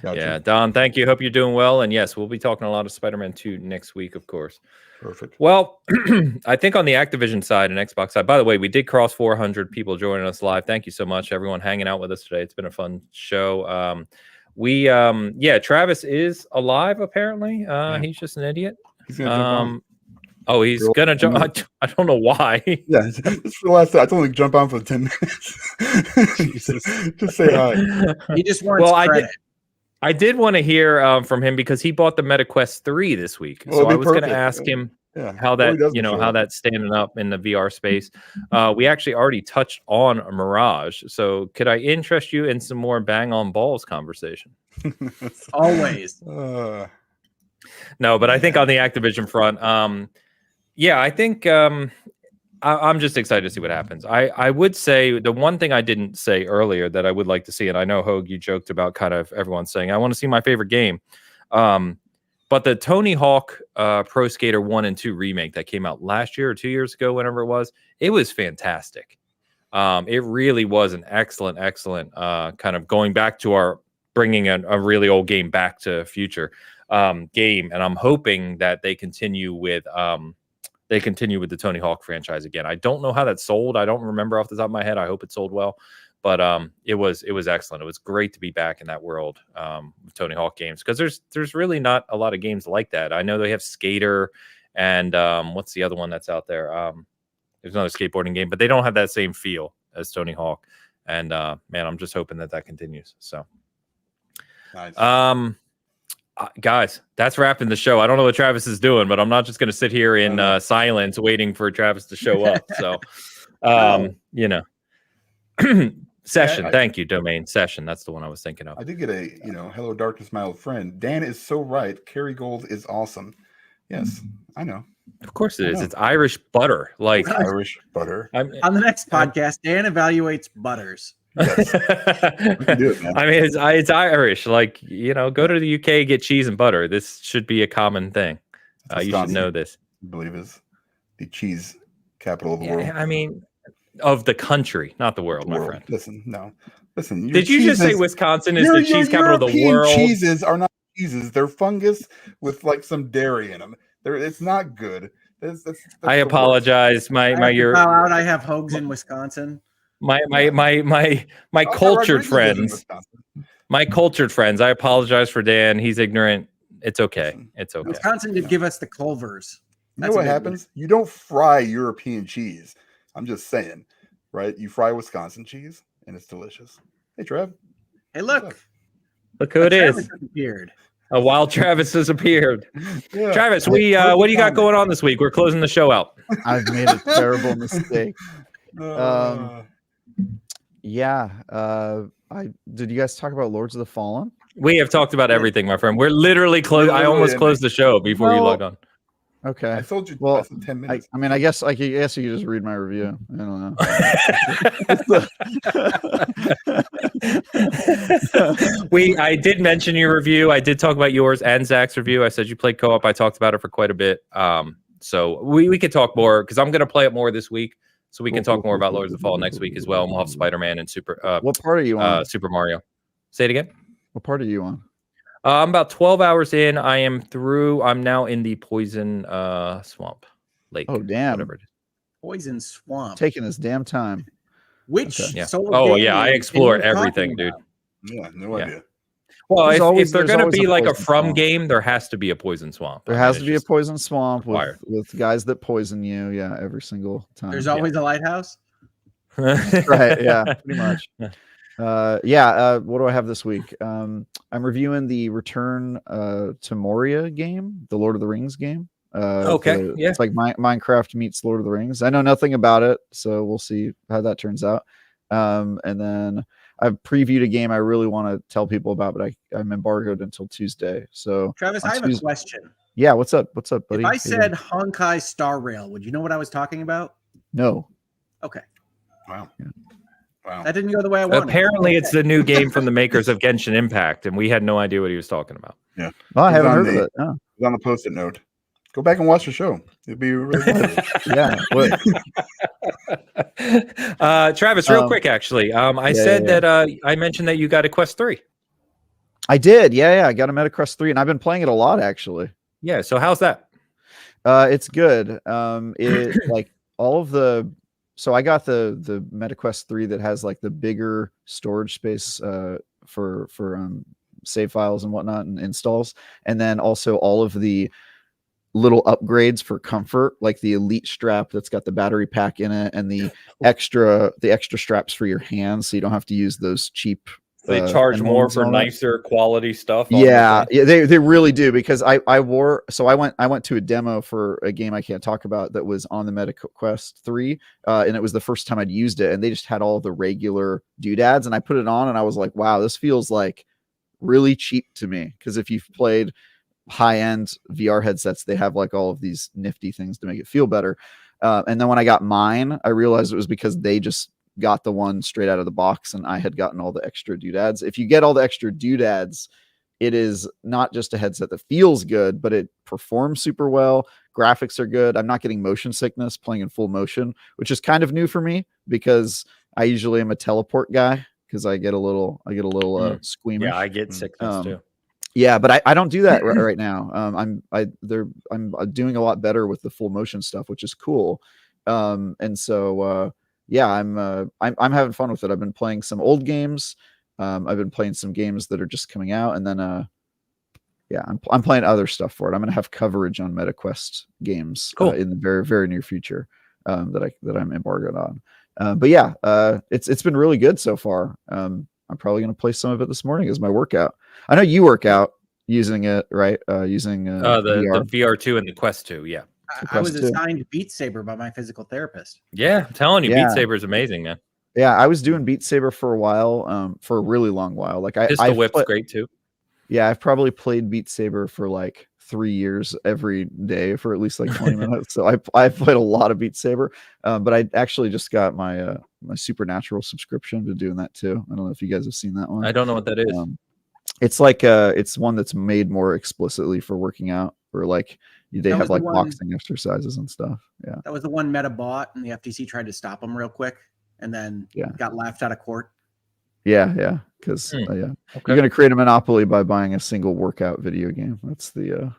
Yeah, Don, thank you. Hope you're doing well. And yes, we'll be talking a lot of Spider-Man 2 next week, of course. Perfect. Well, I think on the Activision side and Xbox side, by the way, we did cross 400 people joining us live. Thank you so much, everyone hanging out with us today. It's been a fun show. Travis is alive, apparently. He's just an idiot. He's gonna jump on. Oh, he's gonna jump. I don't know why. Yeah, it's for the last. I told him to jump on for 10 minutes. just say hi. He just wants credit. I did want to hear from him because he bought the MetaQuest 3 this week. So I was going to ask him how that, how that's standing up in the VR space. We actually already touched on Mirage. So could I interest you in some more bang on balls conversation? Always. No, but I think on the Activision front, I think I'm just excited to see what happens. I would say the one thing I didn't say earlier that I would like to see, and I know, Hogue, you joked about kind of everyone saying, I want to see my favorite game. But the Tony Hawk Pro Skater 1 and 2 remake that came out last year or 2 years ago, whenever it was fantastic. It really was an excellent kind of going back to bringing a really old game back to future game. And I'm hoping that they continue with the Tony Hawk franchise again. I don't know how that sold. I don't remember off the top of my head. I hope it sold well, but it was excellent. It was great to be back in that world with Tony Hawk games, because there's really not a lot of games like that. I know they have Skater and what's the other one that's out there? There's another skateboarding game, but they don't have that same feel as Tony Hawk. And man, I'm just hoping that continues. So, nice. Guys, that's wrapping the show. I don't know what Travis is doing, but I'm not just going to sit here in silence waiting for Travis to show up. So, Session. Thank you, Domain. Session. That's the one I was thinking of. I did get a, hello, darkness, my old friend. Dan is so right. Kerrygold is awesome. Yes, I know. Of course it is. It's Irish butter. Like Irish butter. On the next podcast, Dan evaluates butters. Yes. We can do it, man. I mean, it's Irish. Like, go to the UK, get cheese and butter. This should be a common thing. You should know this. I believe is the cheese capital of the world. I mean, of the country, not the world, my friend. Listen. Did you just say Wisconsin is the cheese capital of the world? Cheeses are not cheeses. They're fungus with like some dairy in them. It's not good. That's I apologize. I have Hogues in Wisconsin. My cultured friends. My cultured friends. I apologize for Dan. He's ignorant. It's okay. It's okay. Wisconsin did give us the Culvers. You know what happens? You don't fry European cheese. I'm just saying, right? You fry Wisconsin cheese, and it's delicious. Hey, Trev. Hey, look who it is. Appeared. A wild Travis has appeared. Yeah. Travis, what do you got going on this week? We're closing the show out. I've made a terrible mistake. Did you guys talk about Lords of the Fallen? We have talked about everything, my friend. We're literally close. I almost closed the show before you logged on. Okay. I told you. Well, 10 minutes. I guess you could just read my review. I don't know. I did mention your review. I did talk about yours and Zach's review. I said you played co-op. I talked about it for quite a bit. So we could talk more because I'm going to play it more this week. So we can talk more about Lords of the Fall next week as well. And we'll have Spider-Man and what part are you on? Super Mario. Say it again. What part are you on? I'm about 12 hours in. I'm now in the Poison Swamp Lake. Oh, damn. Whatever it is. Poison Swamp. Taking his damn time. Which? Okay. I explore everything, dude. Yeah, no idea. Well, if they're going to be like a From game, there has to be a Poison Swamp. There has to be a Poison Swamp with guys that poison you. Yeah, every single time. There's always a lighthouse. Right. Yeah, pretty much. What do I have this week? I'm reviewing the Return to Moria game, the Lord of the Rings game. It's like Minecraft meets Lord of the Rings. I know nothing about it, so we'll see how that turns out. And then I've previewed a game I really want to tell people about, but I'm embargoed until Tuesday. So Travis, I have a question. Yeah, what's up, buddy? If I said Honkai Star Rail, would you know what I was talking about? No. Okay. Wow. Yeah. Wow. That didn't go the way I wanted. Apparently, it's the new game from the makers of Genshin Impact, and we had no idea what he was talking about. Yeah. Oh, I It was haven't on heard of the- it. Oh. It was on the post-it note. Go back and watch the show. It'd be really good. Yeah. What? Travis, real quick, actually, I said that I mentioned that you got a Quest 3. I did. Yeah. I got a MetaQuest 3, and I've been playing it a lot, actually. Yeah. So how's that? It's good. It like all of the. So I got the MetaQuest 3 that has like the bigger storage space for save files and whatnot and installs, and then also all of the little upgrades for comfort, like the Elite strap that's got the battery pack in it, and the extra straps for your hands, so you don't have to use those cheap. They charge more ones for on it. nicer quality stuff. Yeah, they really do, because I went to a demo for a game I can't talk about that was on the MetaQuest 3, and it was the first time I'd used it, and they just had all the regular doodads, and I put it on and I was like, wow, this feels like really cheap to me, because if you've played high-end VR headsets, they have like all of these nifty things to make it feel better. And then when I got mine, I realized it was because they just got the one straight out of the box, and I had gotten all the extra doodads. If you get all the extra doodads, it is not just a headset that feels good, but it performs super well. Graphics are good. I'm not getting motion sickness playing in full motion, which is kind of new for me, because I usually am a teleport guy, because I get a little squeamish. Yeah, I get sickness too. Yeah, but I don't do that right now. I'm doing a lot better with the full motion stuff, which is cool. And so yeah, I'm having fun with it. I've been playing some old games. I've been playing some games that are just coming out, and then yeah, I'm playing other stuff for it. I'm gonna have coverage on MetaQuest games in the very, very near future that I'm embargoed on. But yeah, it's been really good so far. I'm probably gonna play some of it this morning as my workout. I know you work out using it, right? Using the VR2 and the Quest 2, yeah. I was assigned Beat Saber by my physical therapist. Yeah, I'm telling you, Beat Saber is amazing, man. Yeah, I was doing Beat Saber for a while, for a really long while. Like Pistol Whip's great too. Yeah, I've probably played Beat Saber for like 3 years every day for at least like 20 minutes. So I played a lot of Beat Saber, but I actually just got my my Supernatural subscription to doing that too. I don't know if you guys have seen that one. I don't know what that is. It's like it's one that's made more explicitly for working out, or like they have like boxing exercises and stuff. Yeah, that was the one Meta bought, and the FTC tried to stop them real quick, and then got laughed out of court. Yeah, because you're gonna create a monopoly by buying a single workout video game. That's the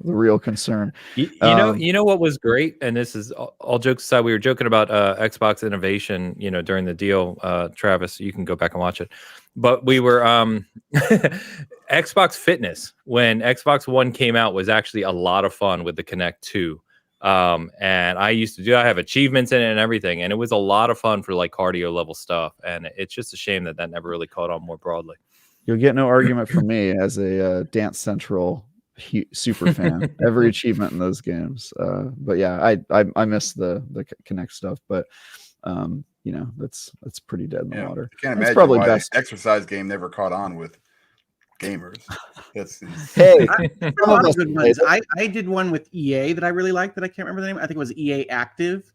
real concern. You know what was great, and this is all jokes aside. We were joking about Xbox innovation, during the deal. Travis, you can go back and watch it. But we were Xbox Fitness when Xbox One came out was actually a lot of fun with the Kinect 2. And I used to do, I have achievements in it and everything, and it was a lot of fun for like cardio level stuff, and it's just a shame that never really caught on more broadly. You'll get no argument from me as a Dance Central super fan. Every achievement in those games, but yeah, I miss the Kinect stuff, but that's pretty dead in the water. I can't imagine probably why best exercise game never caught on with gamers. Hey, a lot of good ones. I did one with EA that I really liked that I can't remember the name. I think it was EA Active.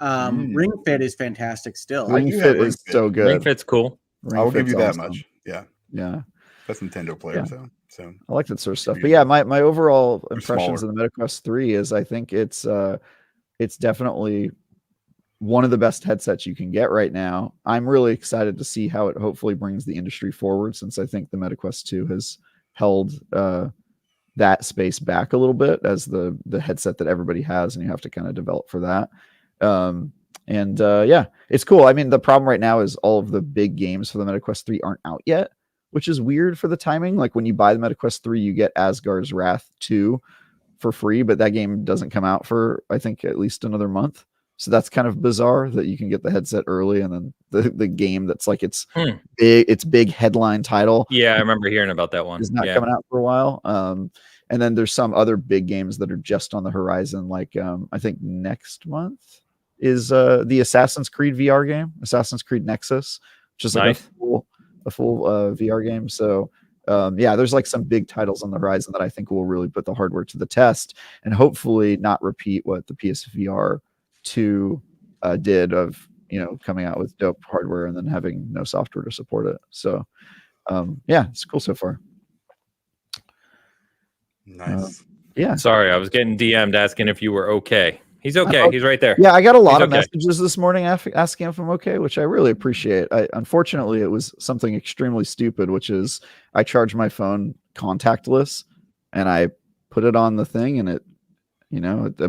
Ring Fit is fantastic still. Ring Fit is so good. Ring Fit's cool. I'll give you that much. Yeah. That's Nintendo player, so I like that sort of stuff. But yeah, my overall impressions of the MetaQuest 3 is I think it's definitely one of the best headsets you can get right now. I'm really excited to see how it hopefully brings the industry forward, since I think the MetaQuest 2 has held that space back a little bit as the headset that everybody has, and you have to kind of develop for that. Yeah, it's cool. I mean, the problem right now is all of the big games for the MetaQuest 3 aren't out yet, which is weird for the timing. Like when you buy the MetaQuest 3, you get Asgard's Wrath 2 for free, but that game doesn't come out for, I think, at least another month. So that's kind of bizarre that you can get the headset early, and then the game that's like its big headline title. Yeah, I remember hearing about that one. Is not coming out for a while. And then there's some other big games that are just on the horizon. Like I think next month is the Assassin's Creed VR game, Assassin's Creed Nexus, which is like a full VR game. So yeah, there's like some big titles on the horizon that I think will really put the hardware to the test, and hopefully not repeat what the PSVR 2 did of coming out with dope hardware and then having no software to support it. So yeah, it's cool so far. Nice. Yeah. Sorry, I was getting DM'd asking if you were okay. He's okay. He's right there. Yeah, I got a lot of okay. messages this morning asking if I'm okay, which I really appreciate. Unfortunately, it was something extremely stupid, which is I charged my phone contactless and I put it on the thing, and it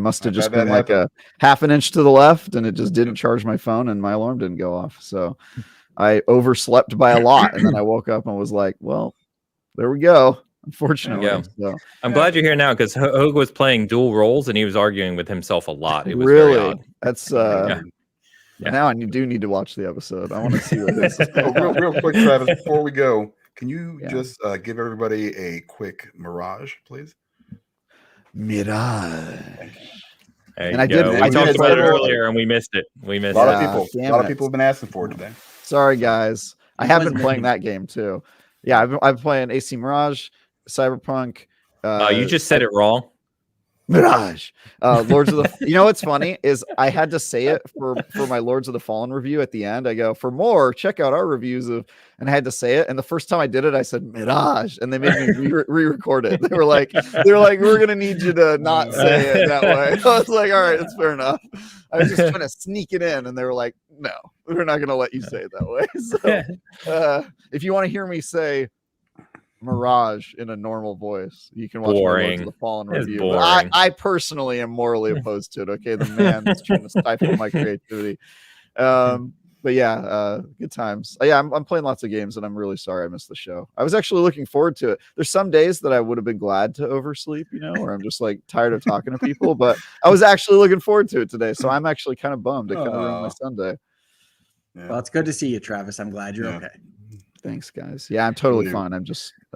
must have just been like a half an inch to the left, and it just didn't charge my phone, and my alarm didn't go off. So I overslept by a lot, and then I woke up and was like, well, there we go. Unfortunately. Yeah. So. I'm glad you're here now, because Hogue was playing dual roles and he was arguing with himself a lot. It was really very odd. That's Yeah. Now I do need to watch the episode. I want to see what this is. Real quick, Travis, before we go, can you just give everybody a quick Mirage, please? Mirage. And I did. We talked about it earlier and we missed it. A lot of people have been asking for it today. Sorry, guys. I have been playing that game too. Yeah, I've been playing AC Mirage, Cyberpunk. You just said it wrong. Mirage. Lords of the. You know what's funny is I had to say it for my Lords of the Fallen review at the end. I go, for more, check out our reviews of, and I had to say it. And the first time I did it, I said Mirage, and they made me re-record it. They were like, we're gonna need you to not say it that way. I was like, all right, that's fair enough. I was just trying to sneak it in, and they were like, no, we're not gonna let you say it that way. So if you want to hear me say Mirage in a normal voice, you can watch Lords of the Fallen review. But I personally am morally opposed to it. Okay, the man is trying to stifle my creativity. But yeah, good times. Yeah, I'm playing lots of games, and I'm really sorry I missed the show. I was actually looking forward to it. There's some days that I would have been glad to oversleep, where I'm just like tired of talking to people, but I was actually looking forward to it today. So I'm actually kind of bummed. It kind of ruined my Sunday. Yeah. Well, it's good to see you, Travis. I'm glad you're okay. Thanks, guys. Yeah, I'm totally fine. I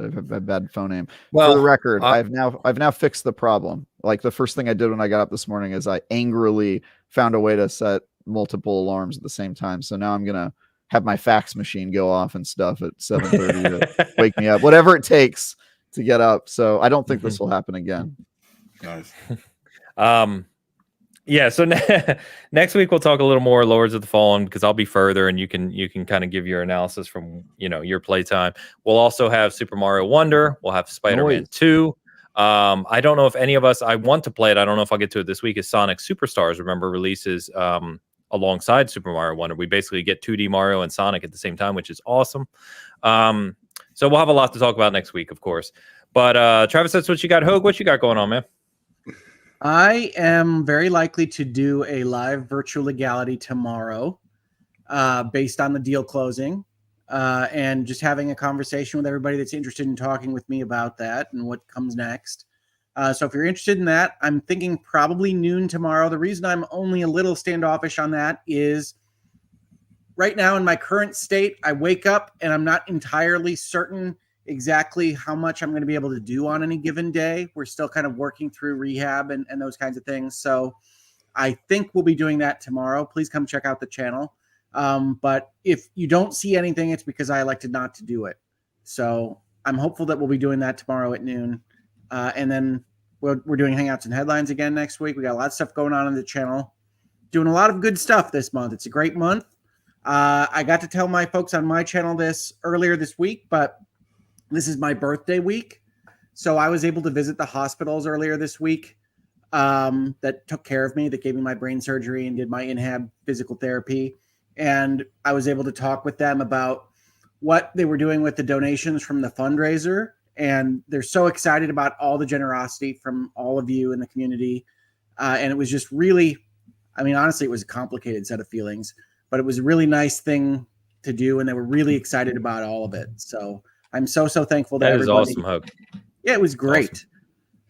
have a bad phone name. Well, for the record, I've now fixed the problem. Like the first thing I did when I got up this morning is I angrily found a way to set multiple alarms at the same time. So now I'm gonna have my fax machine go off and stuff at 7:30 to wake me up, whatever it takes to get up. So I don't think this will happen again. Nice. Yeah, so next week we'll talk a little more Lords of the Fallen, because I'll be further and you can kind of give your analysis from your playtime. We'll also have Super Mario Wonder. We'll have Spider-Man 2. I don't know if any of us, I want to play it. I don't know if I'll get to it this week. Is Sonic Superstars, remember, releases alongside Super Mario Wonder. We basically get 2D Mario and Sonic at the same time, which is awesome. So we'll have a lot to talk about next week, of course. But Travis, that's what you got. Hogue, what you got going on, man? I am very likely to do a live virtual legality tomorrow based on the deal closing and just having a conversation with everybody that's interested in talking with me about that and what comes next. So if you're interested in that, I'm thinking probably noon tomorrow. The reason I'm only a little standoffish on that is right now in my current state, I wake up and I'm not entirely certain exactly how much I'm going to be able to do on any given day. We're still kind of working through rehab and those kinds of things. So I think we'll be doing that tomorrow. Please come check out the channel. But if you don't see anything, it's because I elected not to do it. So I'm hopeful that we'll be doing that tomorrow at noon. And then we're doing Hangouts and Headlines again next week. We got a lot of stuff going on the channel. Doing a lot of good stuff this month. It's a great month. I got to tell my folks on my channel this earlier this week, but this is my birthday week. So I was able to visit the hospitals earlier this week that took care of me, that gave me my brain surgery and did my in-hab physical therapy. And I was able to talk with them about what they were doing with the donations from the fundraiser. And they're so excited about all the generosity from all of you in the community. And it was just really, honestly, it was a complicated set of feelings, but it was a really nice thing to do. And they were really excited about all of it. So I'm so thankhful that is awesome, Hope. Yeah, it was great. Awesome.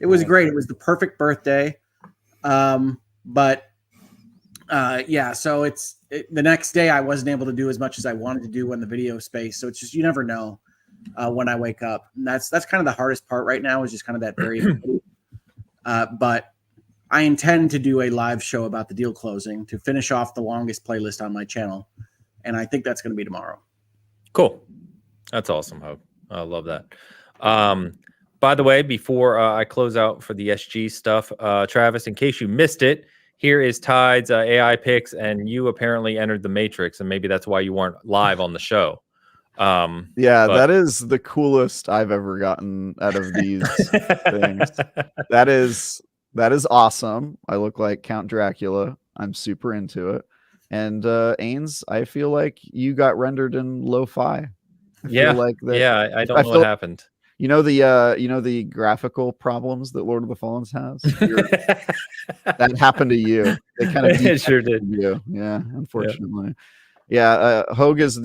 It was great. It was the perfect birthday. So the next day I wasn't able to do as much as I wanted to do in the video space. So it's just, you never know when I wake up. And that's kind of the hardest part right now, is just kind of that very but I intend to do a live show about the deal closing to finish off the longest playlist on my channel. And I think that's going to be tomorrow. Cool. That's awesome, Hope. I love that. By the way, before I close out for the SG stuff, Travis, in case you missed it, here is Tide's AI picks, and you apparently entered the Matrix, and maybe that's why you weren't live on the show. Yeah, that is the coolest I've ever gotten out of these things. That is awesome. I look like Count Dracula. I'm super into it. And Ains, I feel like you got rendered in lo-fi. I feel like that. Yeah, I don't know what happened. You know the graphical problems that Lord of the Fallens has? That happened to you. They kind of it sure did. You. Yeah, unfortunately. Yeah, Hogue is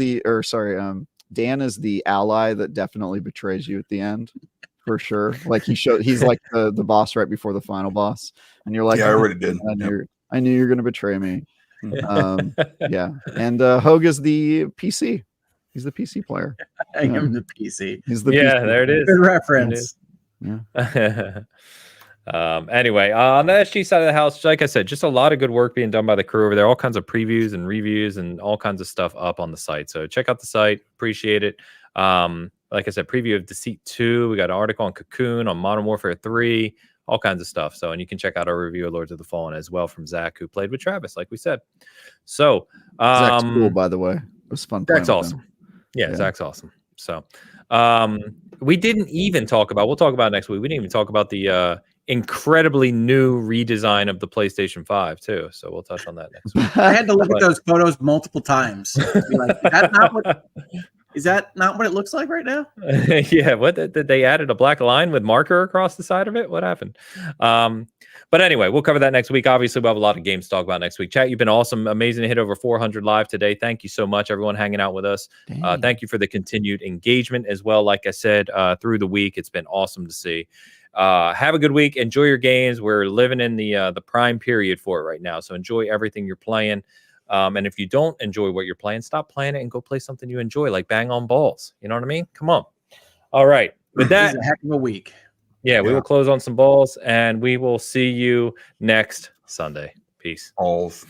Dan is the ally that definitely betrays you at the end, for sure. Like he's like the boss right before the final boss, and you're like, yeah, I already did. I knew you were gonna betray me. Yeah, and Hogue is the PC. He's the PC player. I am the PC. He's the PC. There it is. Good reference. Yeah. Anyway, on the SG side of the house, like I said, just a lot of good work being done by the crew over there. All kinds of previews and reviews and all kinds of stuff up on the site. So check out the site. Appreciate it. Like I said, preview of Deceit 2. We got an article on Cocoon, on Modern Warfare 3, all kinds of stuff. So, and you can check out our review of Lords of the Fallen as well from Zach, who played with Travis, like we said. So, Zach's cool, by the way. It was fun. Zach's awesome. Yeah, Zach's awesome. So, we didn't even talk about, we'll talk about it next week. We didn't even talk about the incredibly new redesign of the PlayStation 5 too. So we'll touch on that next week. I had to look at those photos multiple times. Be like, is that not what it looks like right now? Yeah, what did they added a black line with marker across the side of it? What happened? But anyway, we'll cover that next week. Obviously, we'll have a lot of games to talk about next week. Chat, you've been awesome. Amazing to hit over 400 live today. Thank you so much, everyone hanging out with us. Thank you for the continued engagement as well. Like I said, through the week, it's been awesome to see. Have a good week. Enjoy your games. We're living in the prime period for it right now. So enjoy everything you're playing. And if you don't enjoy what you're playing, stop playing it and go play something you enjoy, like Bang on Balls. You know what I mean? Come on. All right. With that, this is a heck of a week. Yeah, we will close on some balls, and we will see you next Sunday. Peace. Balls.